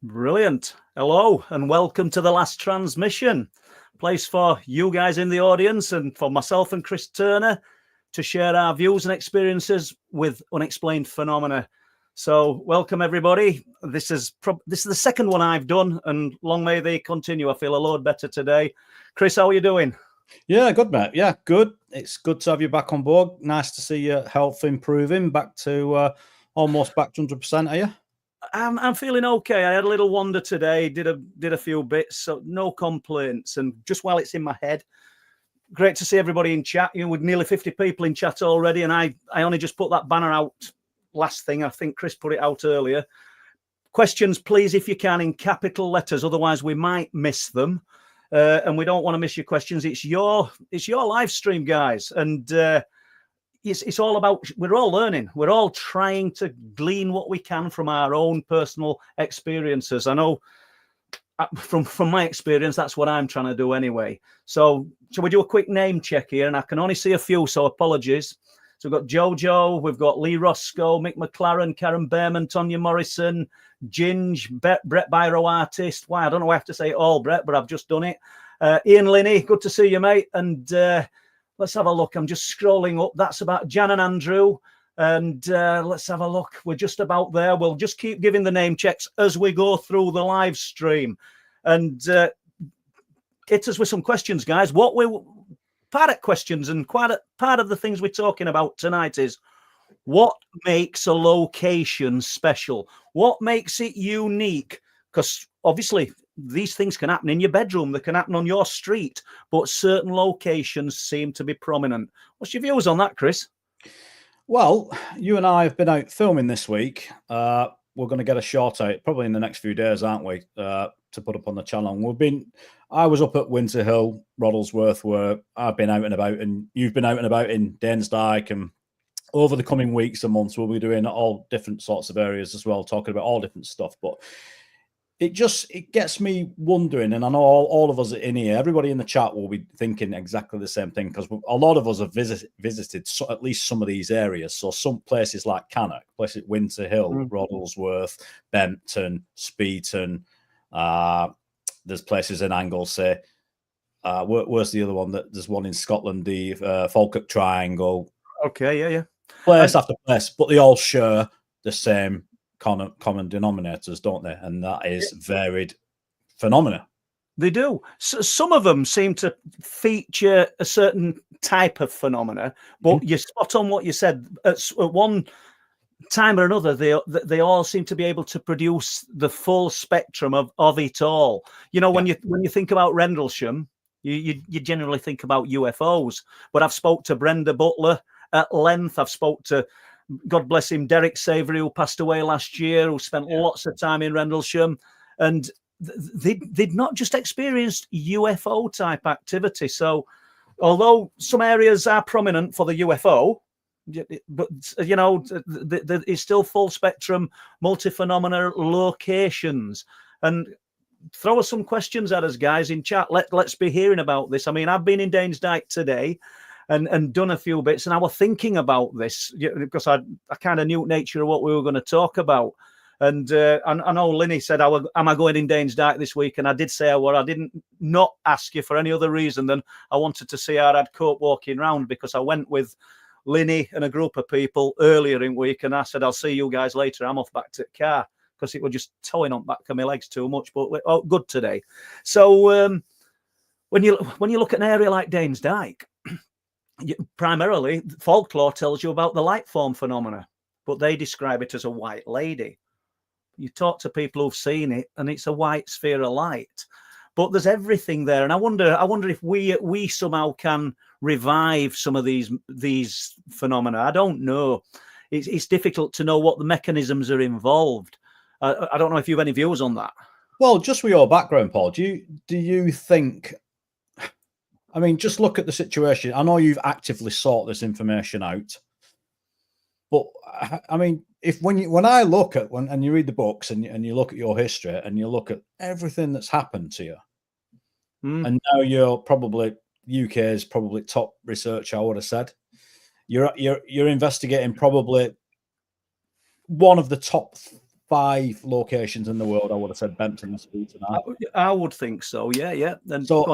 Brilliant. Hello and welcome to the last transmission. Place for you guys in the audience and for myself and Chris Turner to share our views and experiences with unexplained phenomena. So welcome everybody. This is the second one I've done, and long may they continue. I feel a load better today. Chris, how are you doing? Yeah, good, mate. Yeah, good. It's good to have you back on board. Nice to see your health improving back to almost back to 100%. Are you? I'm feeling okay. I had a little wander today, did a few bits, so no complaints. And just while it's in my head, great to see everybody in chat. You know, with nearly 50 people in chat already, and I only just put that banner out last thing. I think Chris put it out earlier. Questions, please, if you can, in capital letters. Otherwise, we might miss them, and we don't want to miss your questions. It's your live stream, guys, and it's all about, we're all learning. We're all trying to glean what we can from our own personal experiences. I know from my experience, that's what I'm trying to do anyway. So shall we do a quick name check here? And I can only see a few, so apologies. So we've got Jojo, we've got Lee Roscoe, Mick McLaren, Karen Behrman, Tonya Morrison, Ginge, Brett Byro Artist. Why, I don't know why I have to say it all, Brett, but I've just done it. Ian Linney, good to see you, mate. And let's have a look. I'm just scrolling up. That's about Jan and Andrew. And let's have a look. We're just about there. We'll just keep giving the name checks as we go through the live stream. And hit us with some questions, guys. Part of questions and part of the things we're talking about tonight is what makes a location special? What makes it unique? Because obviously these things can happen in your bedroom, they can happen on your street, but certain locations seem to be prominent. What's your views on that, Chris? Well, you and I have been out filming this week. We're going to get a short out probably in the next few days, aren't we? To put up on the channel. I was up at Winter Hill, Roddlesworth, where I've been out and about, and you've been out and about in Dyke, and over the coming weeks and months, we'll be doing all different sorts of areas as well, talking about all different stuff. But it gets me wondering, and I know all of us in here, everybody in the chat will be thinking exactly the same thing, because a lot of us have visited at least some of these areas. So some places like Cannock, places Winter Hill, Roddlesworth, Bempton, Speeton, there's places in Anglesey. Where's the other one? There's one in Scotland, the Falkirk Triangle. Okay, yeah. Place after place, but they all share the same common denominators, don't they? And that is varied phenomena. They do. So some of them seem to feature a certain type of phenomena, but you're spot on what you said. At one time or another, they all seem to be able to produce the full spectrum of it all. You know, when you think about Rendlesham, you generally think about UFOs. But I've spoke to Brenda Butler at length. I've spoke to, God bless him, Derek Savory, who passed away last year, who spent lots of time in Rendlesham, and they'd not just experienced UFO type activity. So although some areas are prominent for the UFO, but you know, it's still full spectrum, multi-phenomena locations. And throw us some questions at us, guys, in chat. Let's be hearing about this. I mean, I've been in Dyke today and done a few bits, and I was thinking about this because I kind of knew the nature of what we were going to talk about. And I know Linny said, am I going in Dyke this week? And I did say I were. I didn't not ask you for any other reason than I wanted to see how I'd cope walking around, because I went with Linny and a group of people earlier in the week, and I said, I'll see you guys later. I'm off back to the car because it was just towing on back of my legs too much, but we're good today. So when you look at an area like Dyke, primarily folklore tells you about the light form phenomena, but they describe it as a white lady. You talk to people who've seen it, and it's a white sphere of light. But there's everything there, and I wonder if we somehow can revive some of these phenomena. I don't know. It's difficult to know what the mechanisms are involved. I don't know if you have any views on that. Well, just with your background, Paul, do you think? I mean, just look at the situation. I know you've actively sought this information out, but I mean, when I look at and you read the books and you look at your history and you look at everything that's happened to you, and now you're probably UK's probably top researcher, I would have said. You're investigating probably one of the top 5 locations in the world, I would have said Bempton and Speed tonight. I would think so. Yeah. And so,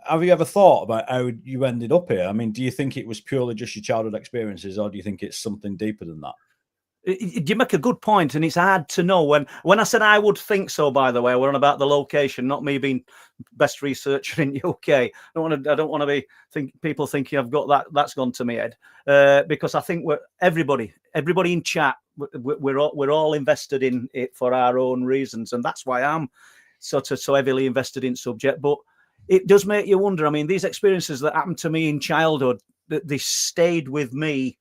have you ever thought about how you ended up here? I mean, do you think it was purely just your childhood experiences, or do you think it's something deeper than that? You make a good point, and it's hard to know. When I said I would think so, by the way, we're on about the location, not me being best researcher in UK. I don't want to be people thinking I've got that. That's gone to my head, because I think everybody in chat, we're all invested in it for our own reasons, and that's why I'm so heavily invested in subject. But it does make you wonder. I mean, these experiences that happened to me in childhood, they stayed with me.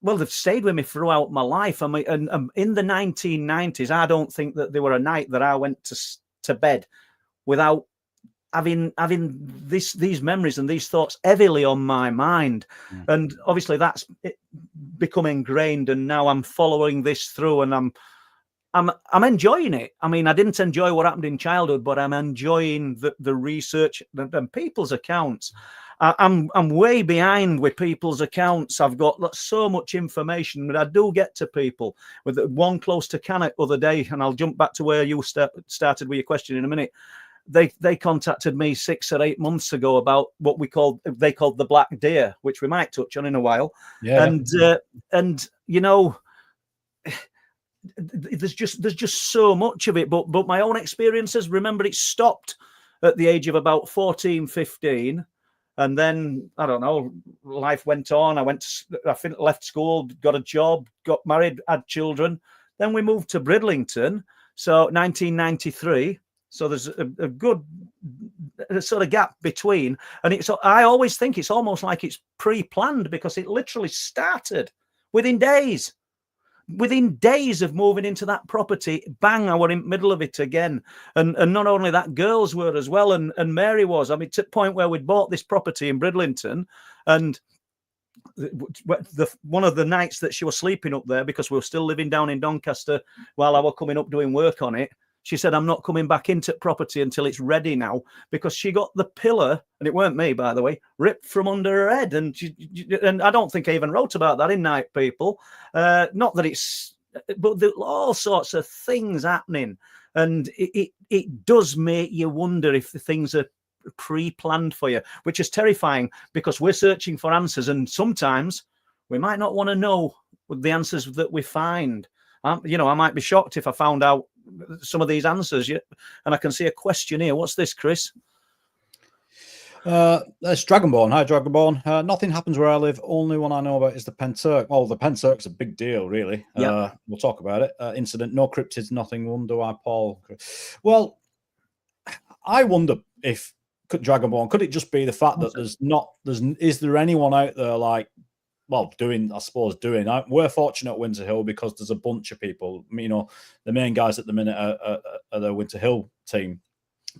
Well, they've stayed with me throughout my life. I mean, and in the 1990s, I don't think that there were a night that I went to bed without having these memories and these thoughts heavily on my mind. And obviously, that's become ingrained. And now I'm following this through, and I'm enjoying it. I mean, I didn't enjoy what happened in childhood, but I'm enjoying the research and people's accounts. I'm way behind with people's accounts. I've got so much information, but I do get to people. With one close to Cannock other day, and I'll jump back to where you started with your question in a minute. They contacted me 6 or 8 months ago about what they called the black deer, which we might touch on in a while. Yeah. And you know, there's just so much of it. But my own experiences, remember, it stopped at the age of about 14, 15. And then, I don't know, life went on. I left school, got a job, got married, had children. Then we moved to Bridlington. So 1993. So there's a good sort of gap between. And I always think it's almost like it's pre-planned, because it literally started within days. Within days of moving into that property, bang, I were in the middle of it again. And not only that, girls were as well, and Mary was. I mean, to the point where we'd bought this property in Bridlington, and one of the nights that she was sleeping up there, because we were still living down in Doncaster while I was coming up doing work on it, she said, I'm not coming back into property until it's ready now, because she got the pillar, and it weren't me, by the way, ripped from under her head. And I don't think I even wrote about that in Night People. Not that but there are all sorts of things happening. And it does make you wonder if the things are pre-planned for you, which is terrifying, because we're searching for answers. And sometimes we might not want to know the answers that we find. I might be shocked if I found out some of these answers. And I can see a question here. What's this, Chris? That's Dragonborn. Hi, Dragonborn. Nothing happens where I live. Only one I know about is the Penturk. Well, the Penturk's a big deal, really. Yeah. We'll talk about it. Incident, no cryptids, nothing. Wonder why, Paul. Well, I wonder if Dragonborn, could it just be the fact that is there anyone out there like, well, we're fortunate at Winter Hill because there's a bunch of people. You know, the main guys at the minute are the Winter Hill team.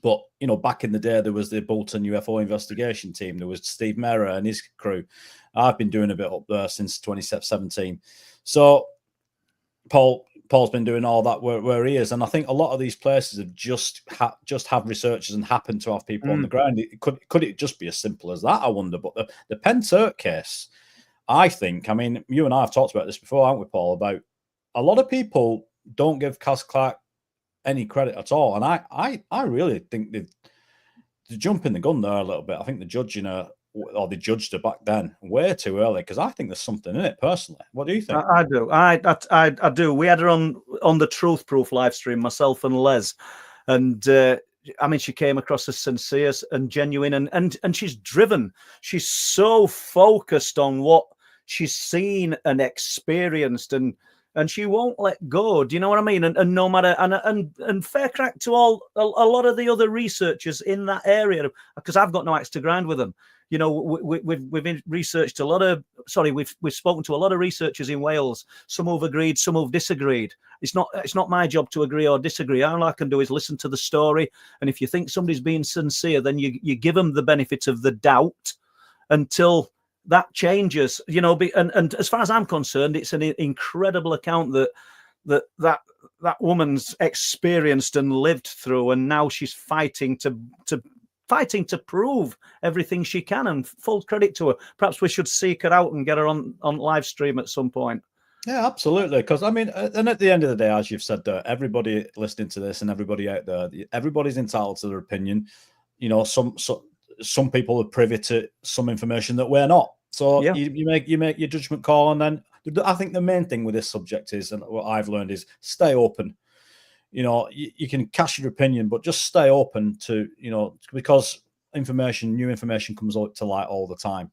But, you know, back in the day, there was the Bolton UFO investigation team. There was Steve Mera and his crew. I've been doing a bit up there since 2017. So Paul's been doing all that where he is. And I think a lot of these places have just have researchers and happen to have people on the ground. Could it just be as simple as that, I wonder? But the Penturk case, I think, I mean, you and I have talked about this before, haven't we, Paul, about a lot of people don't give Cas Clark any credit at all. And I really think they're jumping the gun there a little bit. I think they're judging her, or they judged her back then way too early, because I think there's something in it personally. What do you think? I do. I do. We had her on the Truth Proof live stream, myself and Les. And I mean, she came across as sincere and genuine, and she's driven. She's so focused on what she's seen and experienced, and she won't let go. Do you know what I mean? And no matter, and fair crack to a lot of the other researchers in that area, because I've got no axe to grind with them. You know, we've researched we've spoken to a lot of researchers in Wales. Some who've agreed, some who've disagreed. It's not my job to agree or disagree. All I can do is listen to the story. And if you think somebody's being sincere, then you give them the benefit of the doubt until that changes. You know, and as far as I'm concerned, it's an incredible account that woman's experienced and lived through, and now she's fighting to prove everything she can, and full credit to her. Perhaps we should seek her out and get her on live stream at some point. Yeah, absolutely. Because I mean, and at the end of the day, as you've said, everybody listening to this and everybody out there, everybody's entitled to their opinion. You know, some people are privy to some information that we're not. So Yeah. you make your judgment call, and then I think the main thing with this subject is, and what I've learned is, stay open. You know, you can cast your opinion, but just stay open to, you know, because new information comes out to light all the time.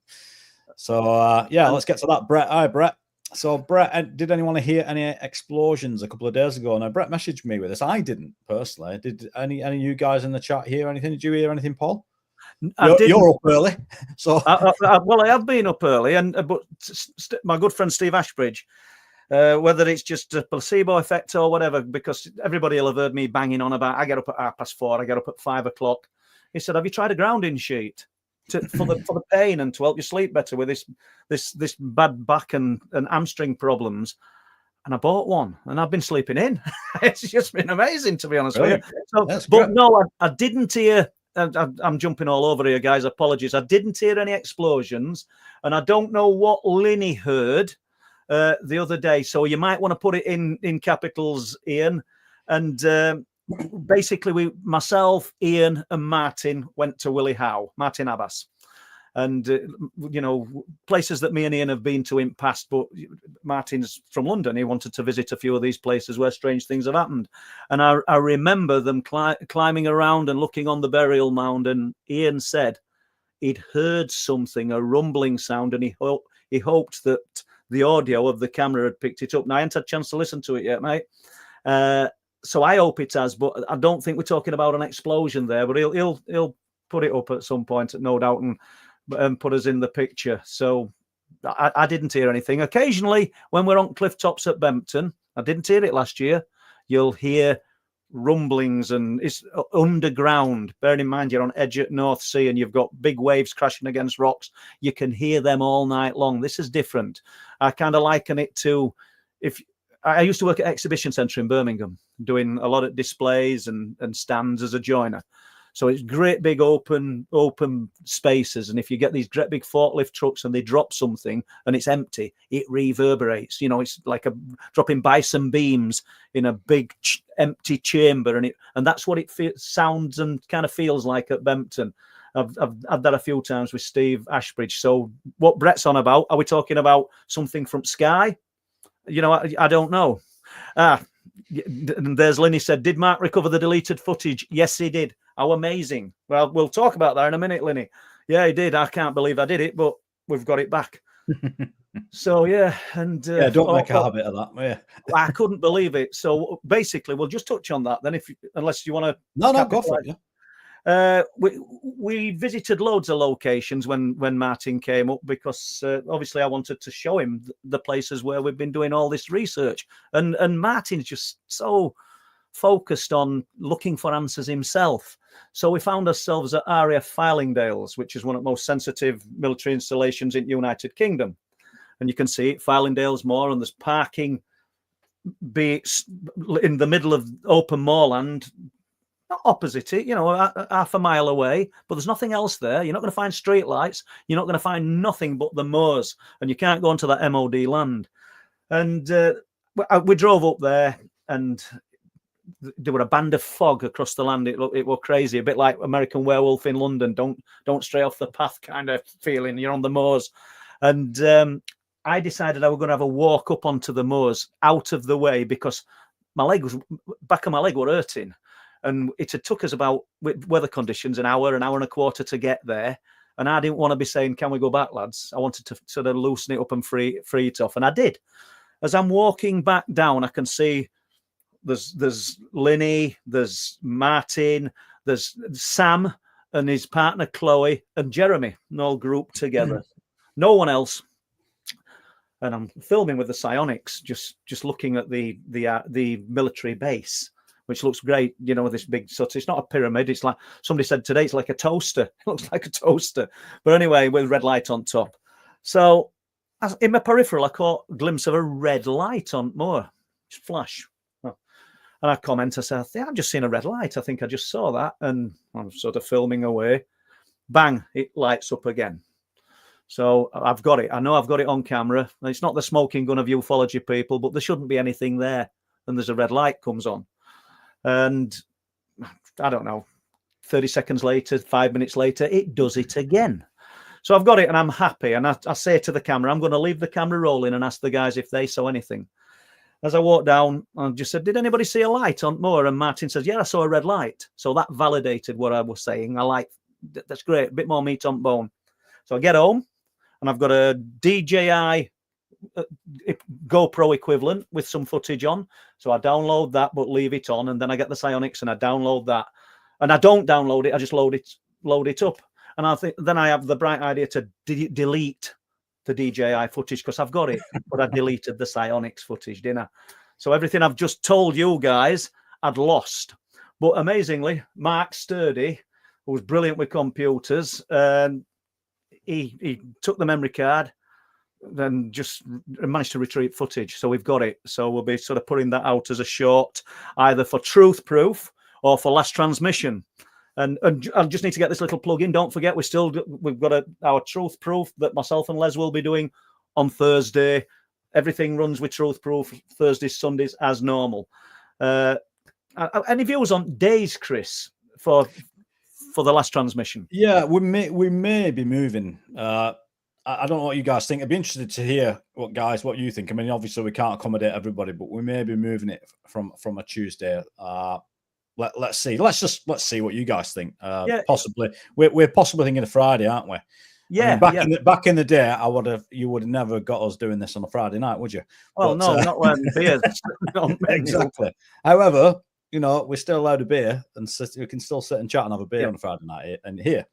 So yeah, let's get to that. Brett, hi Brett. So Brett, did anyone hear any explosions a couple of days ago? Now Brett messaged me with this. I didn't personally. Did any of you guys in the chat hear anything? Did you hear anything, Paul? I didn't. You're up early, so well, I have been up early, and but my good friend Steve Ashbridge, whether it's just a placebo effect or whatever, because everybody will have heard me banging on about I get up at 4:30, I get up at 5 o'clock. He said, "Have you tried a grounding sheet for the pain and to help you sleep better with this bad back and hamstring problems?" And I bought one, and I've been sleeping in. It's just been amazing, to be honest with you. So, but no, I didn't hear. I'm jumping all over here, guys. Apologies. I didn't hear any explosions, and I don't know what Linny heard the other day. So you might want to put it in capitals, Ian. And basically, myself, Ian, and Martin went to Willie Howe, Martin Abbas. And, you know, places that me and Ian have been to in past, but Martin's from London. He wanted to visit a few of these places where strange things have happened. And I remember them climbing around and looking on the burial mound. And Ian said he'd heard something, a rumbling sound, and he hoped that the audio of the camera had picked it up. Now, I haven't had a chance to listen to it yet, mate. So I hope it has, but I don't think we're talking about an explosion there. But he'll put it up at some point, no doubt, and put us in the picture. So I didn't hear anything. Occasionally, when we're on cliff tops at Bempton, I didn't hear it last year, you'll hear rumblings, and it's underground. Bearing in mind you're on edge at North Sea and you've got big waves crashing against rocks. You can hear them all night long. This is different. I kind of liken it to, if I used to work at Exhibition Centre in Birmingham, doing a lot of displays and stands as a joiner. So it's great big open spaces. And if you get these great big forklift trucks and they drop something and it's empty, it reverberates. You know, it's like dropping bison beams in a big empty chamber. And that's what it sounds and kind of feels like at Bempton. I've had that a few times with Steve Ashbridge. So what Brett's on about, are we talking about something from Sky? You know, I don't know. There's Linny said, did Mark recover the deleted footage? Yes, he did. How amazing. Well, we'll talk about that in a minute, Linny. Yeah, he did. I can't believe I did it, but we've got it back. So, yeah. And yeah, don't make a habit of that. Yeah. I couldn't believe it. So basically, we'll just touch on that then, unless you want to. No, go for it. Yeah. We visited loads of locations when Martin came up, because obviously I wanted to show him the places where we've been doing all this research, and Martin's just so focused on looking for answers himself. So we found ourselves at RAF Fylingdales, which is one of the most sensitive military installations in the United Kingdom, and you can see it, Fylingdales Moor, and there's parking in the middle of open moorland, opposite it, you know, half a mile away, but there's nothing else there. You're not going to find street lights. You're not going to find nothing but the moors, and you can't go onto that MOD land. And we drove up there, and there were a band of fog across the land. It was crazy, a bit like American Werewolf in London. Don't stray off the path kind of feeling. You're on the moors. And I decided I was going to have a walk up onto the moors out of the way, because back of my leg were hurting. And it had took us about, with weather conditions, an hour and a quarter to get there. And I didn't want to be saying, can we go back, lads? I wanted to sort of loosen it up and free it off. And I did. As I'm walking back down, I can see there's Linny, there's Martin, there's Sam and his partner Chloe and Jeremy, and all grouped together. No one else. And I'm filming with the psionics, just looking at the military base, which looks great, you know, with this big sort. It's not a pyramid. It's like, somebody said today, it's like a toaster. It looks like a toaster. But anyway, with red light on top. So in my peripheral, I caught a glimpse of a red light on more. Just flash. And I comment, I said, I think I've just seen a red light. I think I just saw that. And I'm sort of filming away. Bang, it lights up again. So I've got it. I know I've got it on camera. It's not the smoking gun of ufology, people, but there shouldn't be anything there. And there's a red light comes on. And I don't know, 30 seconds later, 5 minutes later, it does it again. So I've got it and I'm happy. And I say to the camera, I'm going to leave the camera rolling and ask the guys if they saw anything. As I walked down, I just said, did anybody see a light on more? And Martin says, yeah, I saw a red light. So that validated what I was saying. That's great. A bit more meat on bone. So I get home and I've got a DJI GoPro equivalent with some footage on. So I download that, but leave it on. And then I get the Psionics and I download that. And I don't download it. I just load it up. And I think then I have the bright idea to delete the DJI footage because I've got it, but I deleted the Psionics footage, didn't I? So everything I've just told you guys, I'd lost. But amazingly, Mark Sturdy, who was brilliant with computers, he took the memory card, then just managed to retrieve footage. So we've got it. So we'll be sort of putting that out as a short, either for truth proof or for last transmission. And I just need to get this little plug in. Don't forget, we've got our truth proof that myself and Les will be doing on Thursday. Everything runs with truth proof Thursdays, Sundays as normal. Any views on days, Chris, for the last transmission? Yeah, we may be moving. I don't know what you guys think. I'd be interested to hear what you think. I mean, obviously we can't accommodate everybody, but we may be moving it from a Tuesday. Let's see. Let's see what you guys think. Yeah. Possibly, we're possibly thinking of Friday, aren't we? Yeah. I mean, back in the day, you would have never got us doing this on a Friday night, would you? Well, no, not when beers. Exactly. However, we're still allowed a beer, and we can still sit and chat and have a beer on a Friday night, and here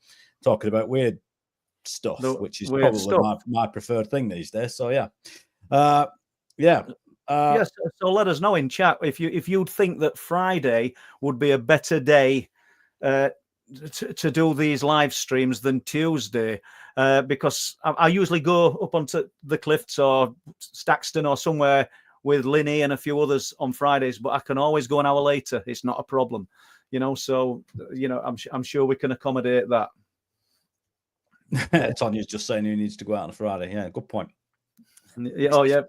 talking about weird stuff, which is probably my preferred thing these days. So yeah. Yes, so let us know in chat if you'd think that Friday would be a better day to do these live streams than Tuesday, because I usually go up onto the cliffs or Staxton or somewhere with Linny and a few others on Fridays, but I can always go an hour later. It's not a problem, So I'm sure we can accommodate that. Tanya's just saying who needs to go out on a Friday. Yeah, good point. Oh yeah.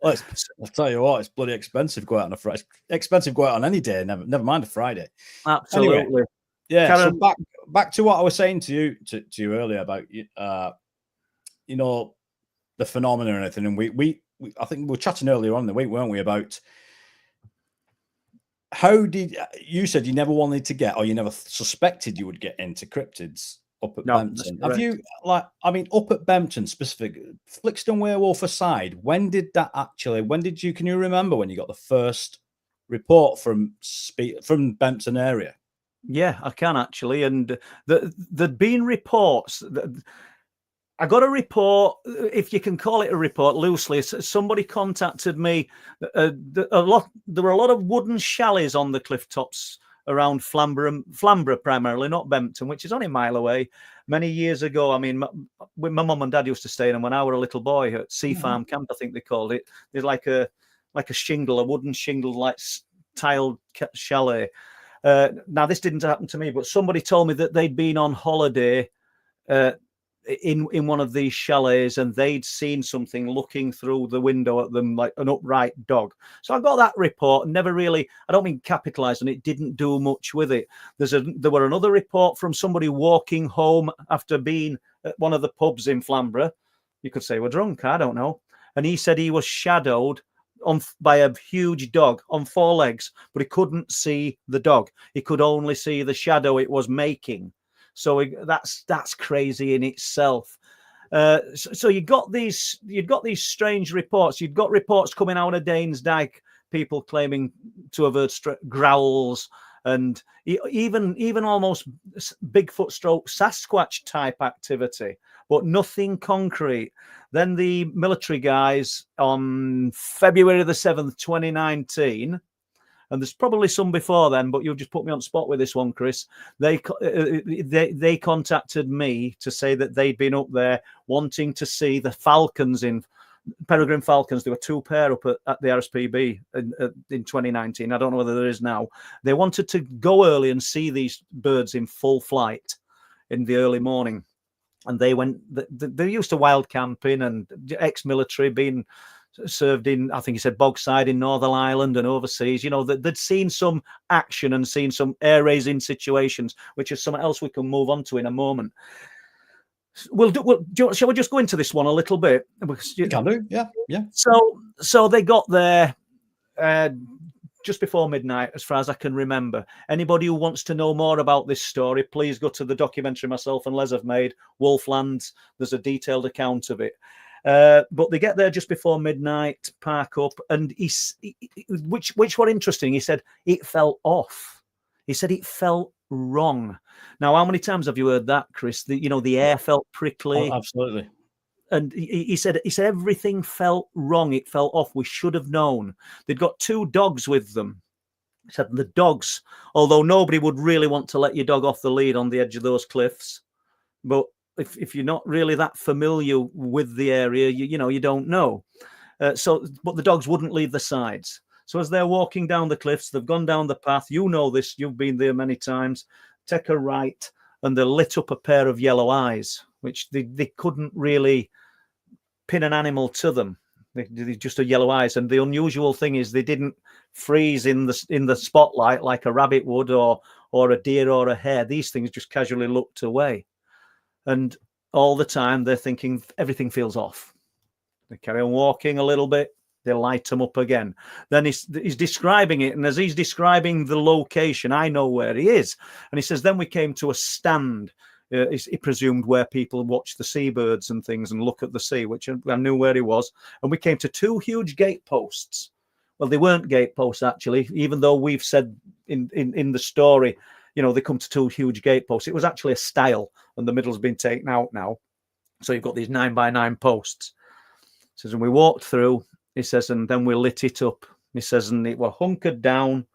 Well, I'll tell you what, it's bloody expensive go out on a Friday. Expensive go out on any day, never mind a Friday. Absolutely. Anyway, yeah. Karen, so back to what I was saying to you earlier about the phenomena and everything, and we I think we were chatting earlier on in the week, weren't we, about how did you said you never wanted to get, or you never suspected you would get into cryptids up at Bempton. Have you, up at Bempton specific, Flixton Werewolf aside, can you remember when you got the first report from Bempton area? Yeah, I can actually. And there'd been reports. I got a report, if you can call it a report loosely. Somebody contacted me. There were a lot of wooden chalets on the cliff tops around Flamborough primarily, not Bempton, which is only a mile away. Many years ago, I mean, my mum and dad used to stay in them when I was a little boy at Sea Farm Camp, I think they called it. There's like a shingle, a wooden shingle, like tiled chalet. Now, this didn't happen to me, but somebody told me that they'd been on holiday in one of these chalets, and they'd seen something looking through the window at them like an upright dog. So I got that report, never really, I don't mean capitalized on it, didn't do much with it. There were another report from somebody walking home after being at one of the pubs in Flamborough. You could say we're drunk, I don't know. And he said he was shadowed by a huge dog on 4 legs, but he couldn't see the dog. He could only see the shadow it was making. So that's crazy in itself. So you got these strange reports. You've got reports coming out of Danes Dyke, people claiming to have heard growls and even almost Bigfoot stroke Sasquatch type activity, but nothing concrete. Then the military guys on February the 7th, 2019. And there's probably some before then, but you've just put me on the spot with this one, Chris. They contacted me to say that they'd been up there wanting to see the falcons peregrine falcons. There were 2 pair up at the RSPB in 2019. I don't know whether there is now. They wanted to go early and see these birds in full flight in the early morning. and they went. They're used to wild camping and ex-military, being served in, I think he said, Bogside in Northern Ireland and overseas. You know, they'd seen some action and seen some air-raising situations, which is something else we can move on to in a moment. Shall we just go into this one a little bit? You can do, yeah. So they got there just before midnight, as far as I can remember. Anybody who wants to know more about this story, please go to the documentary myself and Les have made, Wolflands. There's a detailed account of it. But they get there just before midnight, park up, and which were interesting. He said it felt off. He said it felt wrong. Now, how many times have you heard that, Chris? The air felt prickly. Oh, absolutely. And he said everything felt wrong. It felt off. We should have known. They'd got 2 dogs with them. He said the dogs, although nobody would really want to let your dog off the lead on the edge of those cliffs, but if you're not really that familiar with the area, you don't know. But the dogs wouldn't leave the sides. So as they're walking down the cliffs, they've gone down the path. You know this. You've been there many times. Take a right, and they lit up a pair of yellow eyes, which they couldn't really pin an animal to them. They're just a yellow eyes. And the unusual thing is they didn't freeze in the spotlight like a rabbit would, or a deer or a hare. These things just casually looked away. And all the time they're thinking everything feels off. They carry on walking a little bit. They light them up again. Then he's describing it. And as he's describing the location, I know where he is. And he says, then we came to a stand. He presumed where people watch the seabirds and things and look at the sea, which I knew where he was. And we came to 2 huge gateposts. Well, they weren't gateposts, actually, even though we've said in the story, they come to 2 huge gateposts. It was actually a stile, and the middle's been taken out now. So you've got these 9x9 posts. He says, and we walked through, he says, and then we lit it up. He says, and it were hunkered down,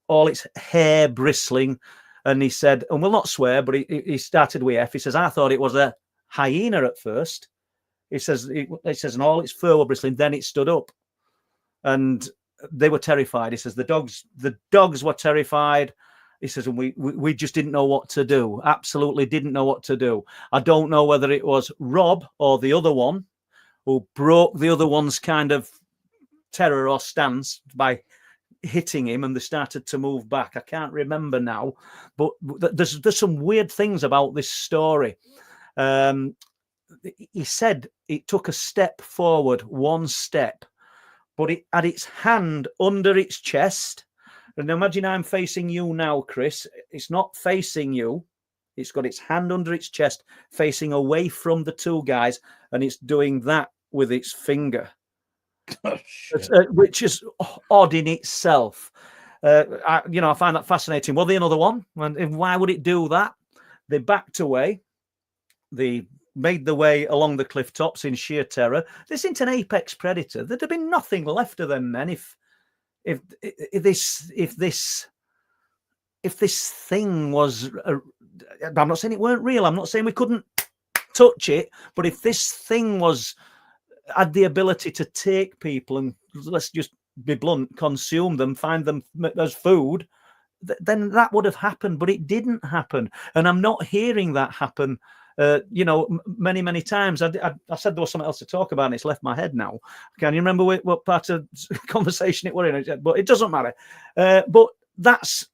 all its hair bristling. And he said, and we'll not swear, but he started with F. He says, I thought it was a hyena at first. He says, and all its fur were bristling. Then it stood up, and they were terrified. He says, the dogs were terrified. He says, and we just didn't know what to do. Absolutely didn't know what to do. I don't know whether it was Rob or the other one who broke the other one's kind of terror or stance by hitting him, and they started to move back. I can't remember now, but there's some weird things about this story. He said it took a step forward, 1 step, but it had its hand under its chest. And imagine I'm facing you now, Chris. It's not facing you. It's got its hand under its chest, facing away from the 2 guys, and it's doing that with its finger. Which is odd in itself. I find that fascinating. Well, the another one, and why would it do that? They backed away. They made their way along the cliff tops in sheer terror. This isn't an apex predator. There'd have been nothing left of them then if this thing was. I'm not saying it weren't real. I'm not saying we couldn't touch it, but if this thing had the ability to take people and, let's just be blunt, consume them, find them as food, then that would have happened. But it didn't happen, and I'm not hearing that happen. Many, many times. I said there was something else to talk about, and it's left my head now. Can you remember what part of conversation it were in? But it doesn't matter. But that's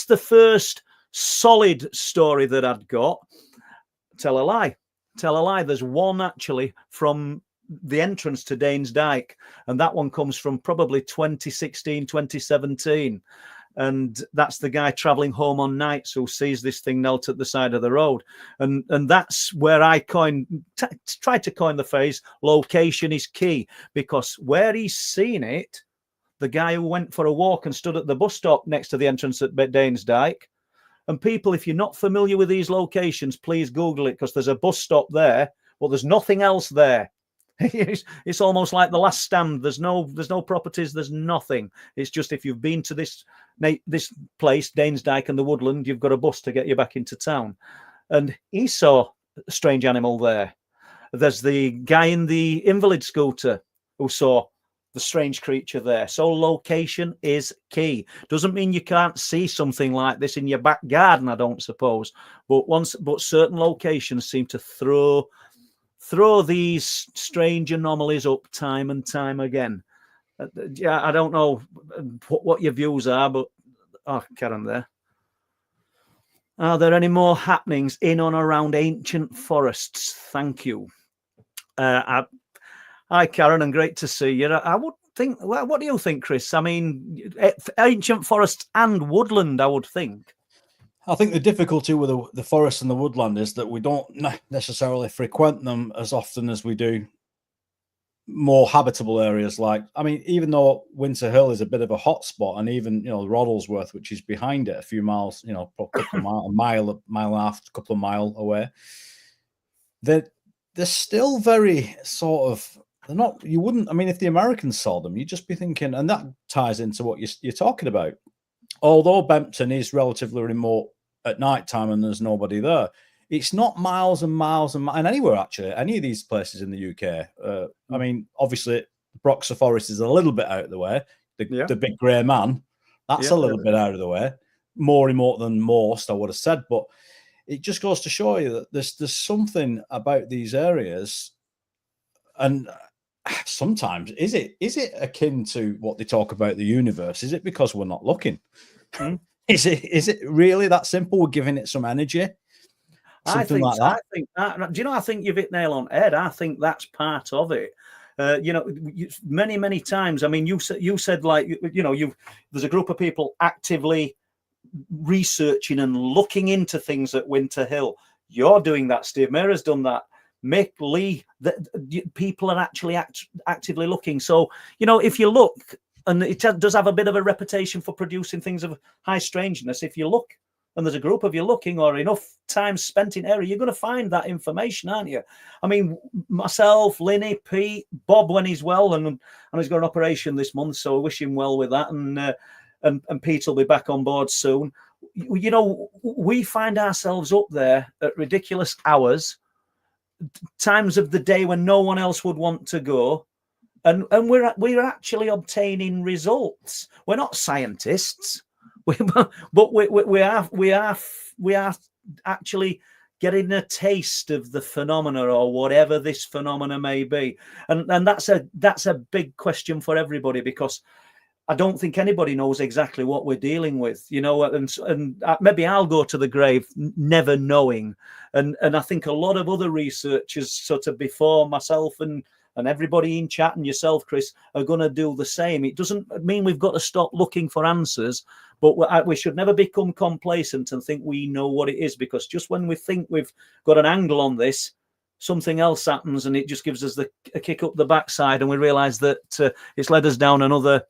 the first solid story that I'd got. Tell a lie. There's one actually from the entrance to Danes Dyke, and that one comes from probably 2016, 2017. And that's the guy traveling home on nights who sees this thing knelt at the side of the road. And that's where I tried to coin the phrase, location is key, because where he's seen it, the guy who went for a walk and stood at the bus stop next to the entrance at Danes Dyke. And people, if you're not familiar with these locations, please Google it, because there's a bus stop there, but there's nothing else there. It's almost like the last stand. There's no properties. There's nothing. It's just, if you've been to this place, Danes Dyke and the Woodland, you've got a bus to get you back into town. And he saw a strange animal there. There's the guy in the invalid scooter who saw the strange creature there. So location is key. Doesn't mean you can't see something like this in your back garden, I don't suppose. But certain locations seem to throw these strange anomalies up time and time again. Yeah, I don't know what your views are, but Karen there. Are there any more happenings in and around ancient forests? Thank you. Hi, Karen, and great to see you. I would think, what do you think, Chris? I mean, ancient forests and woodland, I would think. I think the difficulty with the forest and the woodland is that we don't necessarily frequent them as often as we do more habitable areas. Like, I mean, even though Winter Hill is a bit of a hotspot, and even, you know, Roddlesworth, which is behind it a few miles, you know, a couple of miles, mile and a half, a couple of mile away, they're still very sort of, they're not, you wouldn't, I mean, if the Americans saw them, you'd just be thinking, and that ties into what you're talking about. Although Bempton is relatively remote at night time and there's nobody there, it's not miles and miles and anywhere, actually, any of these places in the UK. I mean, obviously, Broxer Forest is a little bit out of the way. The big grey man, that's a little bit out of the way. More remote than most, I would have said. But it just goes to show you that there's something about these areas. And sometimes, is it akin to what they talk about the universe? Is it because we're not looking? Is it really that simple? We're giving it some energy? Something like that. Do you know? I think you've hit nail on head. I think that's part of it. You know, many times. I mean, you said like, you know, there's a group of people actively researching and looking into things at Winter Hill. You're doing that. Steve Mayer has done that. Mick Lee. People are actually actively looking. So, you know, if you look, and it does have a bit of a reputation for producing things of high strangeness. If you look, and there's a group of you looking, or enough time spent in area, you're going to find that information, aren't you? I mean, myself, Linny, Pete, Bob, when he's well, and he's got an operation this month, so I wish him well with that. And Pete will be back on board soon. You know, we find ourselves up there at ridiculous hours, times of the day when no one else would want to go, and we're actually obtaining results. We're not scientists. But we are actually getting a taste of the phenomena, or whatever this phenomena may be, and that's a big question for everybody, because I don't think anybody knows exactly what we're dealing with, you know. And maybe I'll go to the grave never knowing, and I think a lot of other researchers, sort of before myself and everybody in chat and yourself, Chris, are going to do the same. It doesn't mean we've got to stop looking for answers, but we should never become complacent and think we know what it is, because just when we think we've got an angle on this, something else happens, and it just gives us a kick up the backside, and we realise that it's led us down another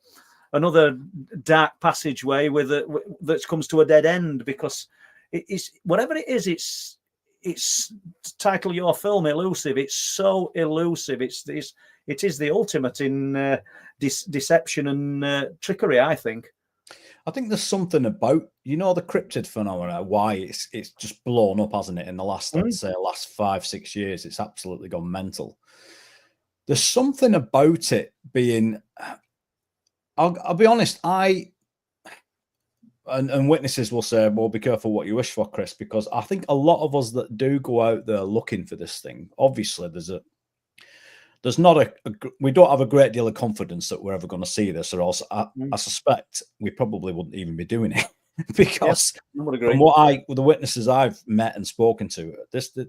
dark passageway that comes to a dead end, because it's whatever it is, it's title your film elusive. It's so elusive. It is the ultimate in deception and trickery, I think. I think there's something about, you know, the cryptid phenomena, why it's just blown up, hasn't it, in the last, let's say, last 5-6 years. It's absolutely gone mental. There's something about it being, I'll be honest, and witnesses will say, well, be careful what you wish for, Chris, because I think a lot of us that do go out there looking for this thing, obviously we don't have a great deal of confidence that we're ever going to see this, or else I suspect we probably wouldn't even be doing it. Because from the witnesses I've met and spoken to,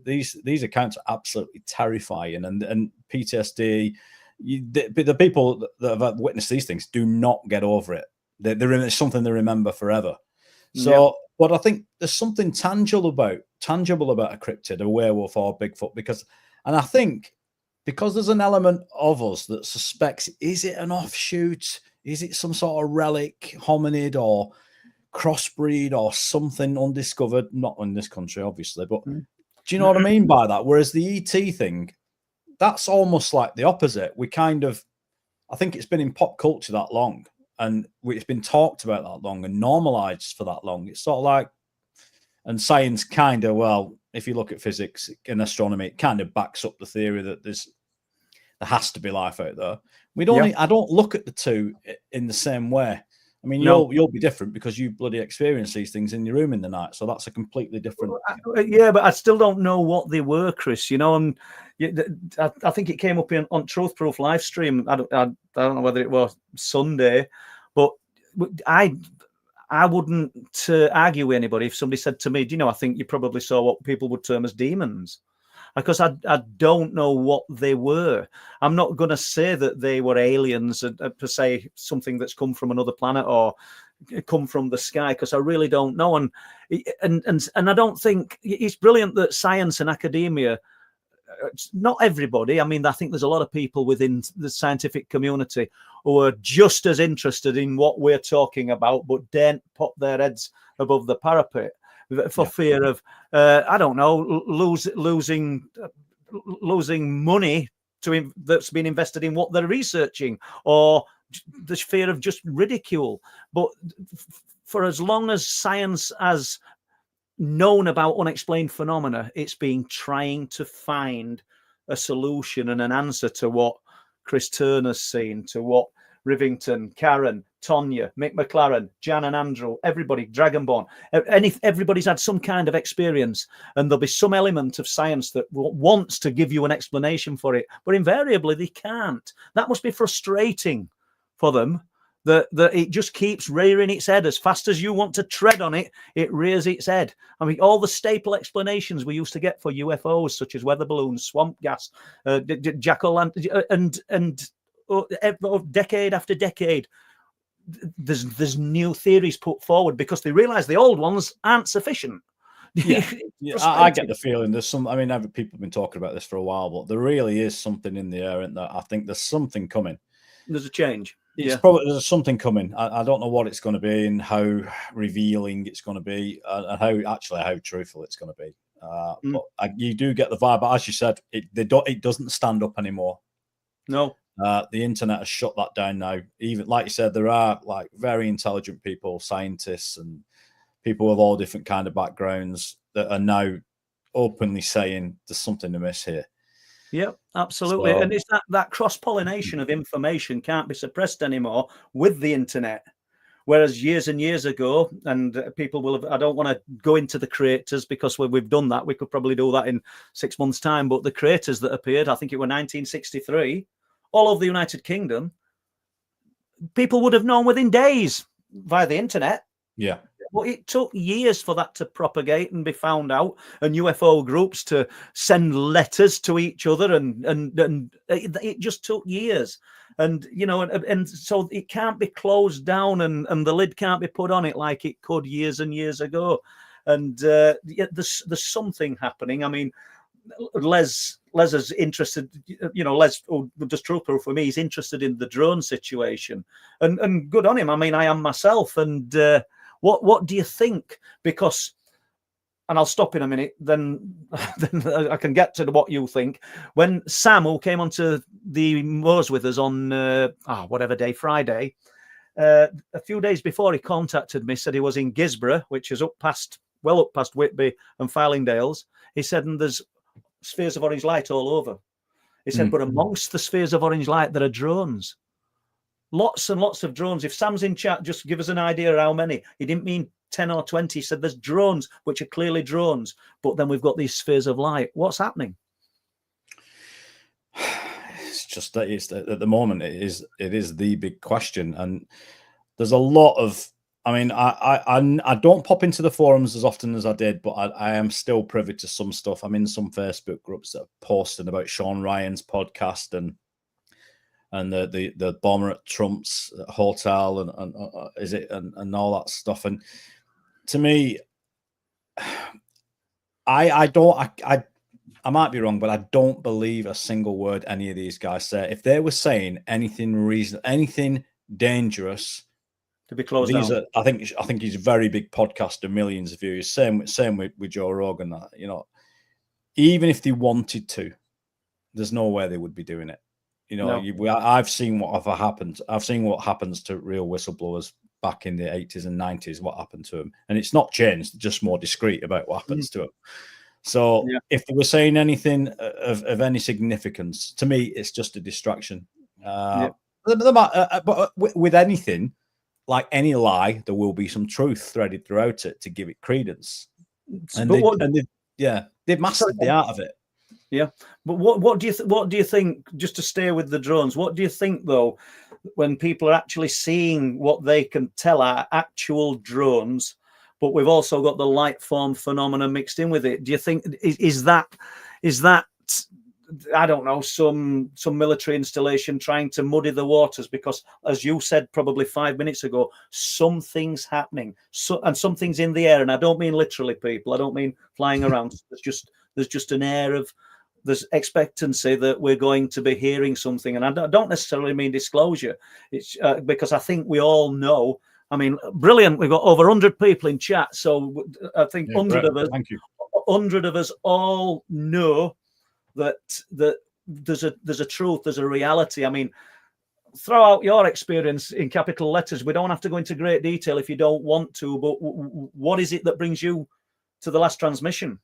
these accounts are absolutely terrifying, and PTSD. The people that have witnessed these things do not get over it. It's something they remember forever. So, but I think there's something tangible about a cryptid, a werewolf, or Bigfoot, and I think because there's an element of us that suspects, is it an offshoot? Is it some sort of relic, hominid, or crossbreed, or something undiscovered? Not in this country, obviously, but do you know what I mean by that? Whereas the ET thing, that's almost like the opposite. I think it's been in pop culture that long, and it's been talked about that long and normalized for that long. It's sort of like, and science well, if you look at physics and astronomy, it kind of backs up the theory that there has to be life out there. I don't look at the two in the same way. I mean, No. you'll be different because you bloody experience these things in your room in the night. So that's a completely different. Yeah, but I still don't know what they were, Chris. You know, and I think it came up on Truth Proof live stream. I don't know whether it was Sunday, but I wouldn't argue with anybody if somebody said to me, "Do you know? I think you probably saw what people would term as demons." Because I don't know what they were. I'm not going to say that they were aliens per se, something that's come from another planet or come from the sky, because I really don't know. And I don't think it's brilliant that science and academia, not everybody, I mean, I think there's a lot of people within the scientific community who are just as interested in what we're talking about, but daren't pop their heads above the parapet for fear of, I don't know, losing money that's been invested in what they're researching, or the fear of just ridicule. But for as long as science has known about unexplained phenomena, it's been trying to find a solution and an answer to what Chris Turner's seen, to what Rivington, Karen, Tonya, Mick McLaren, Jan and Andrew, everybody, Dragonborn, everybody's had some kind of experience, and there'll be some element of science that wants to give you an explanation for it, but invariably they can't. That must be frustrating for them, that it just keeps rearing its head. As fast as you want to tread on it, it rears its head. I mean, all the staple explanations we used to get for UFOs, such as weather balloons, swamp gas, jack-o'-lantern, and decade after decade, there's new theories put forward because they realize the old ones aren't sufficient. I get the feeling there's some. I mean, people have been talking about this for a while, but there really is something in the air, and that I think there's something coming. There's a change. Probably there's something coming. I don't know what it's going to be and how revealing it's going to be, and how truthful it's going to be. But you do get the vibe. But as you said, it doesn't stand up anymore. No. The internet has shut that down now. Even like you said, there are like very intelligent people, scientists, and people with all different kind of backgrounds that are now openly saying there's something amiss here. Yeah, absolutely. And it's that cross-pollination of information can't be suppressed anymore with the internet. Whereas years and years ago, and people will have, I don't want to go into the creators because we've done that. We could probably do that in 6 months' time. But the creators that appeared, I think it was 1963, all over the United Kingdom, people would have known within days via the internet. Yeah. But it took years for that to propagate and be found out, and UFO groups to send letters to each other, and it just took years. And and so it can't be closed down, and the lid can't be put on it like it could years and years ago. And there's something happening. I mean, Les is interested, Les, who does Truth Proof for me, he's interested in the drone situation, and good on him. I mean, I am myself. And what do you think? Because, and I'll stop in a minute, then I can get to what you think. When Sam, who came onto the moors with us on whatever day, Friday, a few days before he contacted me, said he was in Gisborough, which is well up past Whitby and Fylingdales. He said, and there's spheres of orange light all over. He said, but amongst the spheres of orange light, there are drones. Lots and lots of drones. If Sam's in chat, just give us an idea of how many. He didn't mean 10 or 20. He said there's drones, which are clearly drones, but then we've got these spheres of light. What's happening? It's just that at the moment it is the big question, and there's a lot of. I mean, I don't pop into the forums as often as I did, but I am still privy to some stuff. I'm in some Facebook groups that are posting about Sean Ryan's podcast and the bomber at Trump's hotel and all that stuff. And to me, I might be wrong, but I don't believe a single word any of these guys say. If they were saying anything dangerous, to be closed down. I think he's a very big podcaster, millions of views. Same with Joe Rogan. Even if they wanted to, there's no way they would be doing it. No. I've seen what happened. I've seen what happens to real whistleblowers back in the 80s and 90s. What happened to them, and it's not changed. Just more discreet about what happens to them. So if they were saying anything of any significance, to me, it's just a distraction. But with anything, like any lie, there will be some truth threaded throughout it to give it credence. And they've mastered the art of it. Yeah, but what do you think? Just to stay with the drones, what do you think though, when people are actually seeing what they can tell are actual drones, but we've also got the light form phenomena mixed in with it? Do you think is that I don't know, some military installation trying to muddy the waters? Because as you said probably 5 minutes ago, something's happening, and something's in the air, and I don't mean literally, people. I don't mean flying around. There's just an air of, there's expectancy that we're going to be hearing something, and I don't necessarily mean disclosure. It's because I think we all know. I mean, brilliant. We've got over 100 people in chat, so I think 100 of us. Thank you. 100 of us all know that there's a truth, there's a reality. I mean, throw out your experience in capital letters. We don't have to go into great detail if you don't want to, but what is it that brings you to the last transmission?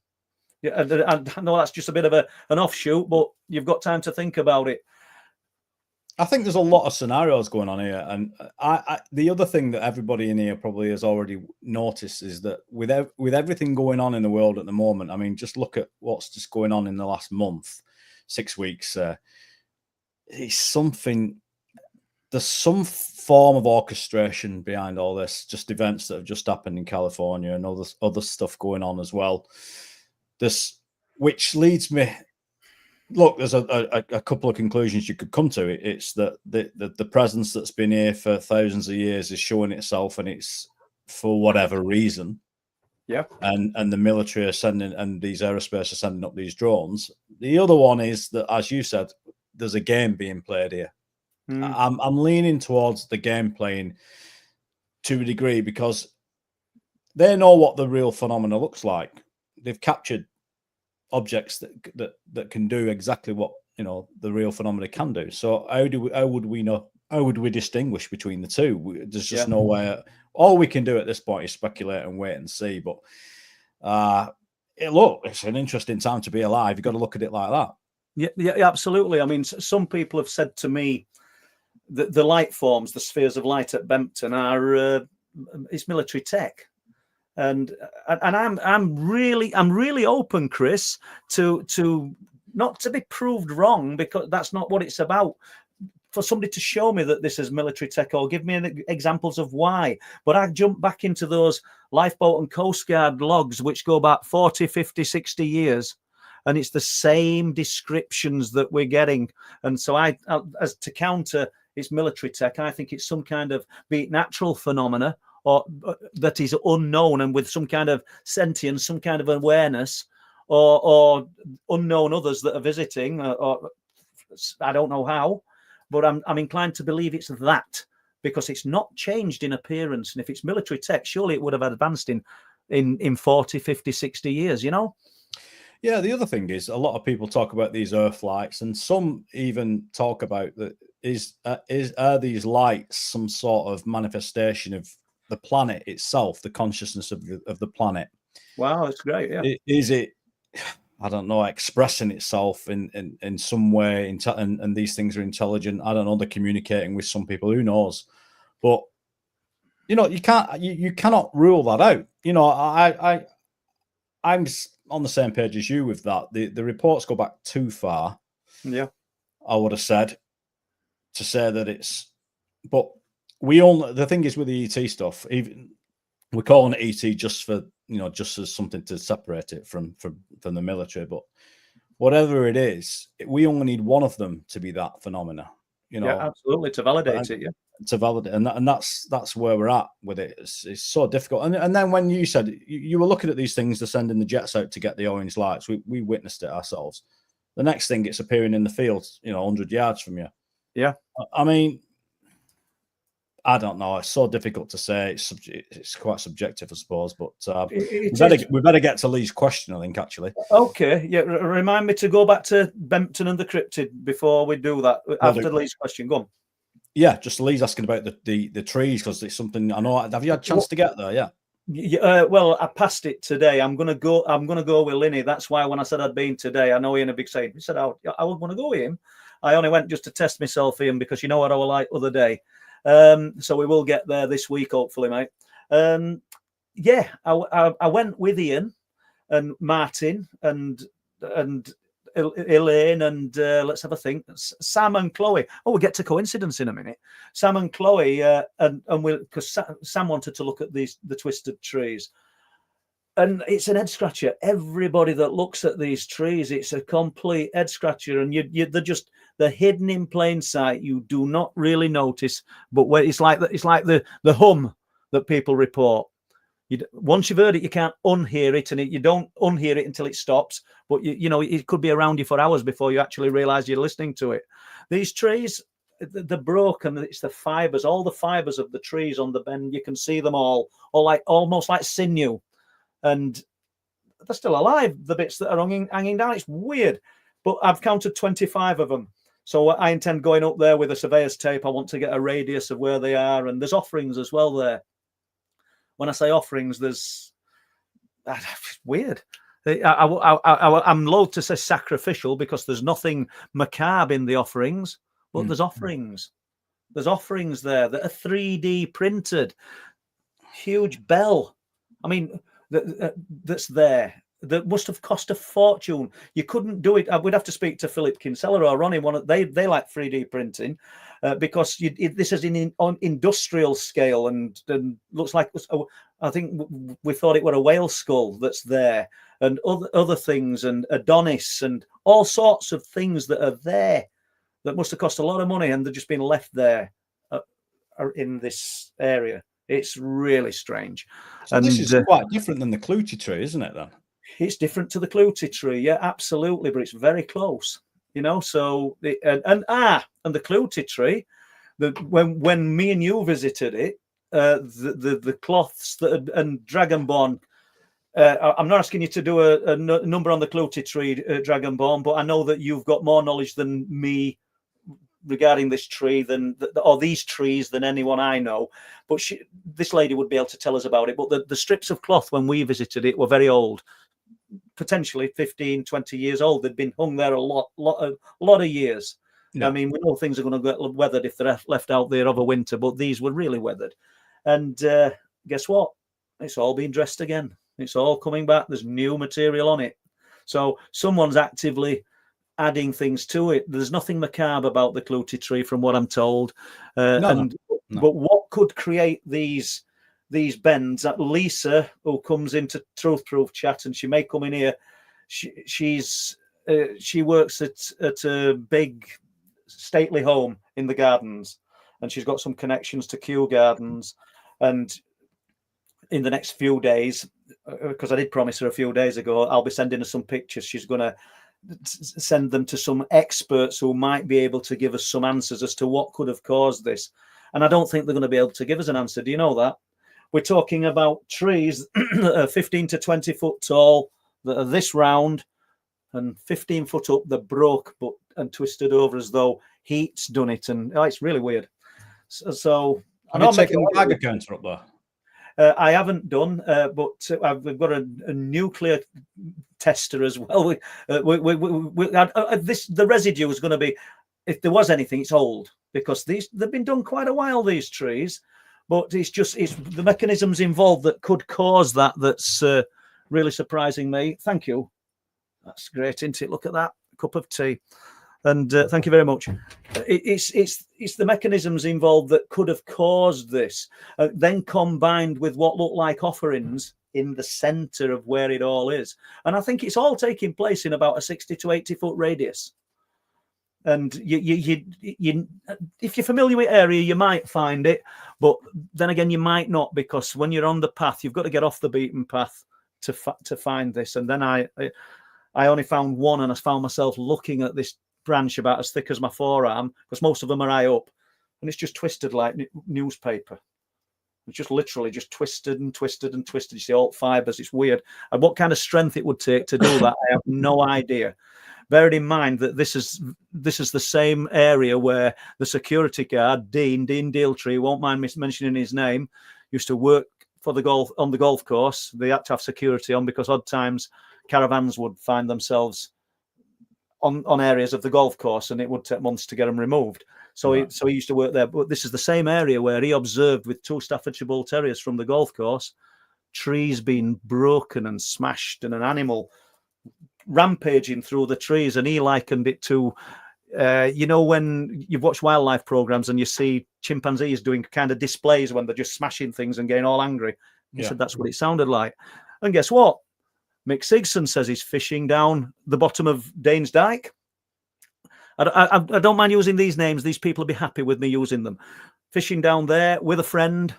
Yeah, I know that's just a bit of an offshoot, but you've got time to think about it. I think there's a lot of scenarios going on here, and the other thing that everybody in here probably has already noticed is that with everything going on in the world at the moment, I mean, just look at what's just going on in the last month, 6 weeks. It's something. There's some form of orchestration behind all this. Just events that have just happened in California and other stuff going on as well. Which leads me. Look, there's a couple of conclusions you could come to. It's that the presence that's been here for thousands of years is showing itself, and it's for whatever reason. Yeah. And the military are sending, and these aerospace are sending up these drones. The other one is that, as you said, there's a game being played here. I'm leaning towards the game playing to a degree, because they know what the real phenomena looks like. They've captured objects that can do exactly what the real phenomena can do. So how would we know? How would we distinguish between the two? There's just no way. All we can do at this point is speculate and wait and see. But it's an interesting time to be alive. You've got to look at it like that. Yeah, absolutely. I mean, some people have said to me that the light forms, the spheres of light at Bempton, are it's military tech. And I'm really open, Chris, to not to be proved wrong, because that's not what it's about. For somebody to show me that this is military tech or give me examples of why. But I jump back into those lifeboat and Coast Guard logs, which go back 40, 50, 60 years. And it's the same descriptions that we're getting. And so as to counter it's military tech, I think it's some kind of, be it natural phenomena, or that is unknown and with some kind of sentience, some kind of awareness, or unknown others that are visiting, or I don't know how, but I'm inclined to believe it's that, because it's not changed in appearance. And if it's military tech, surely it would have advanced in 40, 50, 60 years, Yeah, the other thing is, a lot of people talk about these Earth lights, and some even talk about that are these lights some sort of manifestation of the planet itself, the consciousness of the planet? Wow, that's great. Yeah. Is it, I don't know, expressing itself in some way, and these things are intelligent? I don't know, they're communicating with some people, who knows? But you cannot rule that out. I'm on the same page as you with that. The reports go back too far. Yeah, I would have said, to say that it's, but the thing is with the ET stuff, even we're calling it ET just for, just as something to separate it from the military. But whatever it is, we only need one of them to be that phenomena. Yeah, absolutely, to validate it. Yeah, to validate, and that's where we're at with it. It's so difficult. And then when you said you were looking at these things, they're sending the jets out to get the orange lights. We witnessed it ourselves. The next thing, it's appearing in the field, 100 yards from you. Yeah, I mean, I don't know. It's so difficult to say. It's quite subjective, I suppose. But we better get to Lee's question, I think, actually. Okay. Yeah. Remind me to go back to Bempton and the cryptid before we do that. After Lee's question, go on. Yeah, just Lee's asking about the trees, because it's something I know. Have you had a chance to get there? Yeah. Well, I passed it today. I'm gonna go with Linny. That's why when I said I'd been today, I know Ian a big saying. He said I would want to go with him. I only went just to test myself, Ian, because you know what I was like other day. So we will get there this week, hopefully, mate. Yeah, I went with Ian and Martin and Elaine and let's have a think. Sam and Chloe. Oh, we'll get to coincidence in a minute. Sam and Chloe, and because Sam wanted to look at the twisted trees, and it's an head scratcher. Everybody that looks at these trees, it's a complete head scratcher, and they're hidden in plain sight. You do not really notice, but where it's like the hum that people report. Once you've heard it, you can't unhear it, and you don't unhear it until it stops. But you know it could be around you for hours before you actually realise you're listening to it. These trees, they're broken. It's the fibres, all the fibres of the trees on the bend. You can see them all almost like sinew, and they're still alive. The bits that are hanging down. It's weird, but I've counted 25 of them. So I intend going up there with a surveyor's tape. I want to get a radius of where they are, and there's offerings as well there. When I say offerings, there's weird. I'm loath to say sacrificial because there's nothing macabre in the offerings, but there's offerings. There's offerings there that are 3D printed. Huge bell. I mean, that's there. That must have cost a fortune. You couldn't do it. I would have to speak to Philip Kinsella or Ronnie. They like 3D printing because this is on industrial scale and looks like, I think we thought it were a whale skull that's there, and other things, and Adonis and all sorts of things that are there that must have cost a lot of money, and they've just been left there in this area. It's really strange. So this is quite different than the Clut Tree, isn't it, then? It's different to the Clut Tree, yeah, absolutely, but it's very close, you know. So and the Clut Tree, when me and you visited it, the cloths and Dragonborn. I'm not asking you to do a number on the Clut Tree, Dragonborn, but I know that you've got more knowledge than me regarding this tree or these trees than anyone I know. But this lady would be able to tell us about it. But the strips of cloth when we visited it were very old. Potentially 15, 20 years old. They'd been hung there a lot of years. Yeah. I mean, we know things are going to get weathered if they're left out there over winter, but these were really weathered. And guess what? It's all been dressed again. It's all coming back. There's new material on it. So someone's actively adding things to it. There's nothing macabre about the Clut Tree from what I'm told. No. But what could create these bends? Lisa, who comes into Truth Proof chat, and she may come in here. She works at a big stately home in the gardens, and she's got some connections to Kew Gardens. And in the next few days, because I did promise her a few days ago, I'll be sending her some pictures. She's going to send them to some experts who might be able to give us some answers as to what could have caused this. And I don't think they're going to be able to give us an answer. Do you know that? We're talking about trees that are 15 to 20 foot tall, that are this round, and 15 foot up, they're broke and twisted over as though heat's done it. And it's really weird. So I'm not taking the Geiger counter up there. I haven't done, but we've got a nuclear tester as well. The residue is going to be, if there was anything, it's old, because they've been done quite a while, these trees. But it's the mechanisms involved that could cause that's really surprising me. Thank you. That's great, isn't it? Look at that cup of tea. And thank you very much. It's the mechanisms involved that could have caused this, then combined with what look like offerings in the centre of where it all is. And I think it's all taking place in about a 60 to 80 foot radius. And you if you're familiar with area, you might find it, but then again, you might not, because when you're on the path, you've got to get off the beaten path to find this. And then I only found one, and I found myself looking at this branch about as thick as my forearm, because most of them are high up, and it's just twisted like newspaper. It's just literally just twisted and twisted and twisted. You see all fibers. It's weird. And what kind of strength it would take to do that, I have no idea. Bearing in mind that this is the same area where the security guard, Dean Dealtree, won't mind me mentioning his name, used to work for the golf course. They had to have security on because odd times caravans would find themselves on areas of the golf course, and it would take months to get them removed. So he used to work there. But this is the same area where he observed with 2 Staffordshire Bull Terriers from the golf course, trees being broken and smashed, and an animal rampaging through the trees, and he likened it to when you've watched wildlife programs and you see chimpanzees doing kind of displays when they're just smashing things and getting all angry. He said that's what it sounded like. And guess what? Mick Sigson says he's fishing down the bottom of Danes Dyke. I don't mind using these names. These people will be happy with me using them. Fishing down there with a friend.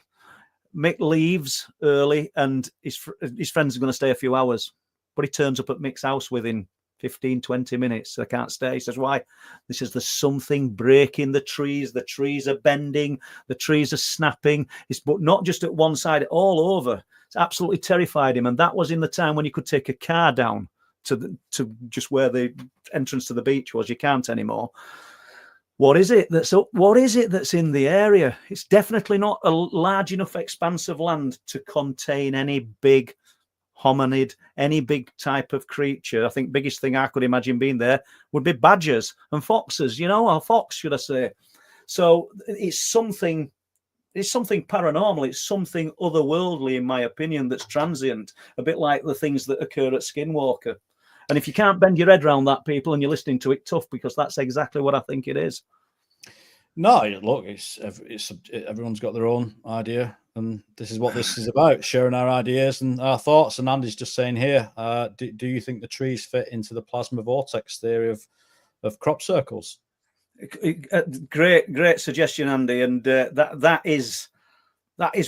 Mick leaves early, and his friends are going to stay a few hours. But he turns up at Mick's house within 15, 20 minutes. I can't stay. He says, why? This is there's something breaking the trees. The trees are bending. The trees are snapping. But not just at one side, all over. It's absolutely terrified him. And that was in the time when you could take a car down to just where the entrance to the beach was. You can't anymore. What is it that's in the area? It's definitely not a large enough expanse of land to contain any big hominid, any big type of creature. I think biggest thing I could imagine being there would be badgers and foxes, or fox, should I say. So it's something paranormal. It's something otherworldly, in my opinion, that's transient, a bit like the things that occur at Skinwalker. And if you can't bend your head around that, people, and you're listening to it, tough, because that's exactly what I think it is. No, look, it's everyone's got their own idea, and this is what this is about, sharing our ideas and our thoughts. And Andy's just saying here, do you think the trees fit into the plasma vortex theory of crop circles? Great suggestion, Andy, and that is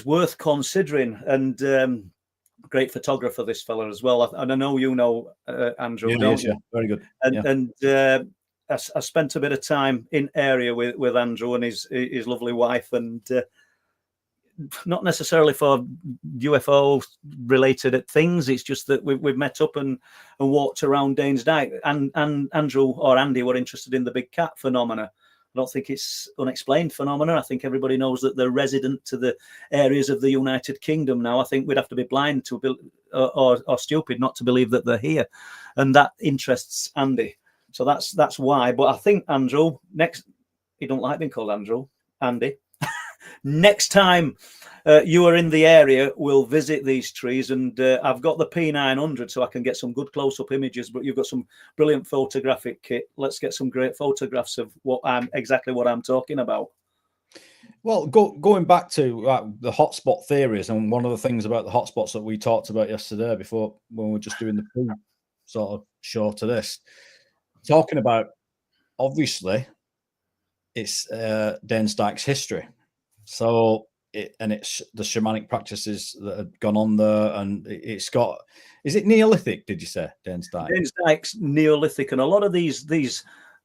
worth considering. And great photographer, this fella as well. And I know Andrew, don't you? Very good. And I spent a bit of time in area with Andrew and his lovely wife, and not necessarily for UFO related things. It's just that we've met up and walked around Danes Dyke, and Andrew or Andy were interested in the big cat phenomena. I don't think it's unexplained phenomena. I think everybody knows that they're resident to the areas of the United Kingdom now. I think we'd have to be blind to or stupid not to believe that they're here, and that interests Andy. So that's why. But I think Andrew, he don't like being called Andrew, Andy. Next time you are in the area, we'll visit these trees, and I've got the P900 so I can get some good close-up images, but you've got some brilliant photographic kit. Let's get some great photographs of exactly what I'm talking about. Well, going back to the hotspot theories, and one of the things about the hotspots that we talked about yesterday when we were just doing the pre sort of show to this, talking about, obviously, it's Danes Dyke's history. So it's the shamanic practices that have gone on there, and it's got. Is it Neolithic? Did you say Danes Dyke? Danes Dyke's Neolithic, and a lot of these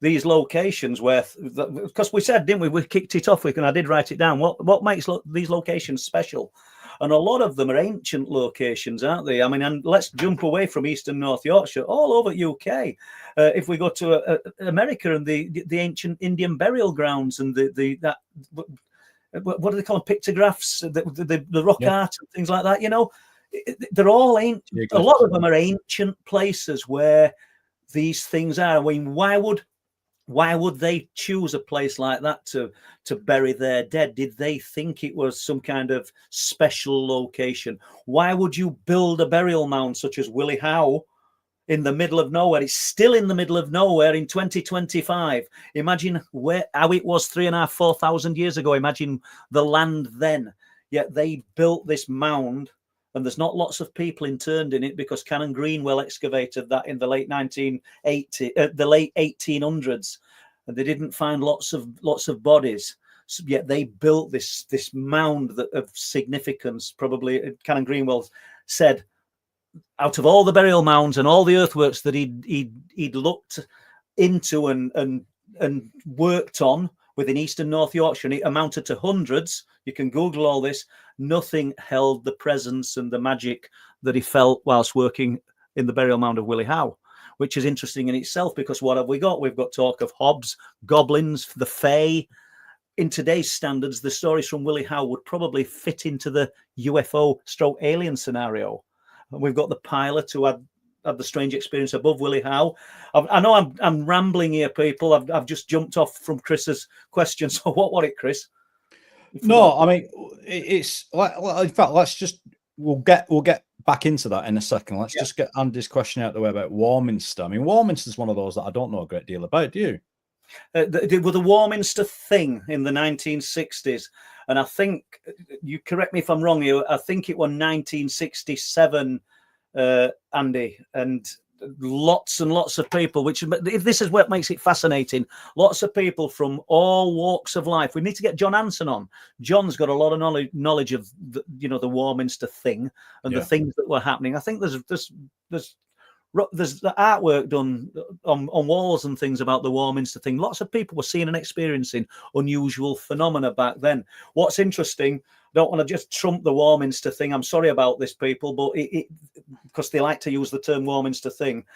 locations where, because we said, didn't we? We kicked it off with, and I did write it down. What makes these locations special? And a lot of them are ancient locations, aren't they? I mean, and let's jump away from East and North Yorkshire, all over UK. If we go to America and the ancient Indian burial grounds and what do they call them? Pictographs, the rock art and things like that. They're all ancient. A lot of them are ancient places where these things are. I mean, why would they choose a place like that to bury their dead? Did they think it was some kind of special location? Why would you build a burial mound such as Willie Howe in the middle of nowhere? It's still in the middle of nowhere in 2025. Imagine how it was 3,500-4,000 years ago. Imagine the land then. Yet they built this mound, and there's not lots of people interned in it because Canon Greenwell excavated that in the late 1800s, and they didn't find lots of bodies. So yet they built this mound of significance. Probably Canon Greenwell said, out of all the burial mounds and all the earthworks that he'd looked into and worked on within East and North Yorkshire, and it amounted to hundreds. You can Google all this. Nothing held the presence and the magic that he felt whilst working in the burial mound of Willie Howe, which is interesting in itself, because what have we got? We've got talk of hobs, goblins, the fae, in today's standards, the stories from Willie Howe would probably fit into the UFO stroke alien scenario. And we've got the pilot who had the strange experience above Willie Howe. I know I'm rambling here, people. I've just jumped off from Chris's question. So what was it, Chris? No, I mean, it's in fact, we'll get back into that in a second. Let's just get Andy's question out the way about Warminster. I mean, Warminster is one of those that I don't know a great deal about. Do you? They were the Warminster thing in the 1960s, and I think, you correct me if I'm wrong here, I think it was 1967, Andy, and lots and lots of people, if this is what makes it fascinating, lots of people from all walks of life. We need to get John Anson on. John's got a lot of knowledge of the Warminster thing and the things that were happening. I think there's the artwork done on walls and things about the Warminster thing. Lots of people were seeing and experiencing unusual phenomena back then. What's interesting, I don't want to just trump the Warminster thing. I'm sorry about this, people, but because they like to use the term Warminster thing.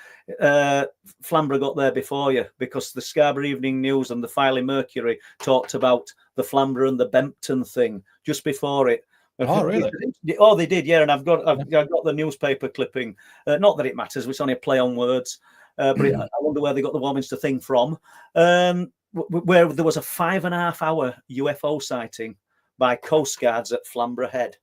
Flamborough got there before you, because the Scarborough Evening News and the Filey Mercury talked about the Flamborough and the Bempton thing just before it. Oh, really? Oh, they did, yeah. And I've got the newspaper clipping. Not that it matters; it's only a play on words. But I wonder where they got the Warminster thing from. Where there was a 5.5-hour UFO sighting by Coast Guards at Flamborough Head.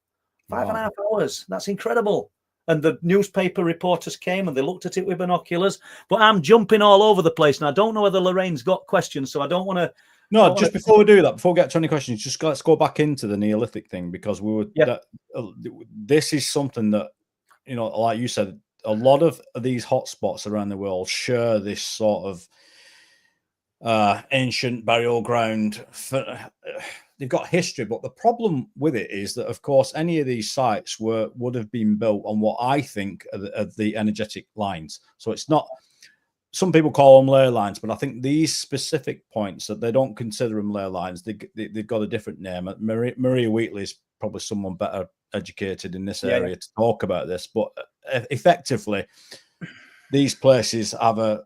5.5 hours. That's incredible. And the newspaper reporters came and they looked at it with binoculars. But I'm jumping all over the place, and I don't know whether Lorraine's got questions, so I don't want to. No, just before we do that, before we get to any questions, let's go back into the Neolithic thing, because this is something that, like you said, a lot of these hotspots around the world share this sort of ancient burial ground. They've got history, but the problem with it is that, of course, any of these sites would have been built on what I think are the energetic lines. So it's not. Some people call them ley lines, but I think these specific points, that they don't consider them ley lines. They've got a different name. Maria Wheatley is probably someone better educated in this area to talk about this. But effectively, these places have a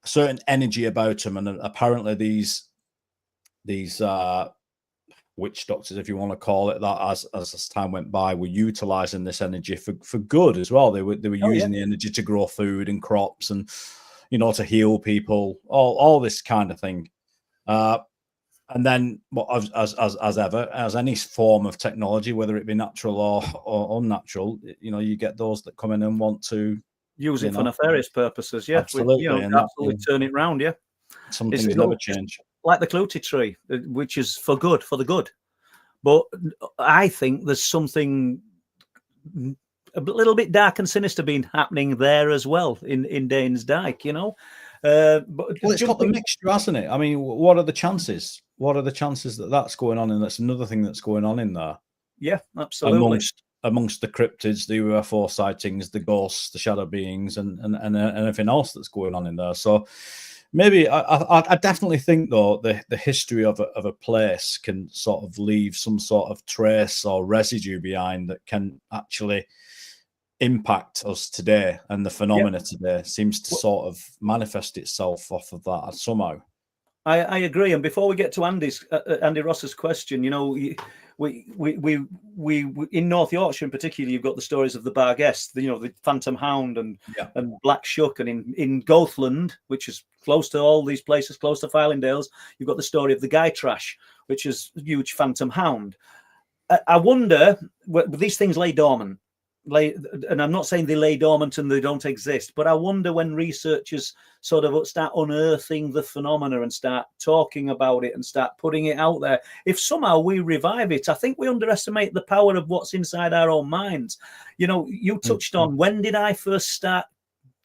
certain energy about them, and apparently these witch doctors, if you want to call it that, as time went by, were utilizing this energy for good as well. They were using the energy to grow food and crops, and to heal people, all this kind of thing. And then, as ever, as any form of technology, whether it be natural or unnatural, you get those that come in and want to use it for nefarious purposes. Yeah, absolutely, absolutely turn it round. Yeah, some things never change. Like the Clut Tree, which is for the good. But I think there's something a little bit dark and sinister being happening there as well in Danes Dyke, But it's got the mixture, hasn't it? I mean, what are the chances? What are the chances that that's going on? And that's another thing that's going on in there. Yeah, absolutely. Amongst the cryptids, the UFO sightings, the ghosts, the shadow beings, and everything else that's going on in there. So maybe I definitely think, though, the history of a place can sort of leave some sort of trace or residue behind that can actually impact us today, and the phenomena today seems to sort of manifest itself off of that somehow. I agree. And before we get to Andy Ross's question, we in North Yorkshire in particular, you've got the stories of the Barguest, the Phantom Hound and Black Shuck, and in Gothland, which is close to all these places, close to Filingdales, you've got the story of the Guy Trash, which is a huge Phantom Hound. I wonder, these things lay dormant. And I'm not saying they lay dormant and they don't exist, but I wonder when researchers sort of start unearthing the phenomena and start talking about it and start putting it out there, if somehow we revive it. I think we underestimate the power of what's inside our own minds. You touched on, when did I first start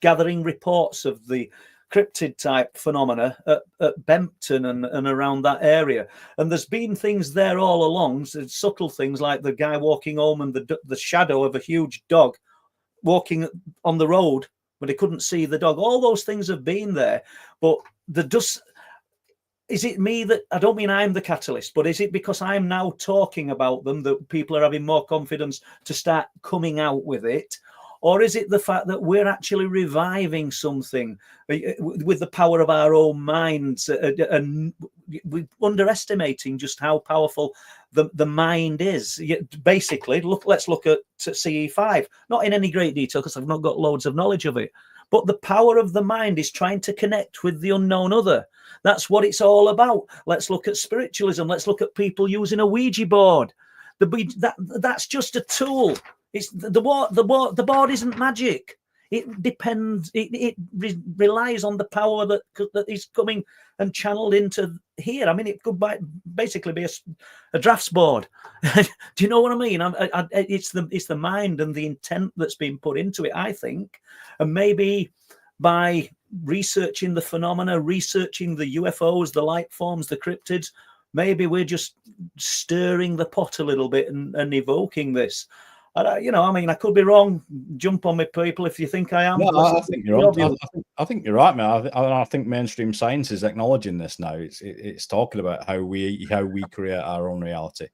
gathering reports of the cryptid type phenomena at Bempton and around that area, and there's been things there all along, so subtle things like the guy walking home and the shadow of a huge dog walking on the road, but he couldn't see the dog. All those things have been there, but is it me that, I don't mean I'm the catalyst, but is it because I'm now talking about them that people are having more confidence to start coming out with it? Or is it the fact that we're actually reviving something with the power of our own minds, and we're underestimating just how powerful the mind is? Basically, let's look at CE5, not in any great detail because I've not got loads of knowledge of it. But the power of the mind is trying to connect with the unknown other. That's what it's all about. Let's look at spiritualism. Let's look at people using a Ouija board. That's just a tool. It's the board isn't magic. It depends. It relies on the power that is coming and channeled into here. I mean, it could basically be a drafts board. Do you know what I mean? It's the mind and the intent that's been put into it, I think. And maybe by researching the phenomena, researching the UFOs, the light forms, the cryptids, maybe we're just stirring the pot a little bit and evoking this. I could be wrong. Jump on me, people, if you think I am. No, I think you're on. I think you're right, man. I think mainstream science is acknowledging this now. It's talking about how we create our own reality,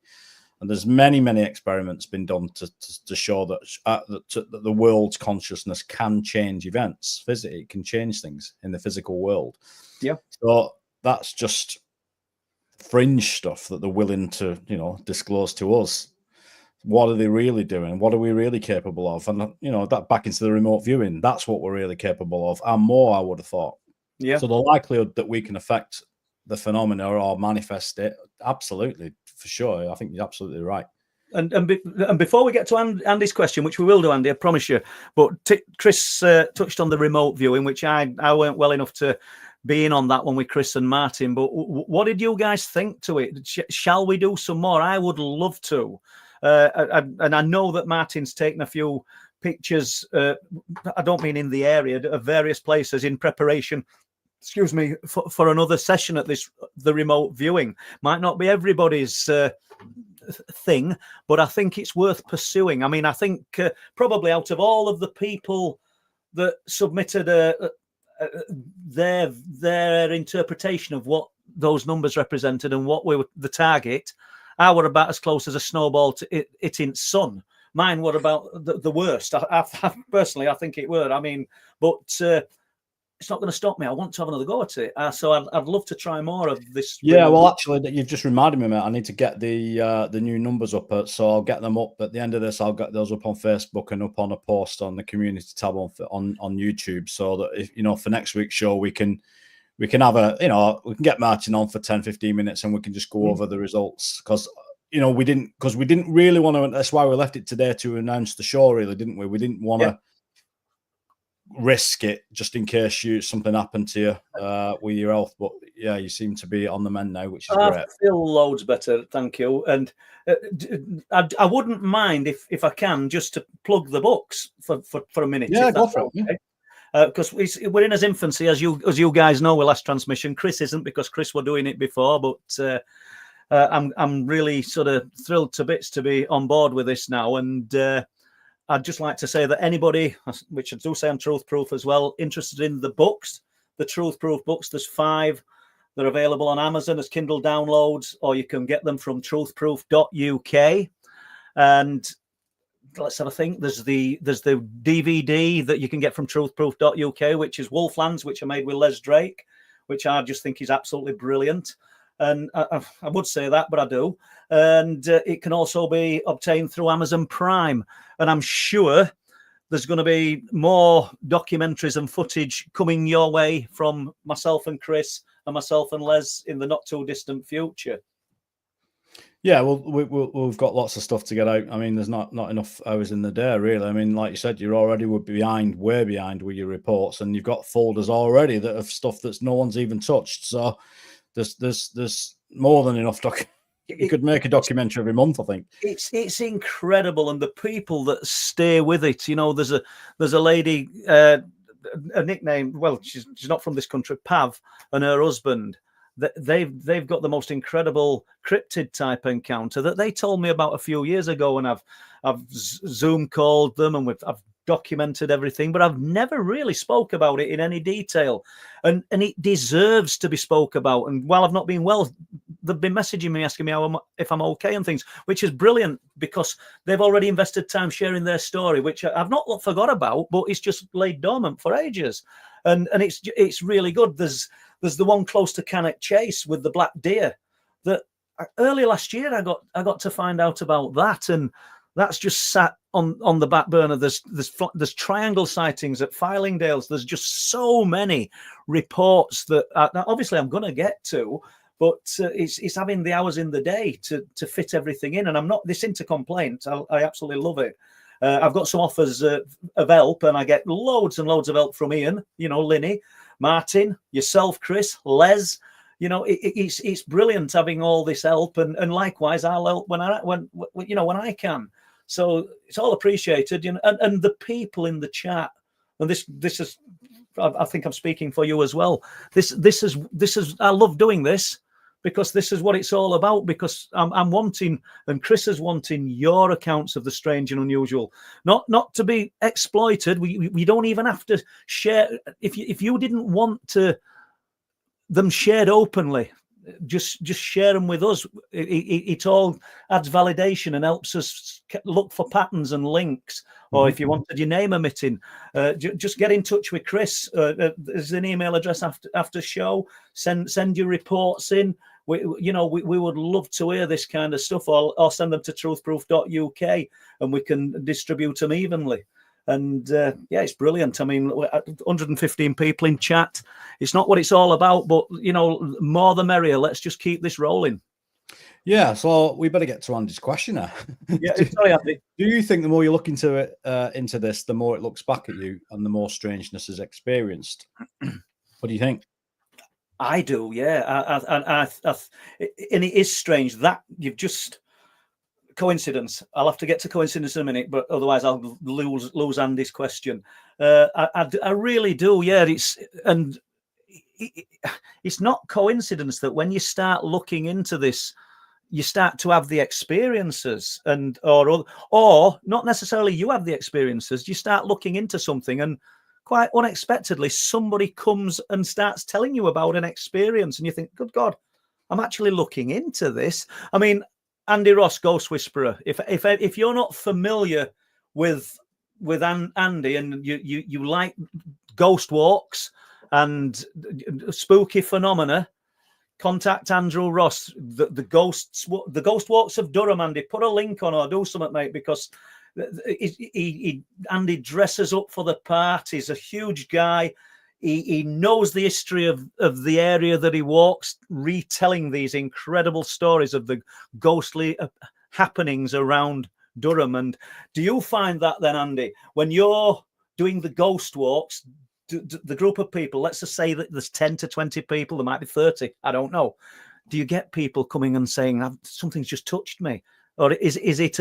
and there's many experiments been done to show that the world's consciousness can change events physically. It can change things in the physical world. Yeah. So that's just fringe stuff that they're willing to disclose to us. What are they really doing? What are we really capable of? And that back into the remote viewing, that's what we're really capable of, and more, I would have thought. Yeah. So the likelihood that we can affect the phenomena or manifest it, absolutely, for sure. I think you're absolutely right. And before we get to Andy's question, which we will do, Andy, I promise you, but Chris touched on the remote viewing, which I weren't well enough to be in on that one with Chris and Martin. But what did you guys think to it? Shall we do some more? I would love to. And I know that Martin's taken a few pictures, I don't mean in the area, of various places in preparation, for another session at the remote viewing. Might not be everybody's thing, but I think it's worth pursuing. I mean, I think probably out of all of the people that submitted their interpretation of what those numbers represented and what were the target, I were about as close as a snowball to hitting sun. Mine were about the worst. I personally, I think it were. I mean, but it's not going to stop me. I want to have another go at it. So I'd love to try more of this. Yeah, well, actually, you've just reminded me, mate. I need to get the new numbers up. So I'll get them up at the end of this. I'll get those up on Facebook and up on a post on the community tab on YouTube, so that if for next week's show we can have we can get Martin on for 10-15 minutes and we can just go over the results, because we didn't really want to. That's why we left it today to announce the show, really, didn't we? We didn't want to risk it just in case something happened to you with your health. But yeah, you seem to be on the mend now, which is great. I feel loads better, thank you. And I wouldn't mind if I can just to plug the books for a minute. Yeah, go for it. Okay. Because we're in his infancy, as you guys know, with Last Transmission. Chris isn't, because Chris were doing it before, but I'm really sort of thrilled to bits to be on board with this now. And I'd just like to say that anybody, which I do say I'm Truth Proof as well, interested in the books, the Truth Proof books, there's 5. They're available on Amazon as Kindle downloads, or you can get them from truthproof.uk. And let's have a think. There's the DVD that you can get from truthproof.uk, which is Wolflands, which I made with Les Drake, which I just think is absolutely brilliant. And I would say that, but I do. And it can also be obtained through Amazon Prime. And I'm sure there's going to be more documentaries and footage coming your way from myself and Chris and myself and Les in the not too distant future. Yeah, well, we've got lots of stuff to get out. I mean, there's not enough hours in the day, really. I mean, like you said, you're already way behind with your reports, and you've got folders already that have stuff that's no one's even touched. So there's more than enough You could make a documentary every month, I think. It's incredible, and the people that stay with it. There's a lady, a nickname. Well, she's not from this country, Pav, and her husband. They've got the most incredible cryptid type encounter that they told me about a few years ago, and I've Zoom called them, and I've documented everything, but I've never really spoke about it in any detail, and it deserves to be spoke about. And while I've not been well they've been messaging me asking me if I'm okay and things, which is brilliant because they've already invested time sharing their story, which I've not forgot about, but it's just laid dormant for ages, and it's really good. There's the one close to Cannock Chase with the black deer that early last year I got to find out about that, and that's just sat on the back burner. There's triangle sightings at Fylingdales. There's just so many reports that obviously I'm going to get to, but it's having the hours in the day to fit everything in. And I'm not this into complaint. I absolutely love it. I've got some offers of help, and I get loads and loads of help from Ian, Linny, Martin, yourself, Chris, Les. It's brilliant having all this help, and likewise I'll help when I can. So it's all appreciated, and the people in the chat, and this is, I think I'm speaking for you as well. This is I love doing this because this is what it's all about. Because I'm wanting, and Chris is wanting, your accounts of the strange and unusual, not to be exploited. We don't even have to share. If you didn't want to them shared openly, just share them with us. It all adds validation and helps us look for patterns and links. Or if you wanted your name omitting, just get in touch with Chris. There's an email address after show. Send your reports in. We would love to hear this kind of stuff, or send them to truthproof.uk, and we can distribute them evenly. And yeah, it's brilliant. I mean, 115 people in chat. It's not what it's all about, but more the merrier. Let's just keep this rolling. Yeah, so we better get to Andy's question now. Yeah, sorry, Andy. Do you think the more you look into this, the more it looks back at you, and the more strangeness is experienced? What do you think? I do, yeah. And it is strange that you've just. Coincidence. I'll have to get to coincidence in a minute, but otherwise I'll lose Andy's question. I really do. Yeah, it's not coincidence that when you start looking into this, you start to have the experiences, or not necessarily you have the experiences. You start looking into something, and quite unexpectedly, somebody comes and starts telling you about an experience, and you think, "Good God, I'm actually looking into this." I mean. Andy Ross, Ghost Whisperer. If you're not familiar with Andy, and you like ghost walks and spooky phenomena, contact Andrew Ross. The ghost walks of Durham. Andy, put a link on or do something, mate, because Andy dresses up for the part. He's a huge guy. He knows the history of the area that he walks, retelling these incredible stories of the ghostly happenings around Durham. And do you find that then, Andy, when you're doing the ghost walks, the group of people, let's just say that there's 10 to 20 people, there might be 30, I don't know. Do you get people coming and saying, something's just touched me? Or is it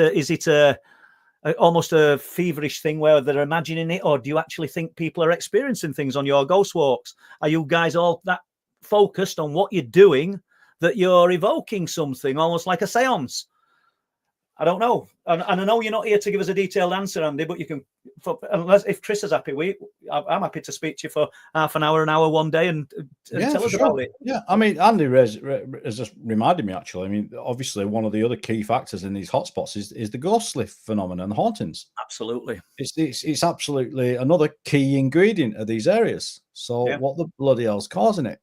almost a feverish thing where they're imagining it, or do you actually think people are experiencing things on your ghost walks? Are you guys all that focused on what you're doing that you're evoking something, almost like a seance? I don't know. And I know you're not here to give us a detailed answer, Andy, but you can, unless if Chris is happy, I'm happy to speak to you for half an hour one day and tell us about it. Yeah, I mean, Andy has just reminded me, actually. I mean, obviously, one of the other key factors in these hotspots is the ghostly phenomenon and hauntings. Absolutely. It's absolutely another key ingredient of these areas. So what the bloody hell's causing it?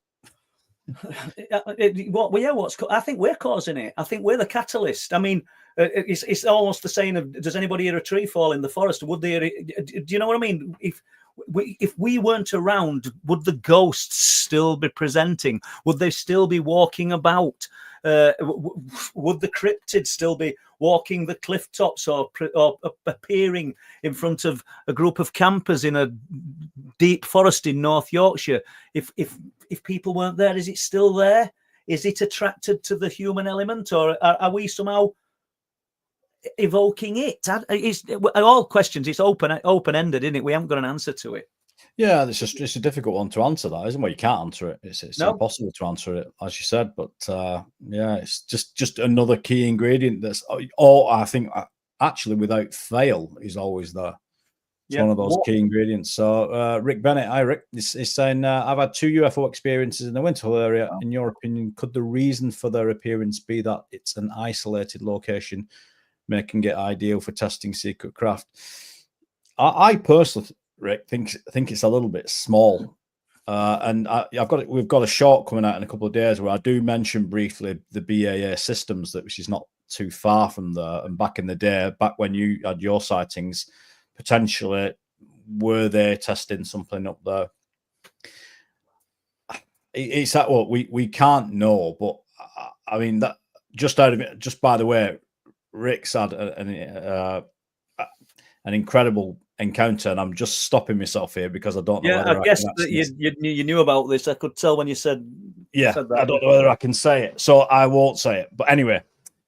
I think we're causing it. I think we're the catalyst. I mean, it's almost the saying of, does anybody hear a tree fall in the forest? Would they? Do you know what I mean? If we weren't around, would the ghosts still be presenting? Would they still be walking about? Would the cryptid still be walking the cliff tops or appearing in front of a group of campers in a deep forest in North Yorkshire? If people weren't there, is it still there? Is it attracted to the human element, or are we somehow evoking it? It's all questions. It's open-ended, isn't it? We haven't got an answer to it. Yeah, it's a difficult one to answer, that, isn't it? Well, you can't answer it. It's impossible to answer it, as you said. But yeah, it's just another key ingredient that's, I think, actually, without fail, is always there. It's one of those key ingredients. So Rick Bennett, hi Rick, is saying, I've had 2 UFO experiences in the Winter Hill area. In your opinion, could the reason for their appearance be that it's an isolated location, making it ideal for testing secret craft? I personally, Rick, think it's a little bit small. And we've got a short coming out in a couple of days where I do mention briefly the BAA systems, which is not too far from there. And back in the day, back when you had your sightings, potentially were they testing something up there? It's that what we can't know, but I mean that just by the way, Rick's had an incredible encounter, and I'm just stopping myself here because I don't know. Yeah, whether I guess that you knew about this. I could tell when you said. Yeah, said that. I don't know whether I can say it, so I won't say it. But anyway,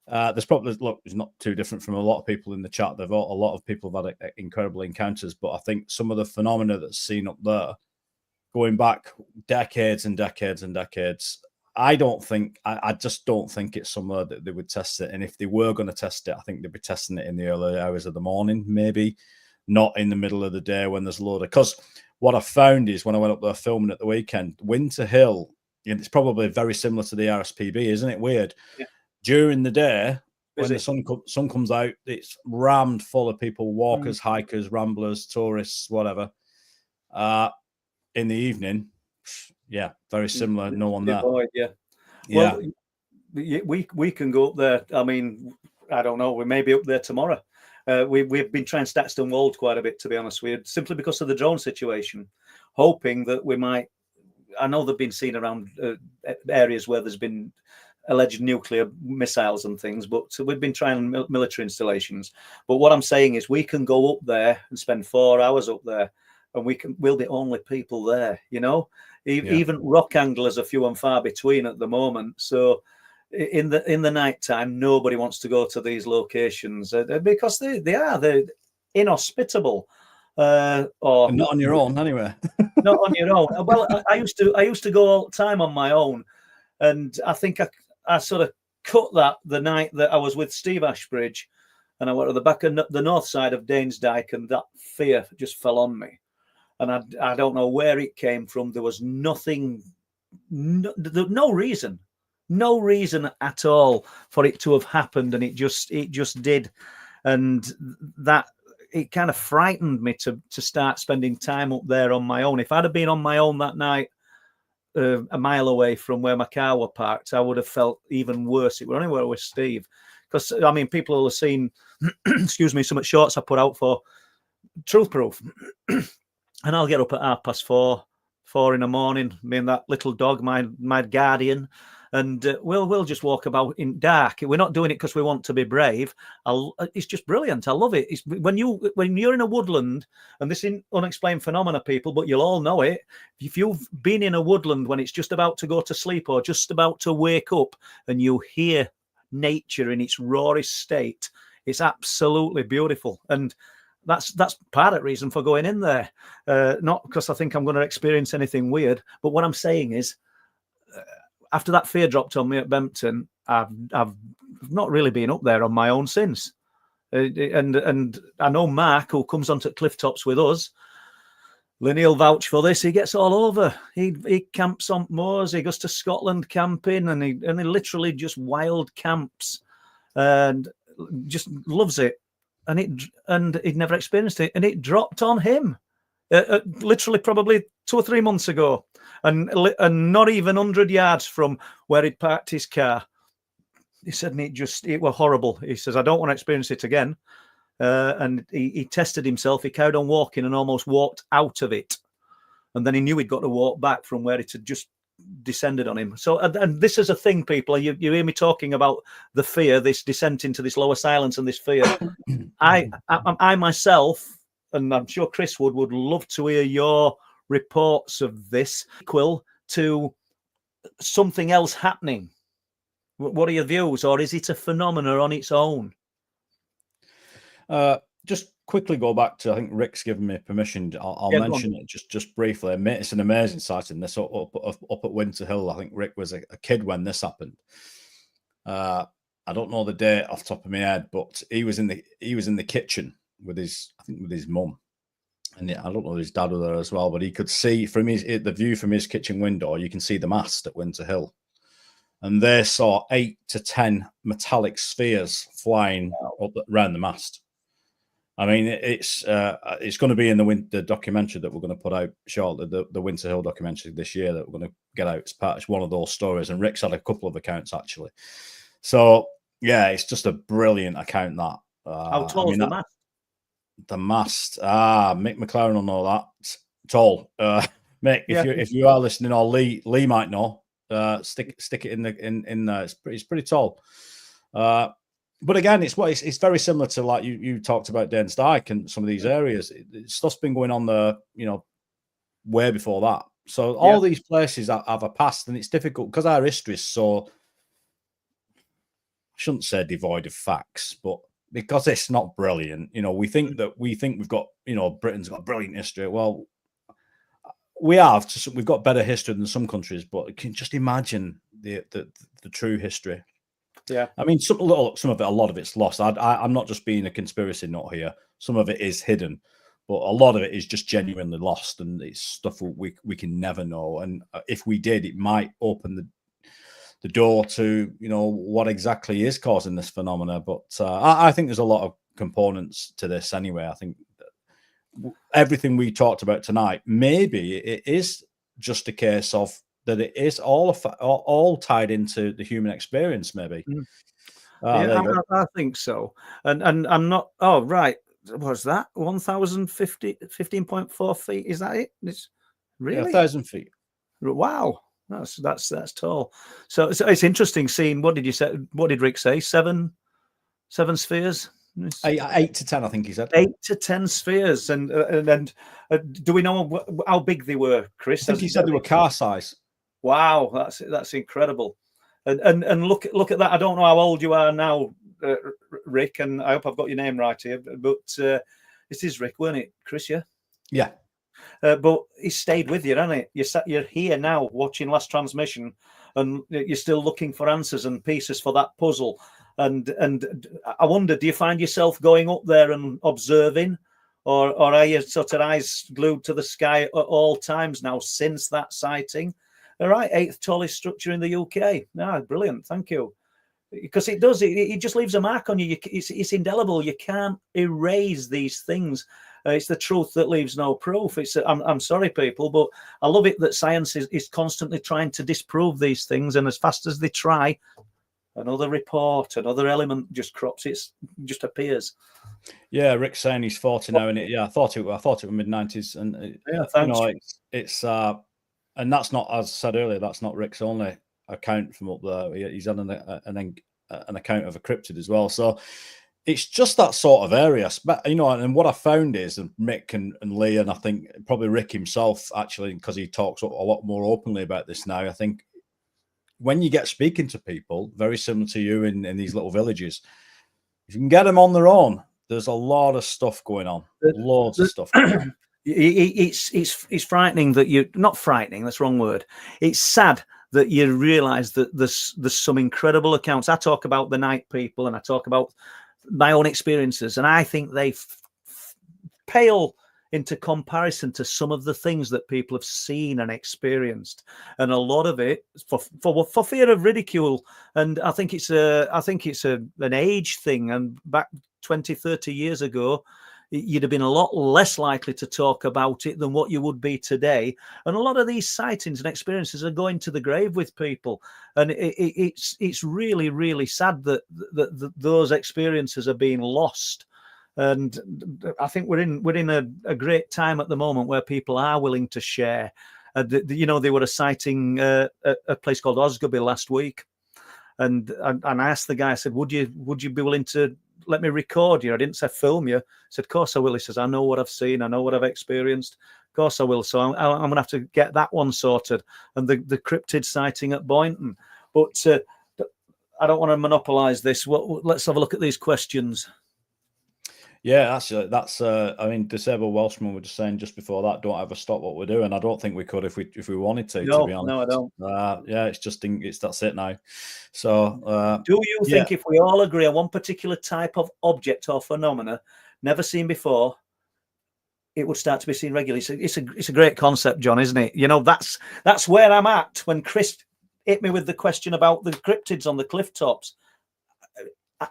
there's probably it's not too different from a lot of people in the chat. A lot of people have had incredible encounters, but I think some of the phenomena that's seen up there, going back decades and decades and decades, I just don't think it's somewhere that they would test it. And if they were going to test it, I think they'd be testing it in the early hours of the morning, maybe not in the middle of the day when there's a load of. Because what I found is when I went up there filming at the weekend, Winter Hill, it's probably very similar to the RSPB, isn't it? Weird. Yeah. During the day, when the sun comes out, it's rammed full of people, walkers, hikers, ramblers, tourists, whatever. In the evening, yeah, very similar. No one there. Yeah. Well, we can go up there. I mean, I don't know. We may be up there tomorrow. We've been trying Staxton Wold quite a bit, to be honest with you, simply because of the drone situation, hoping that we might. I know they've been seen around areas where there's been alleged nuclear missiles and things, but we've been trying military installations. But what I'm saying is we can go up there and spend 4 hours up there, and we'll be the only people there, you know. Even rock anglers are few and far between at the moment. So in the night time, nobody wants to go to these locations because they're inhospitable. Or not on your own, anyway. Not on your own. Well, I used to go all the time on my own, and I think I sort of cut that the night that I was with Steve Ashbridge, and I went to the back of the north side of Dyke, and that fear just fell on me, and I don't know where it came from. There was nothing, no reason at all for it to have happened, and it just did, and that. It kind of frightened me to start spending time up there on my own. If I'd have been on my own that night, a mile away from where my car was parked, I would have felt even worse. It was anywhere with Steve, because I mean, people will have seen, excuse me, some shorts I put out for Truth Proof, and I'll get up at 4:30 in the morning. Me and that little dog, my guardian. And we'll just walk about in dark. We're not doing it because we want to be brave. It's just brilliant. I love it. It's when you're in a woodland, and this is unexplained phenomena, people, but you'll all know it. If you've been in a woodland when it's just about to go to sleep or just about to wake up, and you hear nature in its rawest state, it's absolutely beautiful. And that's part of the reason for going in there. Not because I think I'm going to experience anything weird, but what I'm saying is, after that fear dropped on me at Bempton, I've not really been up there on my own since. And I know Mark, who comes onto cliff tops with us, Linney'll vouch for this. He gets all over. He camps on moors. He goes to Scotland camping, and he literally just wild camps, and just loves it. And he'd never experienced it, and it dropped on him, literally probably 2 or 3 months ago. And not even 100 yards from where he'd parked his car. He said, and it was horrible. He says, I don't want to experience it again. And he tested himself. He carried on walking and almost walked out of it. And then he knew he'd got to walk back from where it had just descended on him. So, and this is a thing, people. You hear me talking about the fear, this descent into this lower silence and this fear. I myself, and I'm sure Chris would love to hear your reports of this equal to something else happening. What are your views, or is it a phenomena on its own? Just quickly go back to, I think Rick's given me permission. I'll mention it just briefly. It's an amazing sighting. This up at Winter Hill. I think Rick was a kid when this happened. I don't know the date off the top of my head, but he was in the kitchen with his mum. And I don't know if his dad was there as well, but he could see from the view from his kitchen window, you can see the mast at Winter Hill. And they saw 8 to 10 metallic spheres flying up around the mast. I mean, it's going to be in the documentary that we're going to put out shortly, the Winter Hill documentary this year that we're going to get out. It's one of those stories, and Rick's had a couple of accounts actually. So yeah, it's just a brilliant account. That how tall is the mast? The mast. Mick McLaren will know that. Tall. Mick, if you are listening, or Lee might know. Stick it in there. It's pretty tall. But again, it's very similar to like you talked about Danes Dyke and some of these areas. Stuff's been going on there, way before that. So all these places have a past, and it's difficult because our history is so, I shouldn't say devoid of facts, but because it's not brilliant, we think we've got, Britain's got brilliant history. Well, we've got better history than some countries, but you can just imagine the true history. Yeah, I mean, some of it, a lot of it's lost. I'm not just being a conspiracy nut here. Some of it is hidden, but a lot of it is just genuinely lost, and it's stuff we can never know. And if we did, it might open the door to what exactly is causing this phenomena. But I think there's a lot of components to this anyway. I think everything we talked about tonight, maybe it is just a case of that it is all tied into the human experience, maybe. I think so. And I'm not. Oh, right. What's that? 1,015.4 feet. Is that it? It's really 1,000 feet. Wow, that's tall. So it's interesting seeing. What did you say? What did Rick say? Seven spheres. 8 to 10, I think he said. 8 to 10 spheres, and do we know how big they were, Chris? I think he said they were car size. Wow, that's incredible, and look at that. I don't know how old you are now, Rick, and I hope I've got your name right here. But it is Rick, weren't it, Chris? Yeah. But he stayed with you, hasn't it? You're here now watching Last Transmission, and you're still looking for answers and pieces for that puzzle. And I wonder, do you find yourself going up there and observing, or are you sort of eyes glued to the sky at all times now since that sighting? All right, 8th tallest structure in the UK. Brilliant, thank you. Because it does, it just leaves a mark on you. It's indelible. You can't erase these things. It's the truth that leaves no proof. I'm sorry, people, but I love it that science is constantly trying to disprove these things, and as fast as they try, another report, another element just just appears. Yeah, Rick's saying he's 40 now, and I thought it was mid-90s, and thanks. It's and that's not, as I said earlier, that's not Rick's only account from up there. He's had an account of a cryptid as well. So it's just that sort of area, and what I found is, and Mick and Lee, and I think probably Rick himself, actually, because he talks a lot more openly about this now, I think when you get speaking to people very similar to you in these little villages, if you can get them on their own, there's a lot of stuff going on, loads of stuff going on. It's frightening that you're not frightening. That's the wrong word. It's sad that you realise that there's some incredible accounts. I talk about the night people, and I talk about my own experiences, and I think they pale into comparison to some of the things that people have seen and experienced, and a lot of it for fear of ridicule. And I think it's an age thing. And back 20, 30 years ago, you'd have been a lot less likely to talk about it than what you would be today. And a lot of these sightings and experiences are going to the grave with people. And it's really, really sad that those experiences are being lost. And I think we're in a great time at the moment where people are willing to share. They were a sighting at a place called Osgoby last week. And I asked the guy, I said, would you be willing to let me record you? I didn't say film you. I said, of course I will. He says, I know what I've seen. I know what I've experienced. Of course I will. So I'm going to have to get that one sorted. And the cryptid sighting at Boynton. But I don't want to monopolise this. Let's have a look at these questions. Yeah, that's. I mean, Disabled Welshman were just saying just before that, don't ever stop what we're doing. I don't think we could if we wanted to. No, to be honest, no, I don't. That's it now. So, do you think if we all agree on one particular type of object or phenomena never seen before, it would start to be seen regularly. So it's a great concept, John, isn't it? You know, that's where I'm at when Chris hit me with the question about the cryptids on the cliff tops.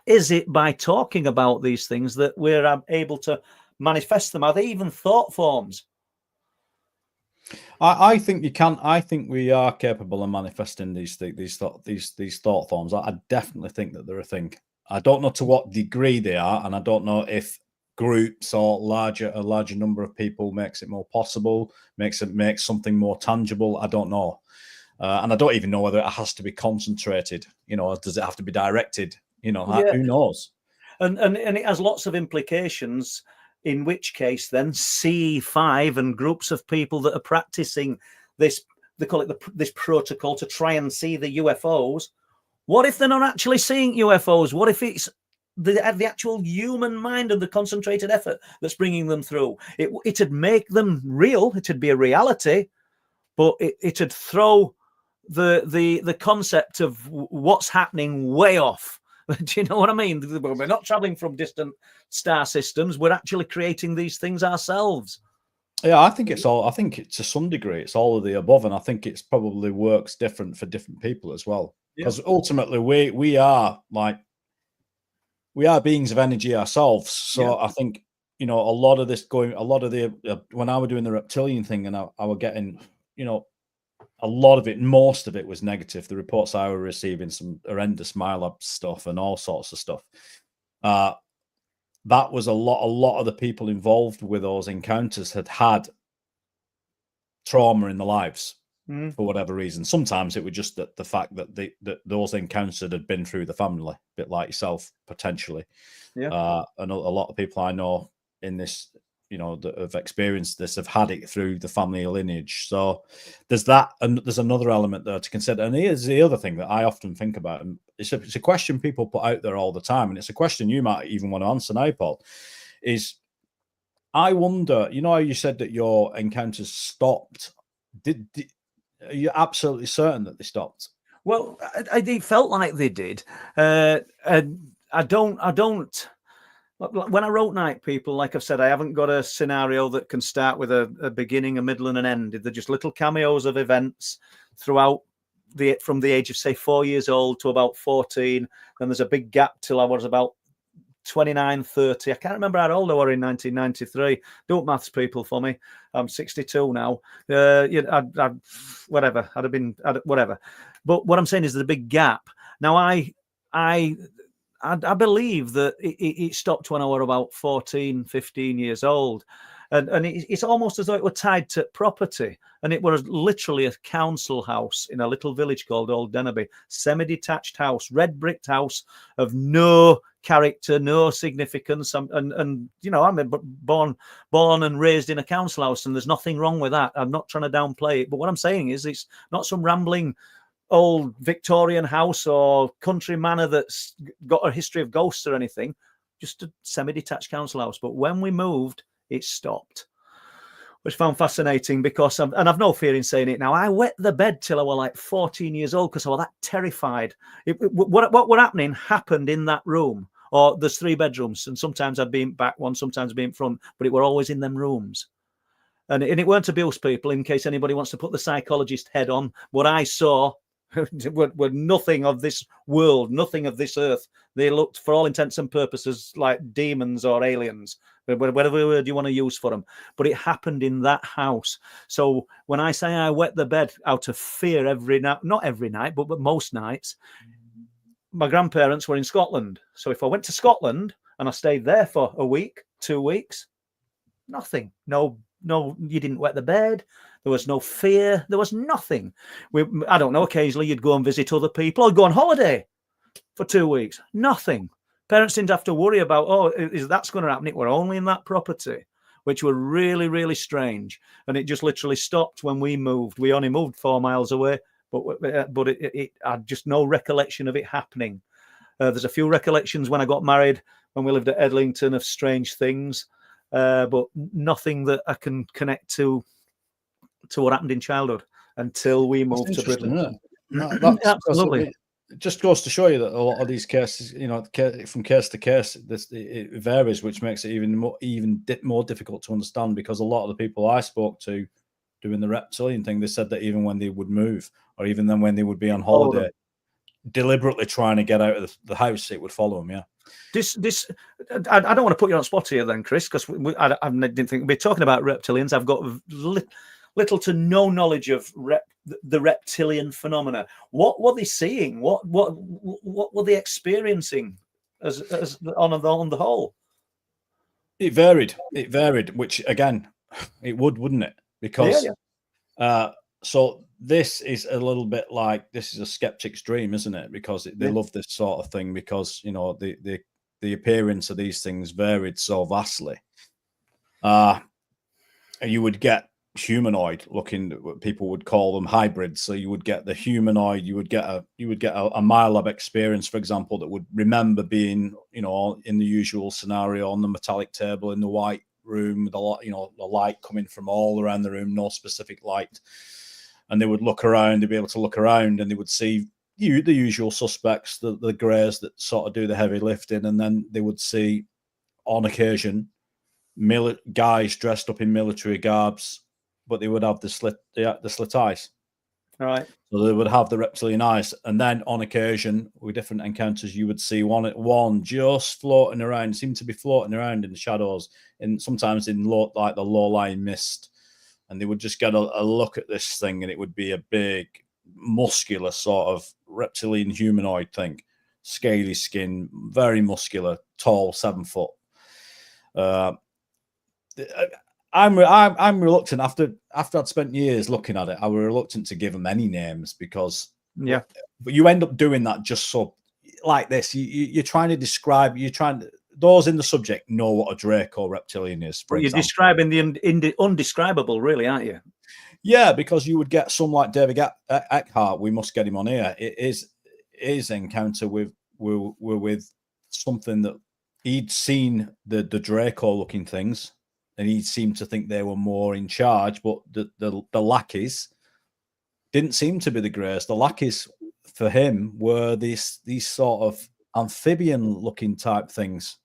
Is it by talking about these things that we're able to manifest them? Are they even thought forms? I think you can. I think we are capable of manifesting these thought forms. I definitely think that they're a thing. I don't know to what degree they are, and I don't know if groups or a larger number of people makes it more possible, makes something more tangible. I don't know, and I don't even know whether it has to be concentrated. You know, does it have to be directed? You know, who knows? And it has lots of implications. In which case, then C5 and groups of people that are practicing this, they call it this protocol to try and see the UFOs. What if they're not actually seeing UFOs? What if it's the actual human mind and the concentrated effort that's bringing them through? It'd make them real. It'd be a reality, but it'd throw the concept of what's happening way off. Do you know what I mean? We're not traveling from distant star systems. We're actually creating these things ourselves. Yeah, I think to some degree, it's all of the above. And I think it's probably works different for different people as well. Because ultimately we are beings of energy ourselves. So I think, you know, a lot of the, when I was doing the reptilian thing and I were getting, you know, a lot of it, most of it was negative. The reports I were receiving, some horrendous MyLab stuff and all sorts of stuff. That was a lot of the people involved with those encounters had trauma in their lives for whatever reason. Sometimes it was just the fact that those encounters had been through the family, a bit like yourself, potentially. Yeah. And a lot of people I know in this, you know, that have experienced this have had it through the family lineage. So there's that, and there's another element there to consider. And here's the other thing that I often think about, and it's a question people put out there all the time, and it's a question you might even want to answer now, Paul, is I wonder, you know how you said that your encounters stopped? Are you absolutely certain that they stopped? Well, it felt like they did. I don't. When I wrote Night People, like I've said, I haven't got a scenario that can start with a beginning, a middle, and an end. They're just little cameos of events throughout from the age of, say, 4 years old to about 14. Then there's a big gap till I was about 29, 30. I can't remember how old I was in 1993. Don't maths, people, for me. I'm 62 now. Whatever. Whatever. But what I'm saying is there's a big gap. Now, I believe that it stopped when I was about 14, 15 years old. And it's almost as though it were tied to property. And it was literally a council house in a little village called Old Dennerby. Semi-detached house, red bricked house of no character, no significance. And you know, I'm born and raised in a council house, and there's nothing wrong with that. I'm not trying to downplay it. But what I'm saying is it's not some rambling old Victorian house or country manor that's got a history of ghosts or anything, just a semi-detached council house. But when we moved, it stopped, which I found fascinating because I've no fear in saying it now. I wet the bed till I was like 14 years old because I was that terrified. What were happening happened in that room. Or there's 3 bedrooms, and sometimes I'd be in back one, sometimes I'd be in front, but it were always in them rooms. And it weren't abuse, people, in case anybody wants to put the psychologist head on. What I saw were nothing of this world, nothing of this earth. They looked, for all intents and purposes, like demons or aliens, whatever word you want to use for them. But it happened in that house. So when I say I wet the bed out of fear every night, not every night, but most nights, my grandparents were in Scotland. So if I went to Scotland and I stayed there for a week, 2 weeks, nothing. No, you didn't wet the bed. There was no fear. There was nothing. I don't know, occasionally you'd go and visit other people or go on holiday for 2 weeks. Nothing. Parents didn't have to worry about, is that's going to happen? It were only in that property, which were really, really strange. And it just literally stopped when we moved. We only moved 4 miles away, but it had just no recollection of it happening. There's a few recollections when I got married, when we lived at Edlington, of strange things, but nothing that I can connect to what happened in childhood until we moved to Britain. Absolutely. it just goes to show you that a lot of these cases, from case to case, it varies, which makes it even more difficult to understand, because a lot of the people I spoke to doing the reptilian thing, they said that even when they would move, or even then when they would be on holiday, deliberately trying to get out of the house, it would follow them. Yeah. I don't want to put you on the spot here then, Chris, because I didn't think we'd be talking about reptilians. I've got little to no knowledge of the reptilian phenomena. What were they seeing? What were they experiencing as on the whole? It varied, which again, it wouldn't it? Because so this is a little bit like, this is a skeptic's dream, isn't it? Because they love this sort of thing, because the appearance of these things varied so vastly. You would get humanoid looking, people would call them hybrids. So you would get the humanoid, you would get a MyLab experience, for example, that would remember being, in the usual scenario on the metallic table in the white room with a lot, the light coming from all around the room, no specific light. And they would look around, they'd be able to look around, and they would see the usual suspects, the greys that sort of do the heavy lifting. And then they would see, on occasion, guys dressed up in military garbs, but they would have the slit eyes. All right. So they would have the reptilian eyes. And then on occasion, with different encounters, you would see one just floating around, seemed to be floating around in the shadows, and sometimes in the low-lying mist. And they would just get a look at this thing, and it would be a big, muscular sort of reptilian humanoid thing. Scaly skin, very muscular, tall, 7 foot. I'm reluctant, after I'd spent years looking at it, I was reluctant to give them any names, because but you end up doing that just so, like this, you're trying to describe, those in the subject know what a Draco reptilian is. But you're describing the undescribable, really, aren't you? Yeah, because you would get some like David Eckhart. We must get him on here. His encounter with something that he'd seen, the Draco looking things, and he seemed to think they were more in charge. But the lackeys didn't seem to be the greys. The lackeys for him were these sort of amphibian looking type things.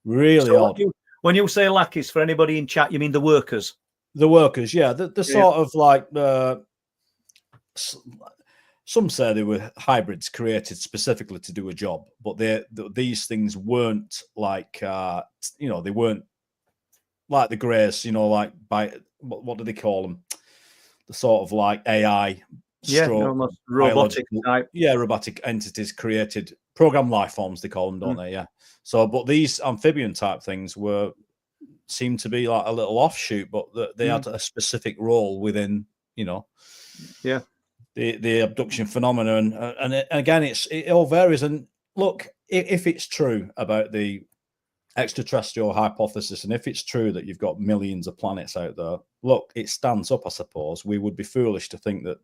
Really odd. When you say lackeys, for anybody in chat, you mean the workers? The workers, yeah. The sort of like, some say they were hybrids created specifically to do a job, but these things weren't like, they weren't like the greys, like what do they call them? The sort of like AI, robotic type. Yeah, robotic entities created, program life forms, they call them, don't they? Yeah. So, but these amphibian type things seemed to be like a little offshoot, but they had a specific role within, the abduction phenomenon. And again, it all varies. And look, if it's true about the extraterrestrial hypothesis, and if it's true that you've got millions of planets out there, look, it stands up, I suppose. We would be foolish to think that,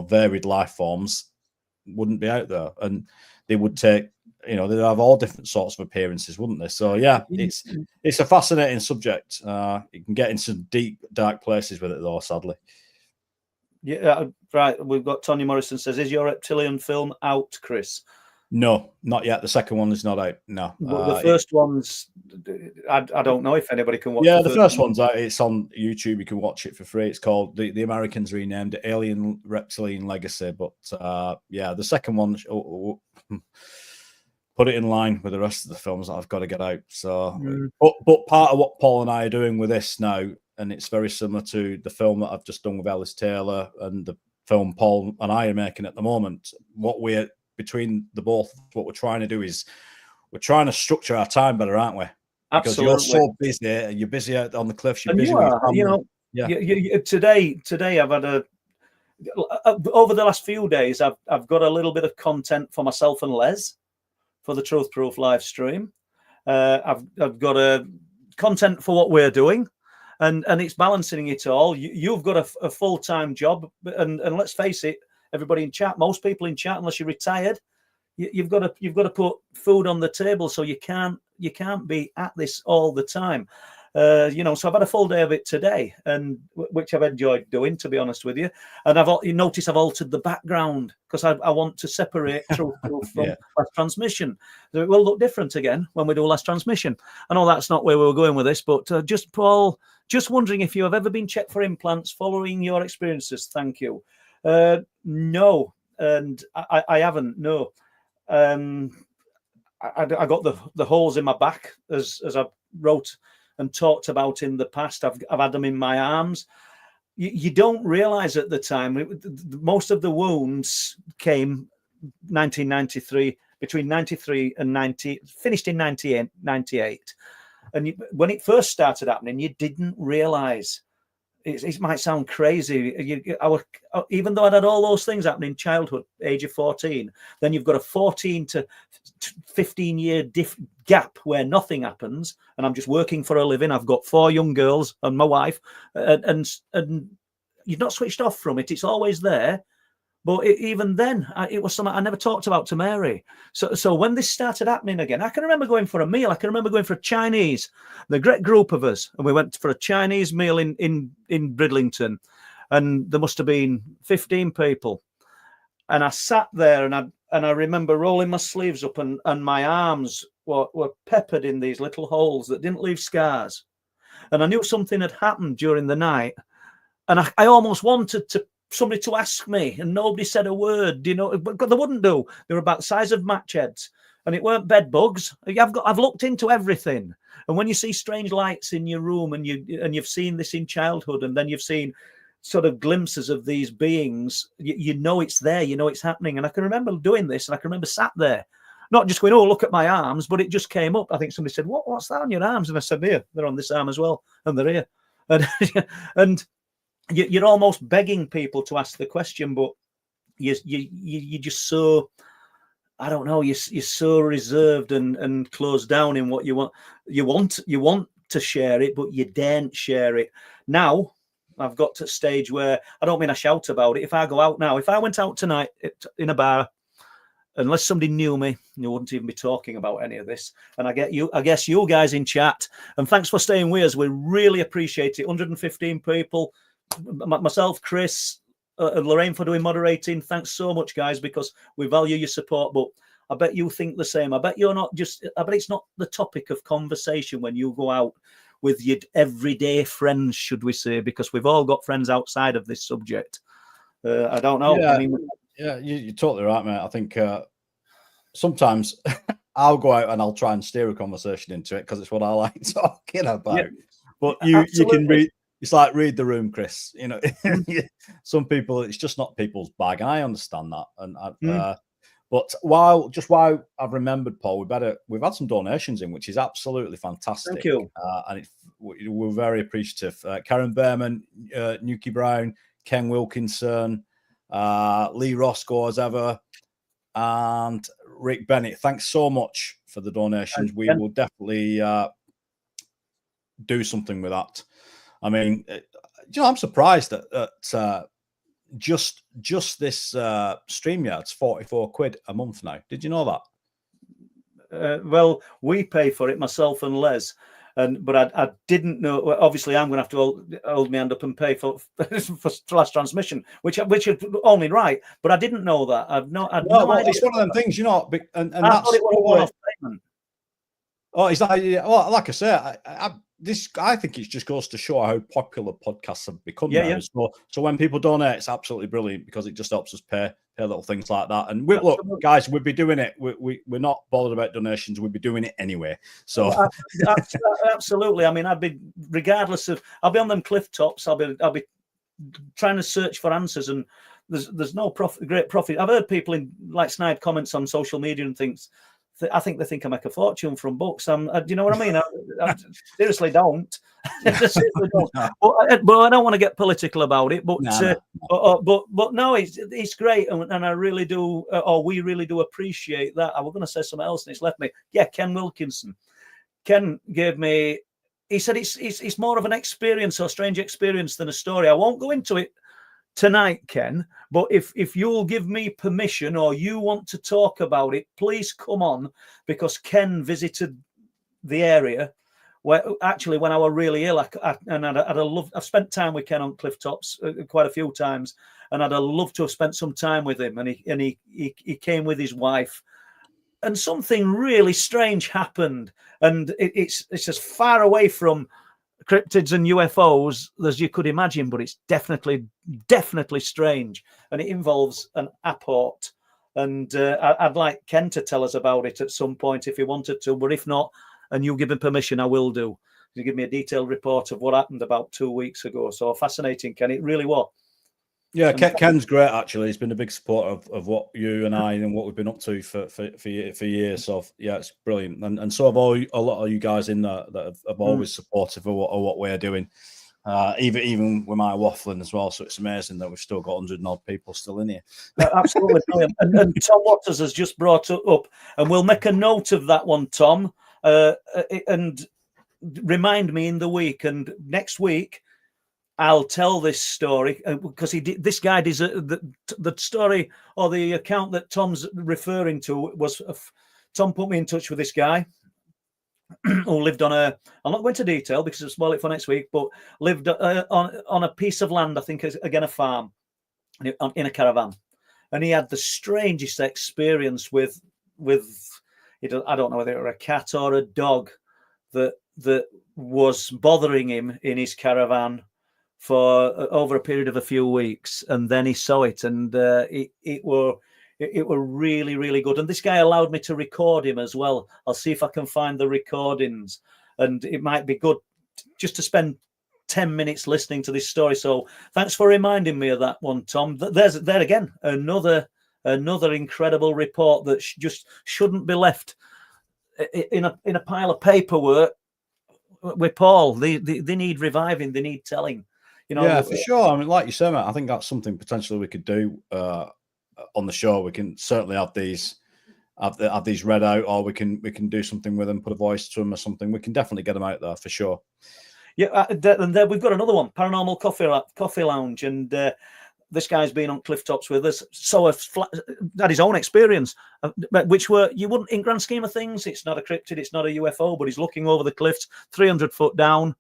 varied life forms wouldn't be out there, and they would take, they'd have all different sorts of appearances, wouldn't they? So yeah, it's a fascinating subject. You can get into deep, dark places with it, though, sadly. Yeah, right. We've got Tony Morrison says, "Is your reptilian film out, Chris?" No, not yet. The second one is not out. No, but the first one's, I don't know if anybody can watch. Yeah, the first one's out. It's on YouTube. You can watch it for free. It's called, the Americans renamed it Alien Reptilian Legacy. But the second one, put it in line with the rest of the films that I've got to get out. So, but part of what Paul and I are doing with this now, and it's very similar to the film that I've just done with Ellis Taylor and the film Paul and I are making at the moment. Between the both, what we're trying to do is we're trying to structure our time better, aren't we? Because you're so busy, and you're busy out on the cliffs. You're busy with your family. Today I've had over the last few days, I've got a little bit of content for myself and Les for the Truth Proof live stream. I've got a content for what we're doing, and it's balancing it all. You've got a full-time job, and let's face it, everybody in chat, most people in chat, unless you're retired, you've got to put food on the table, so you can't be at this all the time. So I've had a full day of it today, and which I've enjoyed doing, to be honest with you. And you notice I've altered the background because I want to separate through from Yeah. last transmission. So it will look different again when we do last transmission. I know that's not where we were going with this, but Paul, just wondering if you have ever been checked for implants following your experiences. Thank you. No, and I haven't. No. I got the holes in my back as I wrote and talked about in the past. I've had them in my arms. You don't realize at the time, most of the wounds came 1993, between 93 and 90, finished in 98. And when it first started happening, you didn't realize. It might sound crazy. Even though I'd had all those things happen in childhood, age of 14, then you've got a 14 to 15 year gap where nothing happens, and I'm just working for a living. I've got 4 young girls and my wife, and you've not switched off from it. It's always there. But even then, it was something I never talked about to Mary. So when this started happening again, I can remember going for a meal. I can remember going for a Chinese. The great group of us, and we went for a Chinese meal in Bridlington, and there must have been 15 people. And I sat there, and I remember rolling my sleeves up, and my arms were peppered in these little holes that didn't leave scars. And I knew something had happened during the night, and I almost wanted somebody to ask me, and nobody said a word, but they wouldn't do. They were about the size of match heads, and it weren't bed bugs. I've looked into everything. And when you see strange lights in your room, and you've seen this in childhood, and then you've seen sort of glimpses of these beings, you know it's there, you know it's happening. And I can remember doing this, and I can remember sat there, not just going, oh, look at my arms, but it just came up. I think somebody said, what's that on your arms? And I said, here, they're on this arm as well, and they're here. And you're almost begging people to ask the question, but you just so, I don't know, you're so reserved and closed down in what you want. You want to share it, but you daren't share it. Now I've got to a stage where I don't mean I shout about it. If I go out now, if I went out tonight in a bar, unless somebody knew me, you wouldn't even be talking about any of this. And I guess you guys in chat, and thanks for staying with us. We really appreciate it. 115 people. Myself, Chris, and Lorraine for doing moderating. Thanks so much, guys, because we value your support. But I bet you think the same. I bet it's not the topic of conversation when you go out with your everyday friends, should we say, because we've all got friends outside of this subject. I don't know. Yeah, I mean, you're totally right, mate. I think sometimes I'll go out and I'll try and steer a conversation into it because it's what I like talking about. Yeah, but you can read. It's like read the room, Chris. Some people, it's just not people's bag, and I understand that. And but while I've remembered, Paul, we've had some donations in, which is absolutely fantastic. Thank you. And we're very appreciative. Karen Behrman, Nuki Brown, Ken Wilkinson, Lee Roscoe as ever, and Rick Bennett. Thanks so much for the donations. We will definitely do something with that. I mean, I'm surprised that just this StreamYard's 44 quid a month now. Did you know that? Well, we pay for it, myself and Les, but I didn't know. Obviously, I'm going to have to hold my hand up and pay for last transmission, which is only right. But I didn't know that. I'd no idea. It's one of them things, and I that's thought it was a one-off payment. Oh, is that? Well, like I say, I think it just goes to show how popular podcasts have become. Yeah. So when people donate, it's absolutely brilliant because it just helps us pay little things like that. And look, guys, we'd be doing it. We're not bothered about donations. We'd be doing it anyway. So absolutely. I mean, I'll be on them cliff tops. I'll be trying to search for answers, and there's no great profit. I've heard people in like snide comments on social media and things. I think they think I make a fortune from books. Do you know what I mean? I seriously don't. But I don't want to get political about it. But but no, it's great, and I really do. Or we really do appreciate that. I was going to say something else, and it's left me. Yeah, Ken Wilkinson. Ken gave me. He said it's more of an experience or strange experience than a story. I won't go into it tonight, Ken, but if you'll give me permission or you want to talk about it, please come on, because Ken visited the area actually, when I was really ill, I've spent time with Ken on cliff tops quite a few times, and I'd have loved to have spent some time with him. And he came with his wife, and something really strange happened. And it's as far away from cryptids and UFOs as you could imagine, but it's definitely strange, and it involves an apport. And I'd like Ken to tell us about it at some point if he wanted to, but if not, and you give him permission, I will do. You give me a detailed report of what happened about 2 weeks ago. So fascinating, Ken. It really was. Yeah, Ken's great. Actually, he's been a big supporter of what you and I and what we've been up to for years. So yeah, it's brilliant. And so have a lot of you guys in there that have always supportive of what we're doing. Even with my waffling as well. So it's amazing that we've still got 100 odd people still in here. Absolutely brilliant. And Tom Waters has just brought it up, and we'll make a note of that one, Tom, and remind me in the week. And next week, I'll tell this story because this guy did the story, or the account that Tom's referring to was Tom put me in touch with this guy who lived on I'm not going into detail because it's spoil it for next week, but lived on a piece of land, I think again a farm, in a caravan, and he had the strangest experience with I don't know whether it was a cat or a dog that was bothering him in his caravan for over a period of a few weeks, and then he saw it, and it were really, really good. And this guy allowed me to record him as well. I'll see if I can find the recordings, and it might be good just to spend 10 minutes listening to this story. So thanks for reminding me of that one, Tom. There again, another incredible report that just shouldn't be left in a pile of paperwork with Paul. They need reviving. They need telling. Yeah, for sure. I mean, like you said, mate, I think that's something potentially we could do on the show. We can certainly have these read out, or we can do something with them, put a voice to them or something. We can definitely get them out there for sure. Yeah, and there we've got another one, Paranormal Coffee Lounge, and this guy's been on cliff tops with us. So had his own experience, which you wouldn't, in grand scheme of things, it's not a cryptid, it's not a UFO, but he's looking over the cliffs, 300 foot down.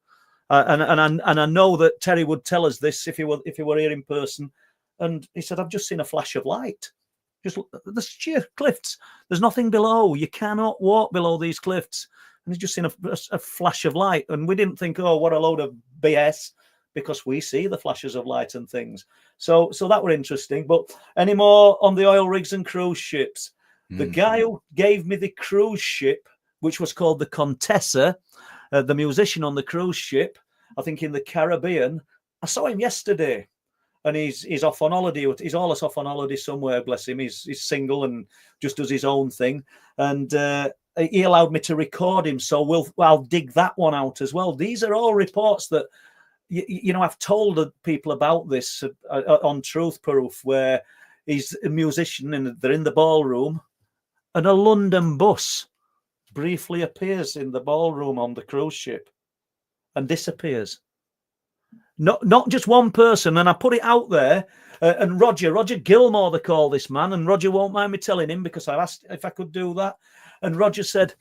And I know that Terry would tell us this if he were here in person. And he said, I've just seen a flash of light. Just the sheer cliffs. There's nothing below. You cannot walk below these cliffs. And he's just seen a flash of light. And we didn't think, oh, what a load of BS, because we see the flashes of light and things. So that were interesting. But any more on the oil rigs and cruise ships? The guy who gave me the cruise ship, which was called the Contessa, the musician on the cruise ship, I think in the Caribbean, I saw him yesterday, and he's off on holiday. He's always off on holiday somewhere, bless him. He's single and just does his own thing. And he allowed me to record him, so I'll dig that one out as well. These are all reports that, I've told people about this on Truth Proof, where he's a musician and they're in the ballroom, and a London bus briefly appears in the ballroom on the cruise ship and disappears. Not just one person. And I put it out there, and Roger Gilmore, they call this man, and Roger won't mind me telling him because I asked if I could do that, and Roger said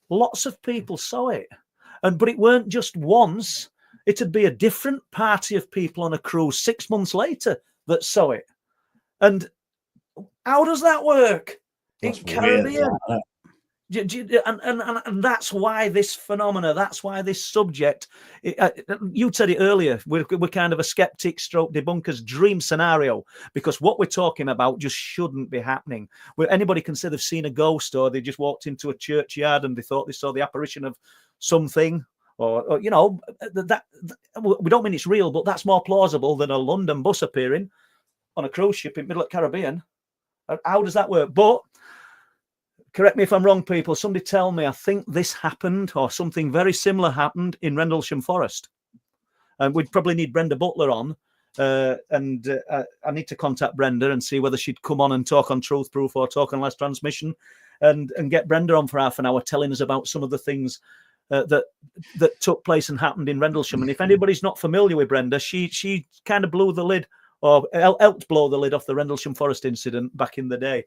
lots of people saw it, but it weren't just once. It'd be a different party of people on a cruise 6 months later that saw it. And how does that work? That's in Caribbean? Weird. And that's why this phenomena, that's why this subject, you said it earlier, we're kind of a skeptic stroke debunker's dream scenario, because what we're talking about just shouldn't be happening. Where anybody can say they've seen a ghost, or they just walked into a churchyard and they thought they saw the apparition of something, or that we don't mean it's real, but that's more plausible than a London bus appearing on a cruise ship in the middle of the Caribbean. How does that work? But correct me if I'm wrong, people. Somebody tell me. I think this happened, or something very similar happened in Rendlesham Forest. And we'd probably need Brenda Butler on. And I need to contact Brenda and see whether she'd come on and talk on Truth Proof or talk on Last Transmission, and get Brenda on for half an hour telling us about some of the things that took place and happened in Rendlesham. And if anybody's not familiar with Brenda, she kind of blew the lid, or helped blow the lid off the Rendlesham Forest incident back in the day.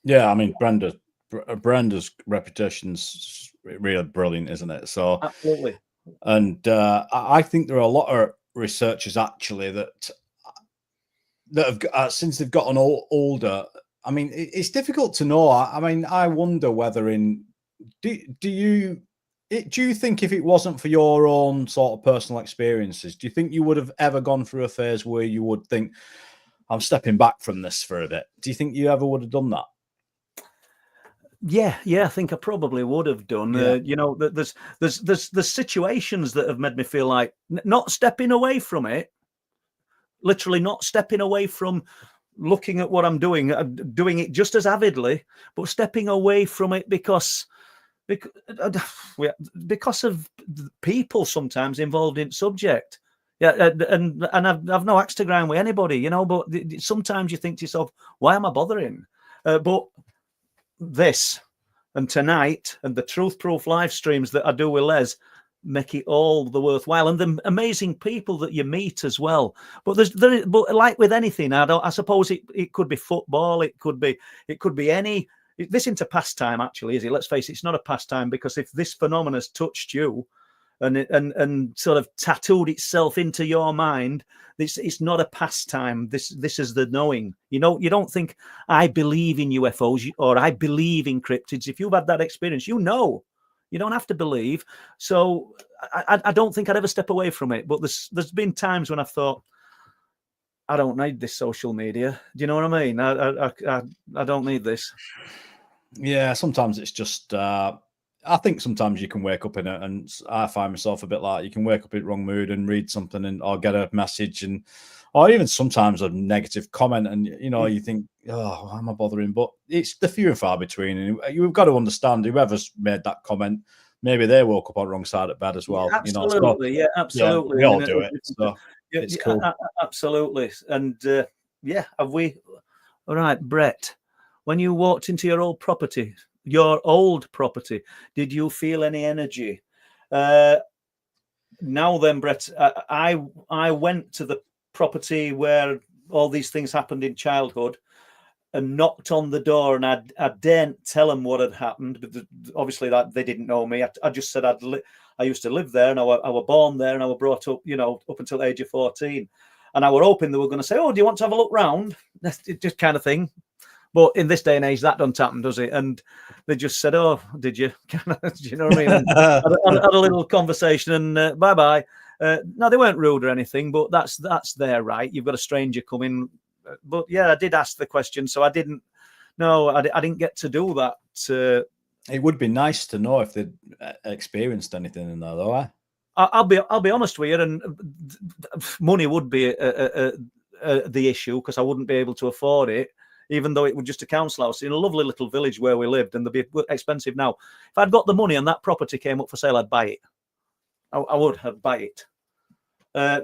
Yeah, I mean, Brenda Brenda's reputation's really brilliant, isn't it? So Absolutely. And I think there are a lot of researchers actually that have since they've gotten older. I mean, it's difficult to know. I mean, I wonder whether do you think if it wasn't for your own sort of personal experiences, do you think you would have ever gone through a phase where you would think, I'm stepping back from this for a bit? Do you think you ever would have done that? Yeah, I think I probably would have done. Yeah. There's situations that have made me feel like not stepping away from it, literally not stepping away from looking at what I'm doing it just as avidly, but stepping away from it because of people sometimes involved in subject. Yeah, and I've no axe to grind with anybody, but sometimes you think to yourself, why am I bothering? But this and tonight and the truth proof live streams that I do with Les make it all the worthwhile, and the amazing people that you meet as well. But but like with anything, I suppose it could be football, it could be any. This isn't a pastime, actually, is it? Let's face it, it's not a pastime, because if this phenomenon has touched you and sort of tattooed itself into your mind, it's not a pastime. This is the knowing. You don't think I believe in UFOs or I believe in cryptids. If you've had that experience, you don't have to believe. So I don't think I'd ever step away from it. But there's been times when I've thought, I don't need this social media. Do you know what I mean? I don't need this. Yeah, sometimes it's just. I think sometimes you can wake up in it, and I find myself a bit like you can wake up in the wrong mood and read something or get a message, or even sometimes a negative comment, and you think, oh, why am I bothering? But it's the few and far between, and you've got to understand whoever's made that comment, maybe they woke up on the wrong side of bed as well. Absolutely, So, absolutely. Yeah, we all do it, so it's cool. Absolutely, and have we? All right, Brett, when you walked into your old property, did you feel any energy? Now then, Brett, I went to the property where all these things happened in childhood and knocked on the door, and I daren't tell them what had happened, but obviously that they didn't know me. I just said I used to live there, and I were born there, and I were brought up, up until the age of 14. And I were hoping they were going to say, oh, do you want to have a look round? That's just kind of thing. But in this day and age, that don't happen, does it? And they just said, "Oh, did you?" Do you know what I mean? And had a little conversation, and bye-bye. No, they weren't rude or anything, but that's their right. You've got a stranger coming. But yeah, I did ask the question, so I didn't. No, I didn't get to do that. It would be nice to know if they'd experienced anything in there, though. Eh? I'll be honest with you, and money would be the issue, because I wouldn't be able to afford it. Even though it was just a council house in a lovely little village where we lived, and they'd be expensive now. If I'd got the money and that property came up for sale, I'd buy it. I would have buy it.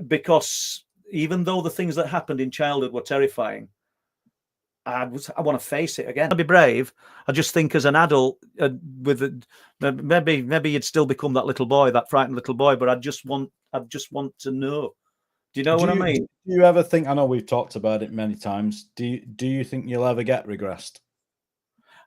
Because even though the things that happened in childhood were terrifying, I want to face it again. I'd be brave. I just think as an adult, maybe you'd still become that little boy, that frightened little boy, but I just want to know. Do you know what I mean? Do you ever think? I know we've talked about it many times. Do you think you'll ever get regressed?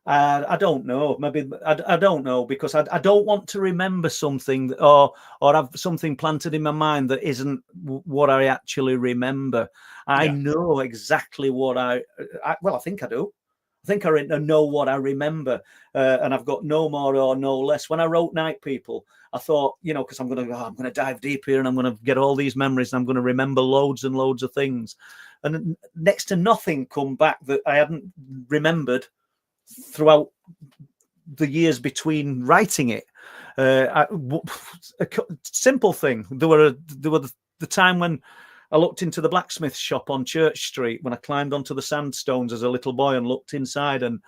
I don't know. Maybe I don't know, because I don't want to remember something or have something planted in my mind that isn't what I actually remember. I know exactly what I think I do. I think I know what I remember, and I've got no more or no less. When I wrote Night People, I thought, because I'm going to dive deep here, and I'm going to get all these memories, and I'm going to remember loads and loads of things. And next to nothing come back that I hadn't remembered throughout the years between writing it. A simple thing. There were the time when I looked into the blacksmith shop on Church Street, when I climbed onto the sandstones as a little boy and looked inside, and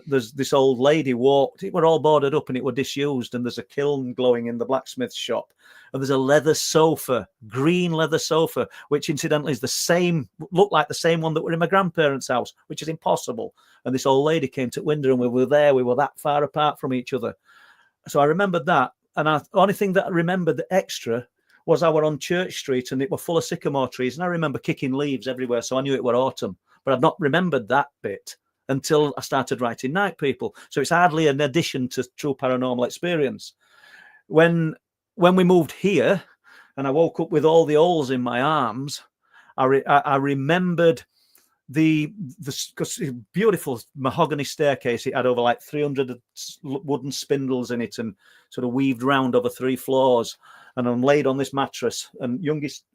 there's this old lady walked. It were all boarded up and it were disused, and there's a kiln glowing in the blacksmith shop, and there's a leather sofa, green leather sofa, which incidentally is looked like the same one that were in my grandparents' house, which is impossible. And this old lady came to window, and we were that far apart from each other. So I remembered that, and the only thing that I remembered extra was I were on Church Street, and it were full of sycamore trees, and I remember kicking leaves everywhere, so I knew it were autumn, but I'd not remembered that bit. until I started writing Night People. So it's hardly an addition to True Paranormal Experience. When we moved here and I woke up with all the holes in my arms, I remembered the beautiful mahogany staircase. It had over like 300 wooden spindles in it and sort of weaved round over 3 floors. And I'm laid on this mattress, and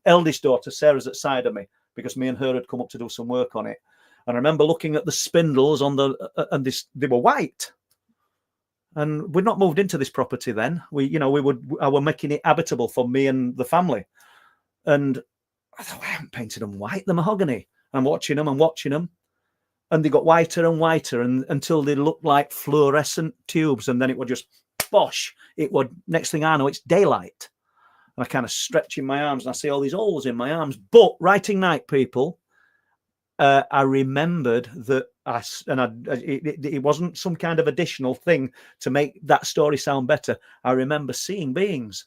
eldest daughter Sarah's at side of me because me and her had come up to do some work on it. And I remember looking at the spindles on they were white. And we'd not moved into this property then. I were making it habitable for me and the family. And I thought, I haven't painted them white, the mahogany. I'm watching them, and they got whiter and whiter until they looked like fluorescent tubes. And then it would just bosh. It would, next thing I know, it's daylight. And I kind of stretching my arms and I see all these holes in my arms. But writing Night People, I remembered that it wasn't some kind of additional thing to make that story sound better. I remember seeing beings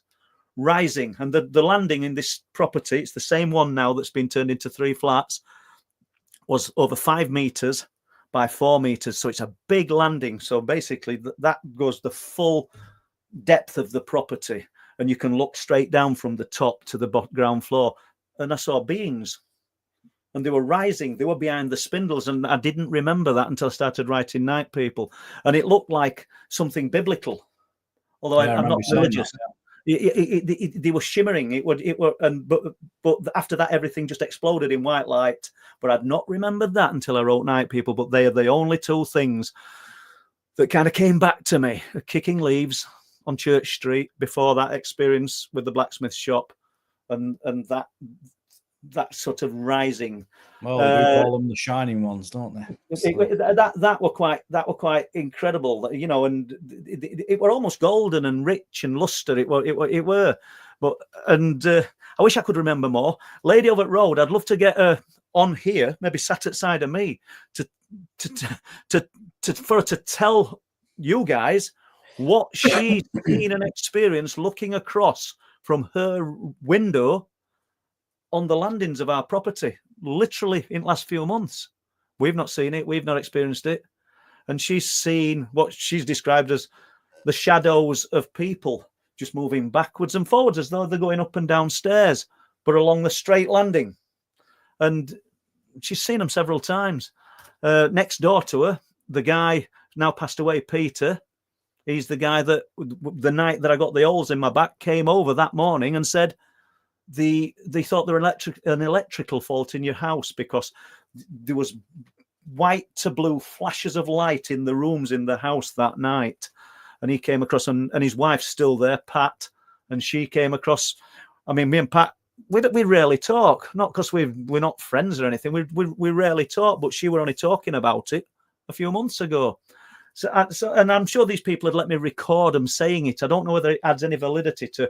rising, and the landing in this property, it's the same one now that's been turned into 3 flats, was over 5 meters by 4 meters. So it's a big landing. So basically that goes the full depth of the property, and you can look straight down from the top to the ground floor. And I saw beings, and they were rising. They were behind the spindles, and I didn't remember that until I started writing Night People. And it looked like something biblical, although I'm not religious. They were shimmering. But after that, everything just exploded in white light. But I'd not remembered that until I wrote Night People. But they are the only 2 things that kind of came back to me: kicking leaves on Church Street before that experience with the blacksmith shop, and that sort of rising. Well, they call them the shining ones, don't they? That were quite incredible, and it were almost golden and rich and luster. It were, but I wish I could remember more. Lady over at Road, I'd love to get her on here, maybe sat at side of me, for her to tell you guys what she's seen and experienced looking across from her window on the landings of our property, literally in the last few months. We've not seen it. We've not experienced it. And she's seen what she's described as the shadows of people just moving backwards and forwards as though they're going up and down stairs, but along the straight landing. And she's seen them several times. Next door to her, the guy now passed away, Peter. He's the guy that the night that I got the holes in my back came over that morning and said, they thought there was an electrical fault in your house because there was white to blue flashes of light in the rooms in the house that night. And he came across, and his wife's still there, Pat, and she came across. I mean, me and Pat, we rarely talk, not because we're not friends or anything. We rarely talk, but she were only talking about it a few months ago. So and I'm sure these people had let me record them saying it. I don't know whether it adds any validity to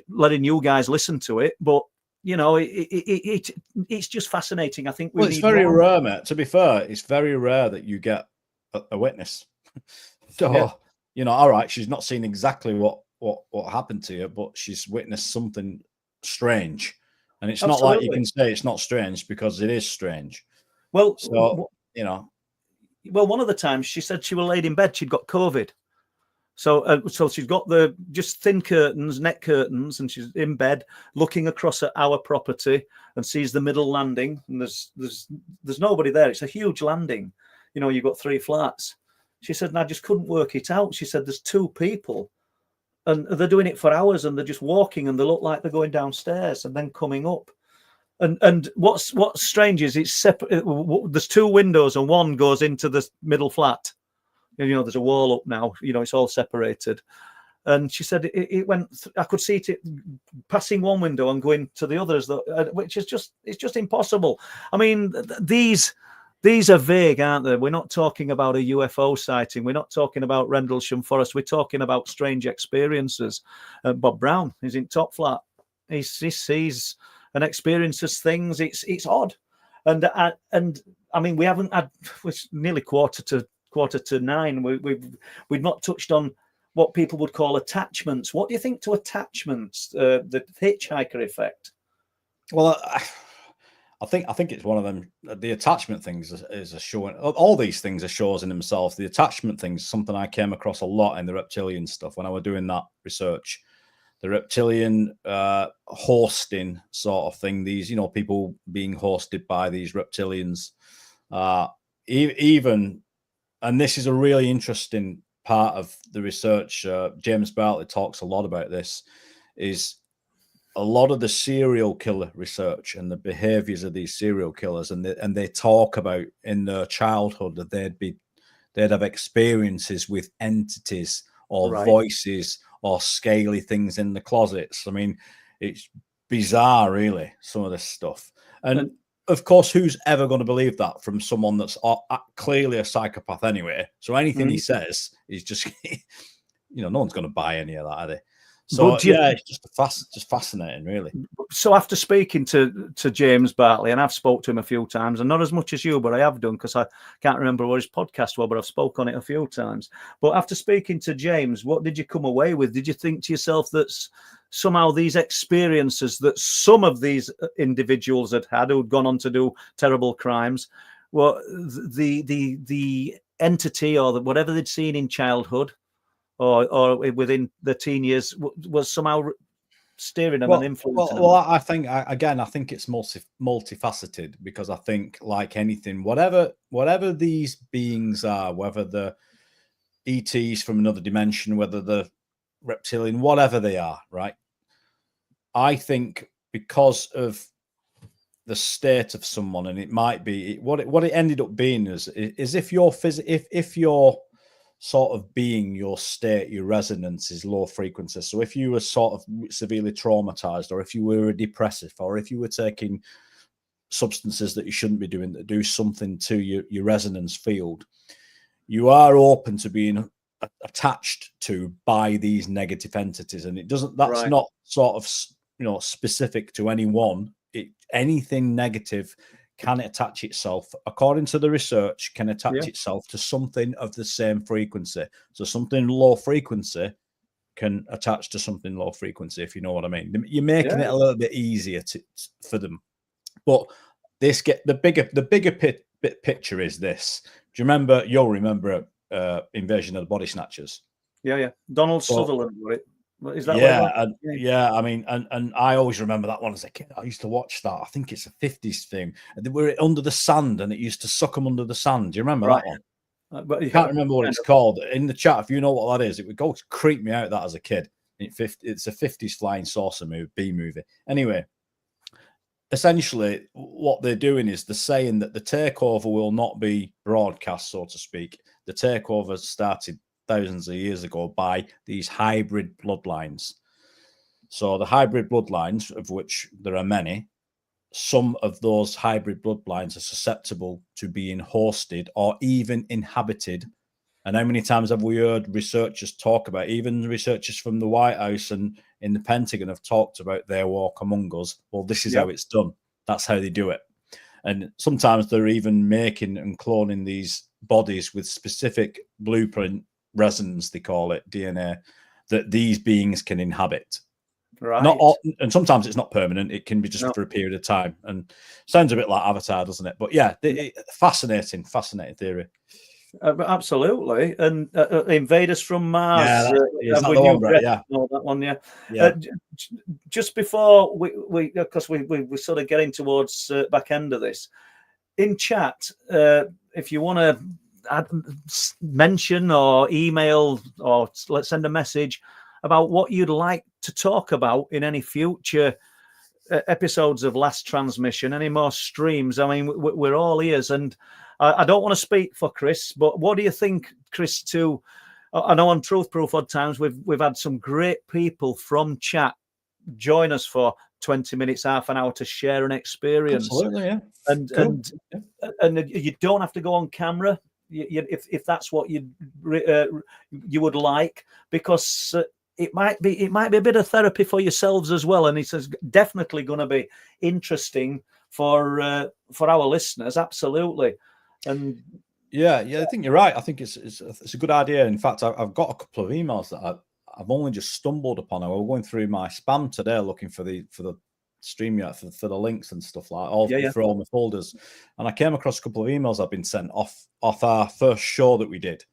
letting you guys listen to it, but it's just fascinating. I think it's very rare, mate. To be fair, it's very rare that you get a witness. So all right, she's not seen exactly what happened to you, but she's witnessed something strange, and it's not like you can say it's not strange because it is strange. Well, so well, one of the times she said she was laid in bed, she'd got COVID. So she's got the just thin curtains, net curtains, and she's in bed looking across at our property and sees the middle landing. And there's nobody there. It's a huge landing. You've got 3 flats. She said, and I just couldn't work it out. She said, there's 2 people and they're doing it for hours and they're just walking and they look like they're going downstairs and then coming up. And what's strange is it's separate. There's 2 windows and one goes into the middle flat. There's a wall up now, it's all separated. And she said it went, I could see it passing one window and going to the others, which is it's just impossible. I mean, these are vague, aren't they? We're not talking about a UFO sighting. We're not talking about Rendlesham Forest. We're talking about strange experiences. Bob Brown is in top flat. He sees and experiences things. It's odd. And I mean, we haven't had, it's nearly quarter to 9. We've not touched on what people would call attachments. What do you think to attachments, the hitchhiker effect? Well, I think it's one of them. The attachment things is a show. All these things are shows in themselves. The attachment things is something I came across a lot in the reptilian stuff when I was doing that research. The reptilian hosting sort of thing. These, people being hosted by these reptilians. Even, and this is a really interesting part of the research. James Bartlett talks a lot about this. Is a lot of the serial killer research and the behaviors of these serial killers, and they talk about in their childhood that they'd have experiences with entities or voices or scaly things in the closets. I mean, it's bizarre, really, some of this stuff. And of course, who's ever going to believe that from someone that's clearly a psychopath anyway? So anything he says is just, no one's going to buy any of that, are they? So it's just fascinating, really. So after speaking to James Bartley, and I've spoke to him a few times, and not as much as you, but I have done because I can't remember what his podcast was, but I've spoke on it a few times. But after speaking to James, what did you come away with? Did you think to yourself that somehow these experiences that some of these individuals had who'd gone on to do terrible crimes, well, the entity or whatever they'd seen in childhood or within the teen years was somehow steering them and influencing them? I think it's multifaceted, because I think, like anything, whatever these beings are, whether the ETs from another dimension, whether the reptilian, whatever they are, right? I think because of the state of someone, and it might be what it ended up being is if your sort of being, your state, your resonance is low frequency. So if you were sort of severely traumatized, or if you were a depressive, or if you were taking substances that you shouldn't be doing that do something to your resonance field, you are open to being attached to by these negative entities. And that's not sort of specific to anyone. Anything negative can attach itself, according to the research, can attach itself to something of the same frequency. So something low frequency can attach to something low frequency, if you know what I mean. You're making it a little bit easier for them. But the bigger picture is this. Do you remember? You'll remember Invasion of the Body Snatchers. Yeah. Donald Sutherland, right? Is that I mean, and I always remember that one as a kid. I used to watch that. I think it's a 50s thing. They were under the sand, and it used to suck them under the sand. Do you remember that one? But I can't remember what it's called. In the chat, if you know what that is, it would go to creep me out, that as a kid. It's a 50s flying saucer movie. Anyway, essentially, what they're doing is they're saying that the takeover will not be broadcast, so to speak. The takeover started thousands of years ago by these hybrid bloodlines. So the hybrid bloodlines, of which there are many, some of those hybrid bloodlines are susceptible to being hosted or even inhabited. And how many times have we heard researchers talk about, even researchers from the White House and in the Pentagon have talked about their walk among us? Well, this is how it's done. That's how they do it. And sometimes they're even making and cloning these bodies with specific blueprint resonance, they call it, DNA, that these beings can inhabit. Right. Not all, and sometimes it's not permanent. It can be just for a period of time. And sounds a bit like Avatar, doesn't it? But yeah, fascinating theory. Absolutely. And Invaders from Mars. Yeah, that one. Just before we because we're sort of getting towards back end of this, in chat, if you want to mention or email or let's send a message about what you'd like to talk about in any future episodes of Last Transmission, any more streams. I mean, we're all ears, and I don't want to speak for Chris, but what do you think, Chris, too? I know on Truth Proof Odd Times we've had some great people from chat join us for 20 minutes, half an hour to share an experience. Absolutely, yeah. And you don't have to go on camera if that's what you would like, because it might be a bit of therapy for yourselves as well, and it's definitely going to be interesting for our listeners. Absolutely. And yeah, I think you're right. I think it's a good idea. In fact, I've got a couple of emails that I've only just stumbled upon. I was going through my spam today looking for the StreamYard for the links and stuff like all Yeah, yeah. for all my folders, and I came across a couple of emails I've been sent off our first show that we did.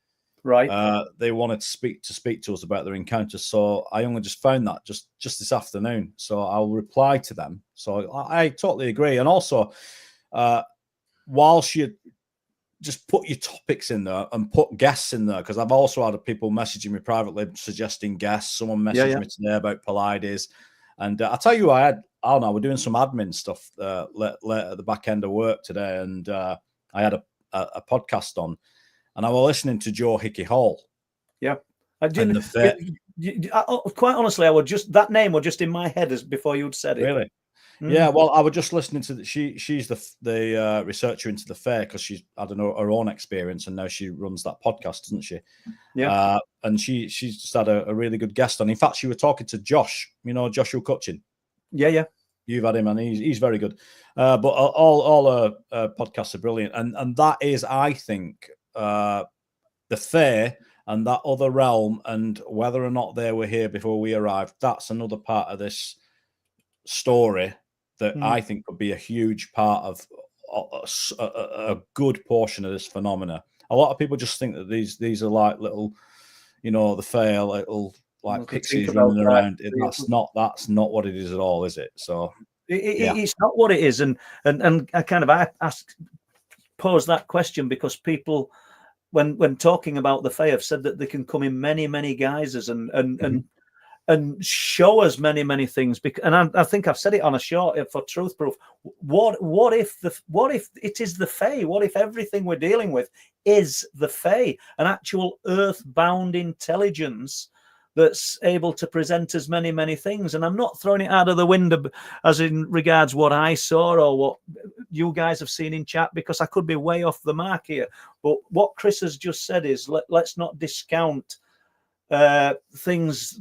Right. They wanted to speak to us about their encounters, so I only just found that just this afternoon. So I'll reply to them. So I totally agree, and also, whilst you just put your topics in there and put guests in there, because I've also had people messaging me privately suggesting guests. Someone messaged me today about Pleiades, and I'll tell you, I don't know, we're doing some admin stuff late at the back end of work today, and I had a podcast on, and I was listening to Joe Hickey Hall. Yeah, I didn't. Quite honestly, that name was just in my head as before you'd said it. Really? Yeah, well, I was just listening to she's the researcher into the fair, because she's, I don't know, her own experience, and now she runs that podcast, doesn't she? Yeah. And she's just had a really good guest on. In fact, she was talking to Josh, Joshua Cutchin. Yeah. You've had him, and he's very good. But all podcasts are brilliant, and that is, I think, the fair and that other realm, and whether or not they were here before we arrived. That's another part of this story that I think could be a huge part of a good portion of this phenomena. A lot of people just think that these are like little, the fair little like pixies running around. That's not what it is at all, is it? So it's not what it is, and I kind of pose that question because people, when talking about the fae, have said that they can come in many guises and show us many things. And I think I've said it on a show for Truth Proof. What if it is the fae? What if everything we're dealing with is the fae, an actual earthbound intelligence that's able to present us many things? And I'm not throwing it out of the window as in regards what I saw or what you guys have seen in chat, because I could be way off the mark here. But what Chris has just said is let's not discount things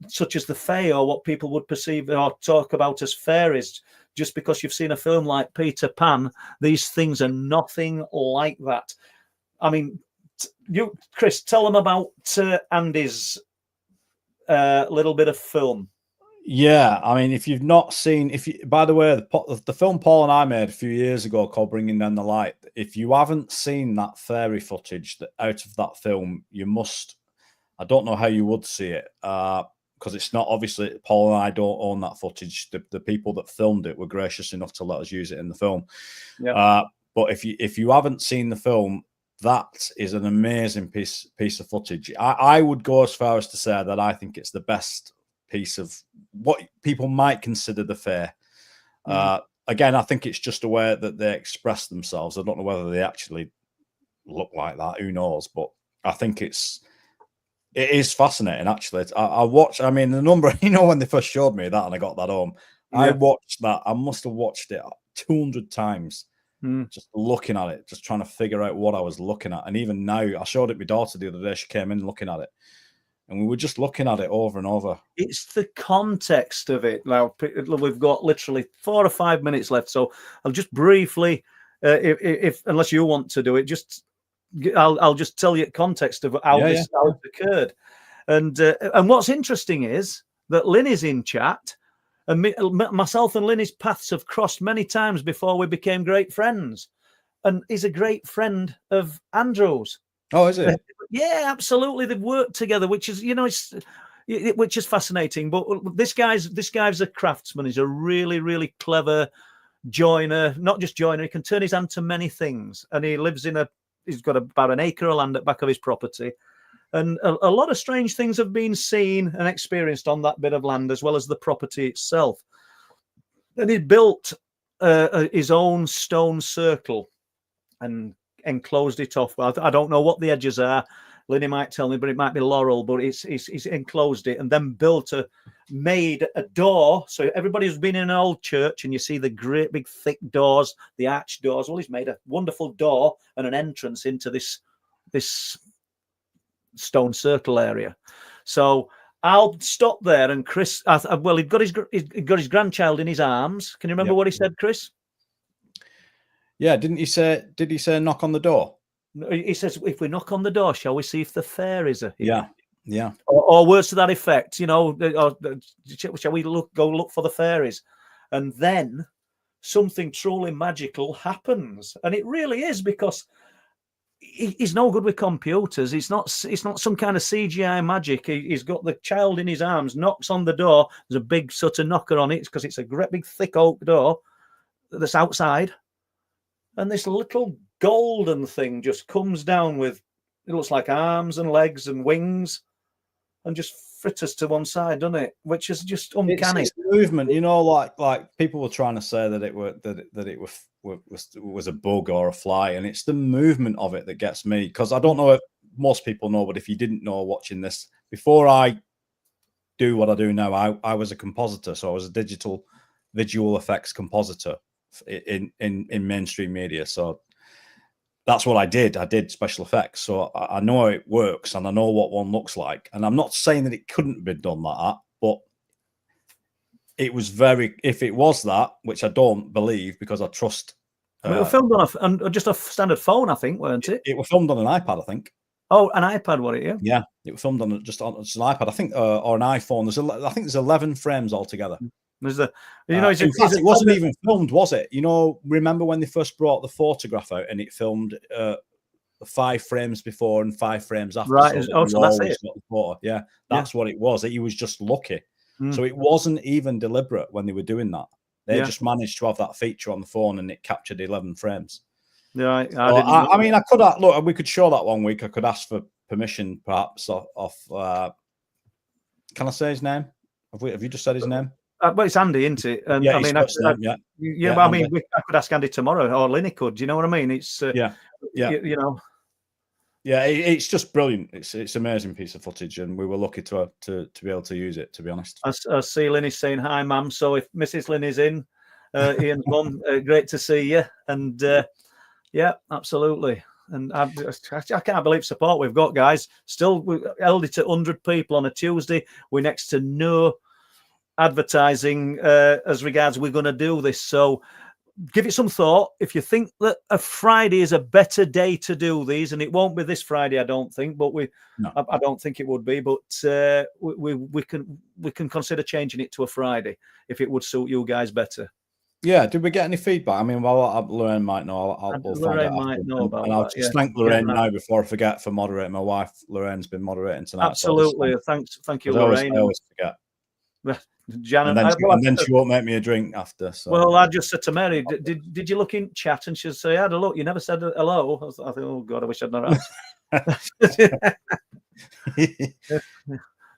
such as the fae, or what people would perceive or talk about as fairies. Just because you've seen a film like Peter Pan, these things are nothing like that. I mean, you, Chris, tell them about Andy's little bit of film. Yeah, I mean, if you've not seen, by the way, the film Paul and I made a few years ago called Bringing Down the Light, if you haven't seen that fairy footage out of that film, you must. I don't know how you would see it, because it's not, obviously, Paul and I don't own that footage. The people that filmed it were gracious enough to let us use it in the film. Yeah. But if you haven't seen the film, that is an amazing piece of footage. I would go as far as to say that I think it's the best piece of what people might consider the fair. Again, I think it's just a way that they express themselves. I don't know whether they actually look like that. Who knows? But I think it is fascinating, actually. I mean, the number, when they first showed me that and I got that home, I watched that. I must have watched it 200 times, just looking at it, just trying to figure out what I was looking at. And even now, I showed it my daughter the other day. She came in looking at it, and we were just looking at it over and over. It's the context of it. Now, we've got literally 4 or 5 minutes left, so I'll just briefly, if unless you want to do it, I'll just tell you context of how this occurred. And what's interesting is that Lynn is in chat, and myself and Lynny's paths have crossed many times before we became great friends. And he's a great friend of Andrew's. Oh, is it? Yeah, absolutely. They've worked together, which is, which is fascinating. But this guy's a craftsman. He's a really clever joiner. Not just joiner. He can turn his hand to many things. And he lives he's got about an acre of land at the back of his property. And a lot of strange things have been seen and experienced on that bit of land, as well as the property itself. And he built his own stone circle and enclosed it off. I don't know what the edges are. Linny might tell me, but it might be laurel. But he's enclosed it and then made a door. So everybody who's been in an old church and you see the great big thick doors, the arch doors. Well, he's made a wonderful door and an entrance into this stone circle area. So I'll stop there. And Chris, well, he'd got his grandchild in his arms. Can you remember what he said, Chris? Yeah, did he say knock on the door? He says, if we knock on the door, shall we see if the fairies are here? Yeah. Or words to that effect, or shall we go look for the fairies? and then something truly magical happens. And it really is, because he's no good with computers. It's not some kind of CGI magic. He's got the child in his arms, knocks on the door. There's a big sort of knocker on it because it's a great big thick oak door that's outside. And this little golden thing just comes down with, it looks like arms and legs and wings, and just fritters to one side, doesn't it? Which is just uncanny. It's movement, you know, like people were trying to say that it was a bug or a fly, and it's the movement of it that gets me. Because I don't know if most people know, but if you didn't know watching this, before I do what I do now, I was a compositor, so I was a digital visual effects compositor in mainstream media. So that's what I did. I did special effects, so I know how it works and I know what one looks like. And I'm not saying that it couldn't be done like that, but it was if it was that, which I don't believe because I trust. It was filmed on just a standard phone, I think, weren't it? It was filmed on an iPad, I think. Oh, an iPad, was it? Yeah. Yeah, it was filmed on just an iPad, I think, or an iPhone. I think there's 11 frames altogether. There's in fact, it wasn't even filmed, was it? You know, remember when they first brought the photograph out and it filmed 5 frames before and 5 frames after? Right. So that's it. Yeah, that's what it was. He was just lucky. So it wasn't even deliberate when they were doing that. They just managed to have that feature on the phone and it captured 11 frames. Yeah, I mean, I could look. We could show that one week. I could ask for permission, perhaps, off. Can I say his name? Have you just said his name? Well, it's Andy, isn't it? And yeah, I mean, I mean, I could ask Andy tomorrow, or Linny could. Do you know what I mean? It's you know. Yeah, it's just brilliant. It's an amazing piece of footage, and we were lucky to be able to use it. To be honest, I see Linny saying hi, ma'am. So if Mrs. Linny's in, Ian's mum, great to see you. And yeah, absolutely. And I can't believe support we've got, guys. Still, we held it at 100 people on a Tuesday. We're next to no advertising as regards we're going to do this. So give it some thought. If you think that a Friday is a better day to do these, and it won't be this Friday, I don't think, but I don't think it would be, but we can consider changing it to a Friday if it would suit you guys better. Yeah. Did we get any feedback? I mean, well, Lorraine might know. Lorraine might know about that. I'll just thank Lorraine now before I forget for moderating. My wife Lorraine's been moderating tonight. Absolutely. So thank you, Lorraine. I always forget. Janet, and then she won't make me a drink after. So. Well, I just said to Mary, did you look in chat? And she'll say, I had a look. You never said hello. I think, oh God, I wish I'd not asked.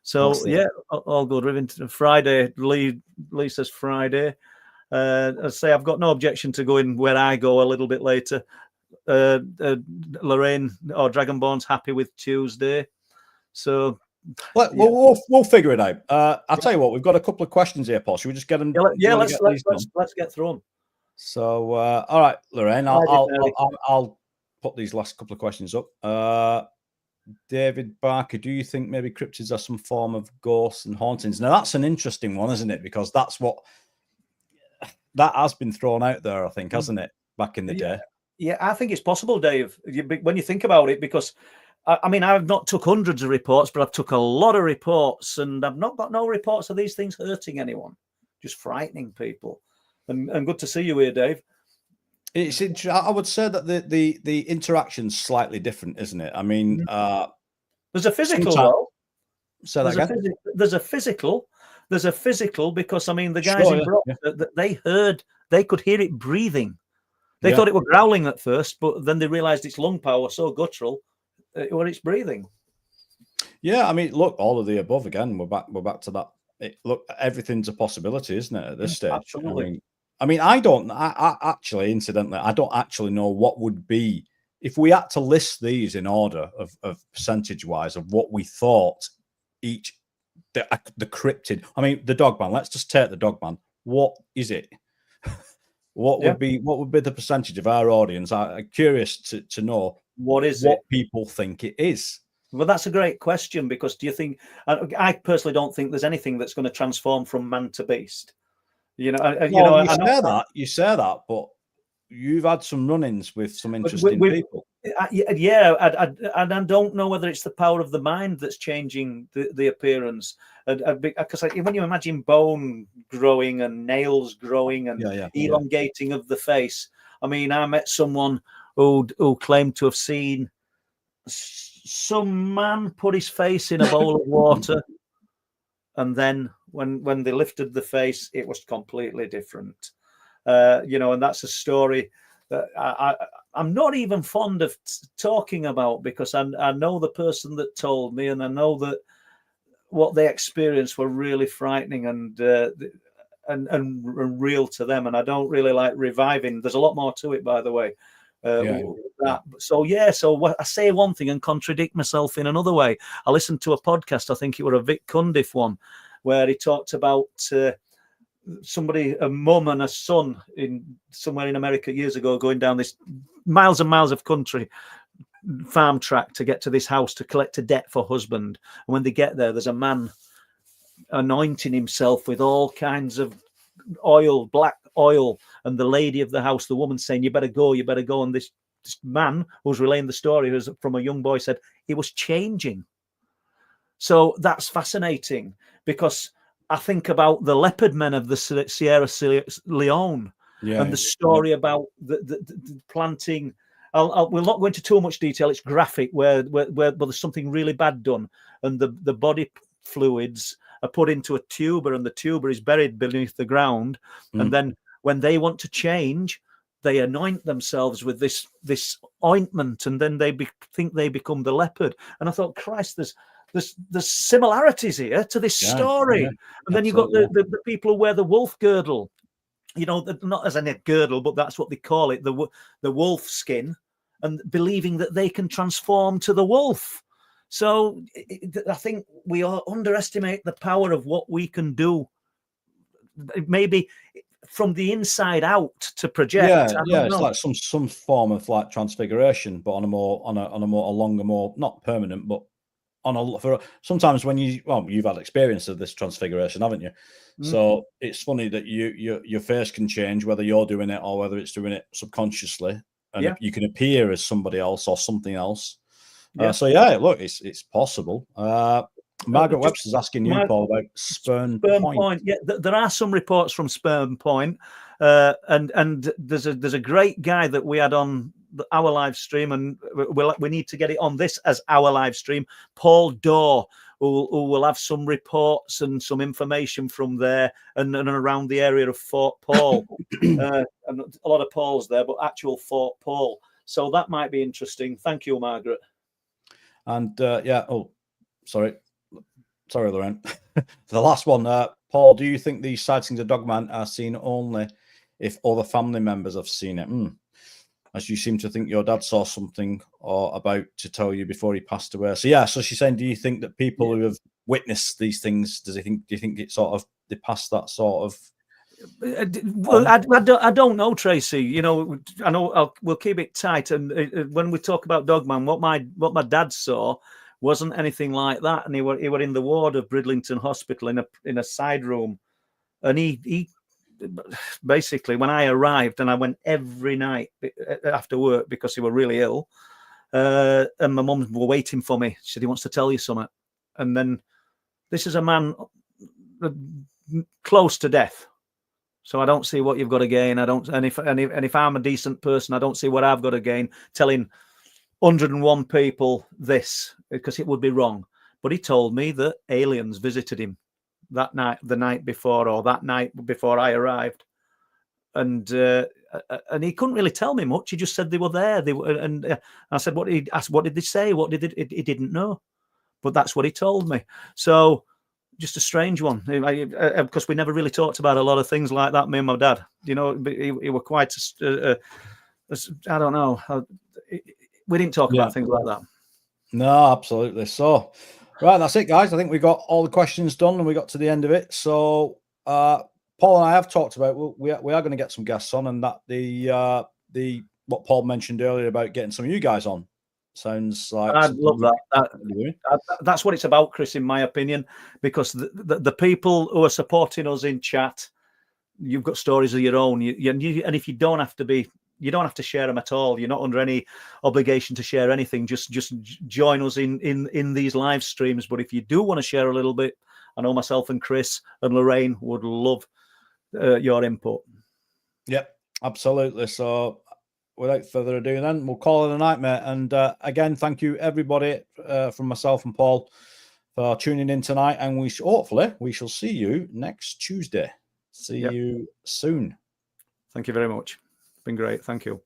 So yeah, all good. We're into Friday. Lee says Friday. I say I've got no objection to going where I go a little bit later. Lorraine or Dragonborn's happy with Tuesday. So. We'll figure it out. I'll tell you what, we've got a couple of questions here, Paul. Should we just get them? Let's get through them. So, all right, Lorraine, I'll put these last couple of questions up. David Barker, do you think maybe cryptids are some form of ghosts and hauntings? Now, that's an interesting one, isn't it? Because that has been thrown out there, I think, hasn't it, back in the day? Yeah, I think it's possible, Dave, when you think about it, because I mean, I've not took hundreds of reports, but I've took a lot of reports, and I've not got no reports of these things hurting anyone, just frightening people. And good to see you here, Dave. I would say that the interaction's slightly different, isn't it? I mean, there's a physical though. Say that again. There's a physical because I mean the guys in Brock, they could hear it breathing. They thought it was growling at first, but then they realised its lung power was so guttural. When it's breathing. Yeah, I mean, look, all of the above again. We're back to that. Look, everything's a possibility, isn't it? At this stage, absolutely. I mean, I actually, incidentally, I don't actually know what would be if we had to list these in order of percentage wise of what we thought each the cryptid. I mean, the dogman. Let's just take the dogman. What is it? What would be the percentage of our audience? I'm curious to know. What people think it is. Well, that's a great question, because do you think? I personally don't think there's anything that's going to transform from man to beast. You say that, but you've had some run-ins with some interesting people. And I don't know whether it's the power of the mind that's changing the appearance. Because when you imagine bone growing and nails growing and elongating of the face, I mean, I met someone who claimed to have seen some man put his face in a bowl of water, and then when they lifted the face, it was completely different. And that's a story that I'm not even fond of talking about, because I know the person that told me, and I know that what they experienced were really frightening and real to them, and I don't really like reviving. There's a lot more to it, by the way. So I say one thing and contradict myself in another way. I listened to a podcast, I think it was a Vic Cundiff one, where he talked about a mum and a son somewhere in America years ago, going down this miles and miles of country farm track to get to this house to collect a debt for husband. And when they get there, there's a man anointing himself with all kinds of oil, black oil, and the lady of the house, the woman, saying, you better go. And this man who's relaying the story, who's from a young boy, said he was changing. So that's fascinating, because I think about the leopard men of the Sierra Leone and the story about the planting. We'll not go into too much detail. It's graphic, where there's something really bad done, and the body fluids are put into a tuber, and the tuber is buried beneath the ground. And then when they want to change, they anoint themselves with this ointment, and then they think they become the leopard. And I thought, Christ, there's similarities here to this story. And then you've got the people who wear the wolf girdle, not as a girdle, but that's what they call it, the wolf skin, and believing that they can transform to the wolf. So I think we underestimate the power of what we can do, maybe from the inside out, to project. It's like some form of like transfiguration, but on a longer, more not permanent, but for sometimes when you've had experience of this transfiguration, haven't you? So it's funny that your face can change, whether you're doing it or whether it's doing it subconsciously, and you can appear as somebody else or something else. Look, it's possible. Margaret Webster's asking you, Paul, about Sperm Point. Yeah, there are some reports from Sperm Point, and there's a great guy that we had on our live stream, and we need to get it on this as our live stream, Paul Dorr, who will have some reports and some information from there and around the area of Fort Paul. And a lot of Pauls there, but actual Fort Paul. So that might be interesting. Thank you, Margaret. And sorry, Lorraine. The last one, Paul, do you think these sightings of Dogman are seen only if other family members have seen it? As you seem to think your dad saw something or about to tell you before he passed away. So she's saying, do you think that people who have witnessed these things, do you think it sort of, they pass that sort of? Well, I don't know, Tracy. I know we'll keep it tight. And when we talk about Dogman, what my dad saw wasn't anything like that. And he were in the ward of Bridlington Hospital in a side room, and he basically, when I arrived, and I went every night after work because he were really ill, and my mum were waiting for me. She said, he wants to tell you something. And then this is a man close to death. So I don't see what you've got to gain. And if I'm a decent person, I don't see what I've got to gain telling 101 people this, because it would be wrong. But he told me that aliens visited him that night, the night before, or that night before I arrived, and he couldn't really tell me much. He just said they were there. And I said, what did they say? What did he didn't know, but that's what he told me. So just a strange one, because we never really talked about a lot of things like that. Me and my dad, he were quite. I don't know. We didn't talk about things like that. No, absolutely. So. Right, that's it, guys. I think we got all the questions done and we got to the end of it. So, Paul and I have talked about we are going to get some guests on, and that the what Paul mentioned earlier about getting some of you guys on sounds like I'd love that. That's what it's about, Chris, in my opinion, because the people who are supporting us in chat, you've got stories of your own, and if you don't have to be you don't have to share them at all. You're not under any obligation to share anything. Just join us in these live streams. But if you do want to share a little bit, I know myself and Chris and Lorraine would love your input. Yep, absolutely. So without further ado, then we'll call it a night, mate. And again, thank you everybody from myself and Paul for tuning in tonight. And hopefully we shall see you next Tuesday. See you soon. Thank you very much. It's been great. Thank you.